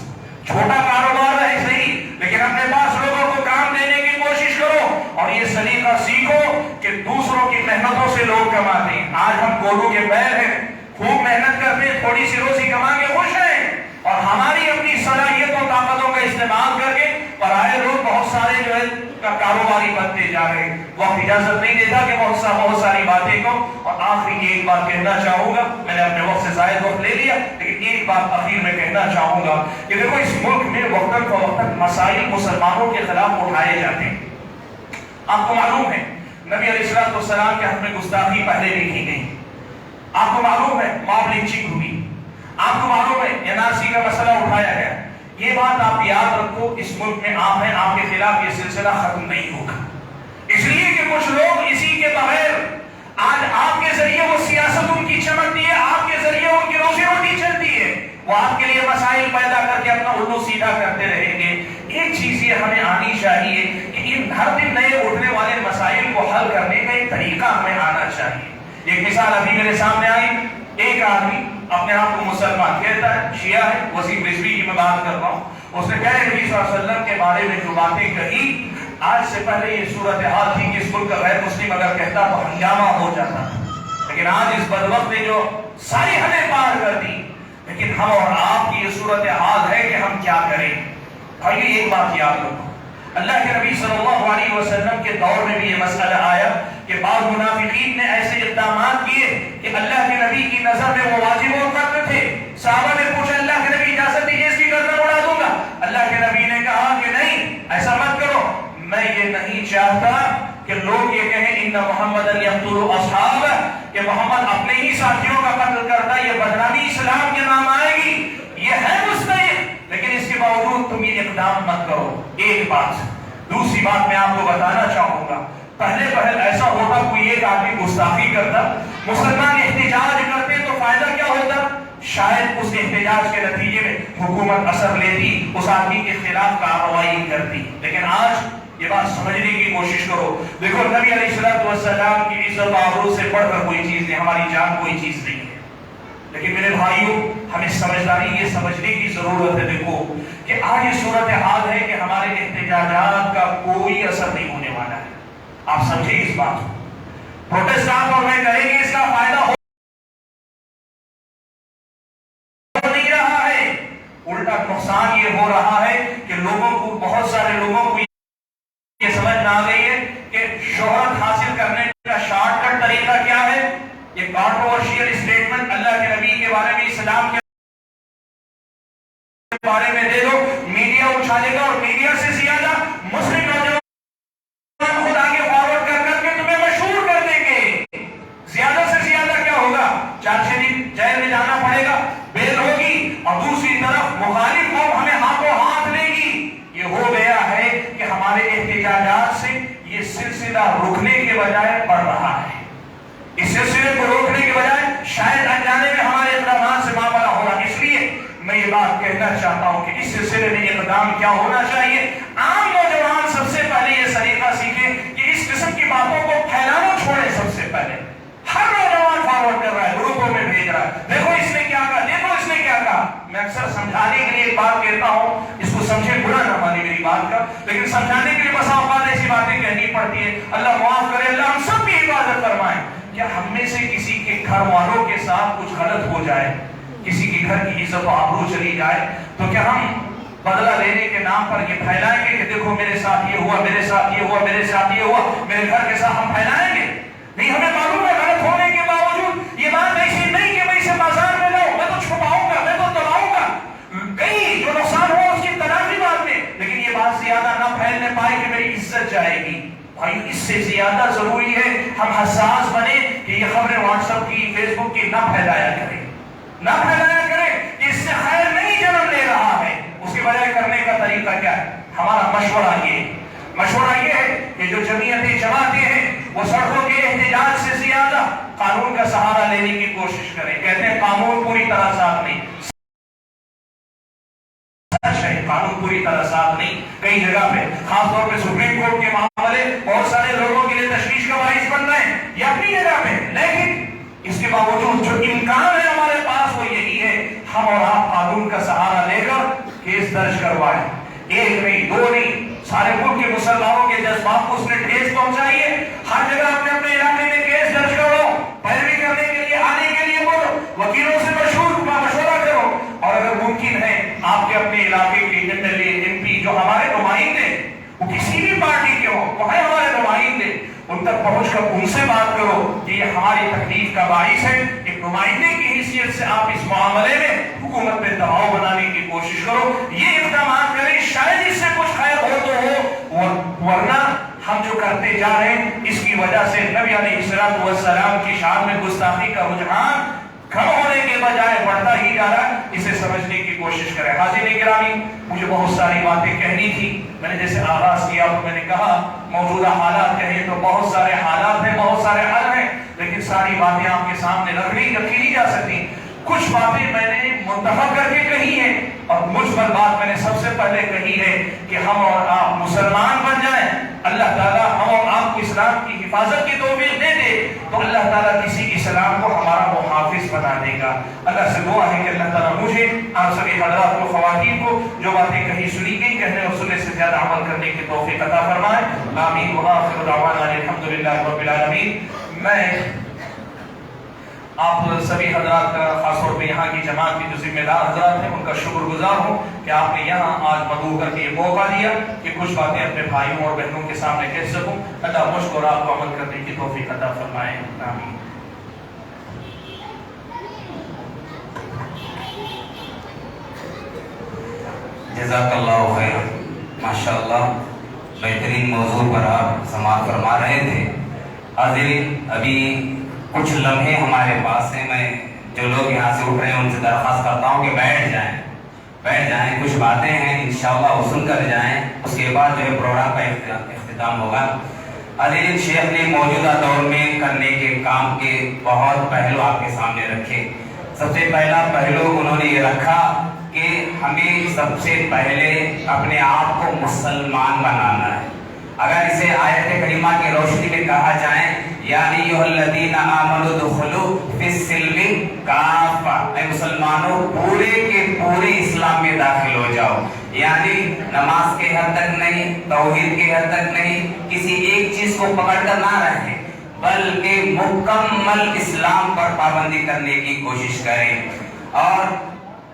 چھوٹا کاروبار ہے صحیح, لیکن اپنے پاس لوگوں کو کام دینے کی کوشش کرو اور یہ سلیقہ سیکھو کہ دوسروں کی محنتوں سے لوگ کماتے ہیں. آج ہم گولو کے پیر ہیں, خوب محنت کرتے ہیں, تھوڑی سی روزی کما کے خوش ہیں, اور ہماری اپنی صلاحیتوں طاقتوں کا استعمال کر کے پرائے لوگ بہت سارے جو ہے کاروباری بنتے جا رہے ہیں. وقت اجازت نہیں دیتا کہ بہت ساری باتیں کو, اور آخری ایک بات کہنا چاہوں گا, میں نے اپنے وقت سے زائد وقت لے لیا لیکن ایک بات اخیر میں کہنا چاہوں گا کہ دیکھو اس ملک میں وقتاً فوقتاً مسائل مسلمانوں کے خلاف اٹھائے جاتے ہیں. آپ کو معلوم ہے نبی علیہ السلام کے حق میں گستاخی پہلے بھی کی گئی. آپ کو معلوم ہے ماب لنچنگ ہوئی. آپ کو معلوم ہے NRC کا مسئلہ اٹھایا گیا. یہ بات آپ یاد رکھو, اس ملک میں عام ہے, آپ کے خلاف یہ سلسلہ ختم نہیں ہوگا. اس لیے کہ کچھ لوگ اسی کے بغیر آج آپ کے ذریعے وہ سیاست ان کی چمکتی ہے, آپ کے ذریعے ان کی روزی روٹی چلتی ہے, وہ آپ کے لیے مسائل پیدا کر کے اپنا الٹو سیدھا کرتے رہیں گے. ایک چیز یہ ہمیں آنی چاہیے کہ ان ہر دن نئے اٹھنے والے مسائل کو حل کرنے کا ایک طریقہ ہمیں آنا چاہیے. ایک مثال ابھی میرے سامنے آئی, ایک آدمی اپنے آپ کو مسلمان کہتا ہے, شیعہ ہے, وسیم رضوی کی میں بات کر رہا ہوں. اس نے کہا نبی صلی اللہ علیہ وسلم کے بارے میں جو باتیں کہی, آج سے پہلے یہ صورتحال تھی کہ اس ملک کا غیر مسلم اگر کہتا تو ہنگامہ ہو جاتا تھا, لیکن آج اس بدبخت نے جو ساری حدیں پار کر دی. لیکن ہم اور آپ کی یہ صورتحال ہے کہ ہم کیا کریں. بھائی ایک بات یاد رکھو, اللہ کے نبی صلی اللہ علیہ وسلم کے دور میں بھی یہ مسئلہ آیا کہ بعض منافقین نے ایسے اقدامات کیے کہ اللہ کے نبی کی نظر میں وہ واجب و قتل تھے. صحابہ نے پوچھا اللہ کے نبی اجازت دیجیے اس کی گردن اڑا دوں گا. اللہ کے نبی نے کہا کہ نہیں ایسا مت کرو, میں یہ نہیں چاہتا کہ لوگ یہ کہیں ان محمد یقتل اصحابہ, کہ محمد اپنے ہی ساتھیوں کا قتل کرتا, یہ بدنامی اسلام کے نام آئے گی. یہ ہے مستحق, لیکن اس کے باوجود تم یہ اقدام مت کرو. ایک بات. دوسری بات میں آپ کو بتانا چاہوں گا, پہلے ایسا ہوتا کوئی ایک آدمی گستاخی کرتا, مسلمان احتجاج کرتے تو فائدہ کیا ہوتا؟ شاید اس احتجاج کے نتیجے میں حکومت اثر لیتی, اس آدمی کے خلاف کارروائی کرتی. لیکن آج یہ بات سمجھنے کی کوشش کرو. دیکھو نبی علیہ السلام کی عزت و آبرو سے بڑھ کر کوئی چیز نہیں, ہماری جان کوئی چیز نہیں ہے. لیکن میرے بھائیوں ہمیں سمجھداری یہ سمجھنے کی ضرورت ہے دیکھو کہ آج یہ صورتحال ہے کہ ہمارے احتجاجات کا کوئی اثر نہیں ہونے والا ہے. آپ سمجھیں اس بات کو. پروٹیسٹانٹ اور میں کہیں گے اس کا فائدہ ہو نہیں رہا ہے, الٹا نقصان یہ ہو رہا ہے کہ لوگوں کو, بہت سارے لوگوں کو یہ سمجھ نہ آ گئی ہے کہ شہرت حاصل کرنے کا شارٹ کٹ طریقہ کیا ہے. یہ کانٹروورشیل اسٹیٹمنٹ اللہ کے نبی کے بارے میں اسلام کے جائے گا، بیل ہوگی، اور دوسری طرف مخالف قوم ہمیں ہاتھوں ہاتھ لے گی۔ یہ ہو گیا ہے کہ ہمارے احتجاجات سے یہ سلسلہ رکنے کے بجائے بڑھ رہا ہے۔ اس سلسلے کو روکنے کے بجائے شاید انجانے میں ہمارے اقدامات سے معاملہ ہوگا۔ اس لیے میں یہ بات کہنا چاہتا ہوں کہ اس سلسلے میں اقدام کیا ہونا چاہیے۔ عام نوجوان سب سے پہلے یہ طریقہ سیکھیں کہ اس قسم کی باتوں کو پھیلانا چھوڑے۔ سب سے پہلے ہر نوجوان فارورڈ کر رہا ہے، گروپوں میں بھیج رہا ہے، دیکھو اس نے کیا کہا، دیکھو اس نے کیا کہا۔ میں اکثر سمجھانے کے لیے ایک بات کہتا ہوں، اس کو سمجھے برا نہ مانے میری بات کا، لیکن سمجھانے کے لیے بسا اوقات ایسی باتیں کہنی پڑتی ہیں۔ اللہ معاف کرے، اللہ ہم سب کی حفاظت فرمائے۔ کیا ہم میں سے کسی کے گھر والوں کے ساتھ کچھ غلط ہو جائے، کسی کے گھر کی عزت و آبرو چلی جائے، تو کیا ہم بدلہ لینے کے نام پر یہ پھیلائیں گے کہ دیکھو میرے ساتھ یہ ہوا، میرے ساتھ یہ ہوا، میرے ساتھ یہ ہوا، میرے گھر کے ساتھ ہم پھیلائیں گے؟ نہیں، ہمیں معلوم ہے غلط ہونے کے باوجود یہ بات ایسی نہیں کہ میں اسے بازار میں لاؤں، میں تو چھپاؤں گا، میں تو دباؤں گا، کہیں جو نقصان ہوا اس کی تلافی بعد میں، لیکن یہ بات زیادہ نہ پھیلنے پائے کہ میری عزت جائے گی۔ بھائی اس سے زیادہ ضروری ہے ہم حساس بنے کہ یہ خبریں واٹس ایپ کی، فیس بک کی نہ پھیلایا کریں، نہ پھیلایا کریں کہ اس سے خیر نہیں جنم لے رہا ہے۔ اس کے بجائے کرنے کا طریقہ کیا ہے؟ ہمارا مشورہ یہ ہے کہ جو جمعیتیں جماعتیں ہیں وہ سڑکوں کے احتجاج سے زیادہ قانون کا سہارا لینے کی کوشش کریں۔ کہتے ہیں قانون پوری طرح ساتھ نہیں، قانون پوری طرح ساتھ نہیں، کئی جگہ پہ خاص طور پہ سپریم کورٹ کے معاملے بہت سارے لوگوں کے لیے تشویش کا باعث بن رہے ہیں، یہ اپنی جگہ پہ، لیکن اس کے باوجود جو امکان ہے ہمارے پاس وہ یہی ہے ہم اور آپ قانون کا سہارا لے کر کیس درج کروائیں۔ ایک نہیں، دو نہیں، سارے ملک کے مسلمانوں کے جذبات کو اس نے ٹھیس پہنچائی ہے۔ ہر جگہ اپنے اپنے علاقے میں کیس درج کرو، پیروی کرنے کے لیے، آنے کے لیے بولو، وکیلوں سے مشورہ کرو، اور اگر ممکن ہے آپ کے اپنے علاقے کے M L A, M P جو ہمارے نمائندے، وہ کسی بھی پارٹی کے ہوں، وہ ہیں ہمارے نمائندے، ان تک پہنچ کر ان سے بات کرو کہ یہ ہماری تکلیف کا باعث ہے۔ ایک نمائندے کی حیثیت سے آپ اس معاملے میں حکومت پہ دباؤ بنانے کی کوشش کرو، یہ اقدامات کریں، شاید اس سے کچھ خیر ہو تو ہو، ورنہ ہم جو کرتے جا رہے ہیں اس کی وجہ سے نبی علیہ السلام کی شان میں گستاخی کا رجحان کم ہونے کے بجائے بڑھتا ہی جا رہا ہے۔ اسے سمجھنے کی کوشش کریں۔ حاضرین گرامی، مجھے بہت ساری باتیں کہنی تھی، میں نے جیسے آغاز کیا تو میں نے کہا موجودہ حالات کہیں تو بہت سارے حالات ہیں، بہت سارے حل ہیں، لیکن ساری باتیں آپ کے سامنے رکھی نہیں جا سکتی۔ کچھ باتیں میں نے منتخب کر کے کہی ہیں، اور مجھ پر بات میں نے سب سے پہلے کہی ہے کہ ہم اور آپ مسلمان بن جائیں، اللہ تعالیٰ ہم اور آپ کو اسلام کی حفاظت کی توفیق دے دے تو اللہ تعالیٰ کسی اسلام کو ہمارا محافظ بنا دے گا۔ اللہ سے دعا ہے کہ اللہ تعالیٰ مجھے، آپ سبھی حضرات کو، خواتین کو جو باتیں کہیں سنی گئی، کہنے اور سننے سے زیادہ عمل کرنے کی توفیق عطا فرمائے۔ آمین وآخر دعوانا الحمدللہ رب العالمین۔ میں آپ سبھی حضرات کا، خاص طور پہ یہاں کی جماعت کے جو ذمہ دار حضرات ہیں، ان کا شکر گزار ہوں کہ آپ نے یہاں آج مدعو کر کے یہ موقع دیا کہ کچھ باتیں اپنے بھائیوں اور بہنوں کے سامنے کہہ سکوں۔ اللہ مجھ کو اور آپ کو عمل کرنے کی توفیق عطا فرمائے۔ آمین۔ جزاک اللہ خیر، ماشاءاللہ بہترین موضوع پر آپ سماعت فرما رہے تھے۔ حاضرین، ابھی کچھ لمحے ہمارے پاس ہیں، میں جو لوگ یہاں سے اٹھ رہے ہیں ان سے درخواست کرتا ہوں کہ بیٹھ جائیں، کچھ باتیں ہیں انشاءاللہ وہ سن کر جائیں، اس کے بعد جو ہے پروگرام کا اختتام ہوگا۔ حاضرین، شیخ نے موجودہ دور میں کرنے کے کام کے بہت پہلو آپ کے سامنے رکھے۔ سب سے پہلا پہلو انہوں نے یہ رکھا کہ ہمیں سب سے پہلے اپنے آپ کو مسلمان بنانا ہے۔ اگر اسے آیت کریمہ کی روشنی میں کہا جائے، یا ایھا الذین آمنوا ادخلوا فی السلم کافہ، اے مسلمانوں پورے کے پورے اسلام میں داخل ہو جاؤ، یعنی نماز کے حد تک نہیں، توحید کے حد تک نہیں، کسی ایک چیز کو پکڑ کر نہ رہیں، بلکہ مکمل اسلام پر پابندی کرنے کی کوشش کریں۔ اور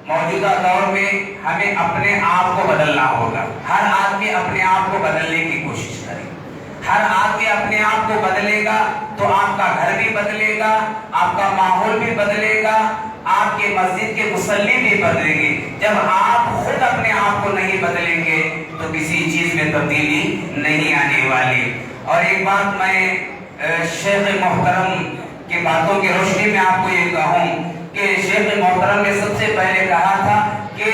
موجودہ دور میں ہمیں اپنے آپ کو بدلنا ہوگا، ہر آدمی اپنے آپ کو بدلنے کی کوشش کرے۔ ہر آدمی اپنے آپ کو بدلے گا تو آپ کا گھر بھی بدلے گا، آپ کا ماحول بھی بدلے گا، آپ کے مسجد کے مصلی بھی بدلیں گے۔ جب آپ خود اپنے آپ کو نہیں بدلیں گے تو کسی چیز میں تبدیلی نہیں آنے والی۔ اور ایک بات میں شیخ محترم کی باتوں کی روشنی میں آپ کو یہ کہوں کہ شیخ محترم نے سب سے پہلے کہا تھا کہ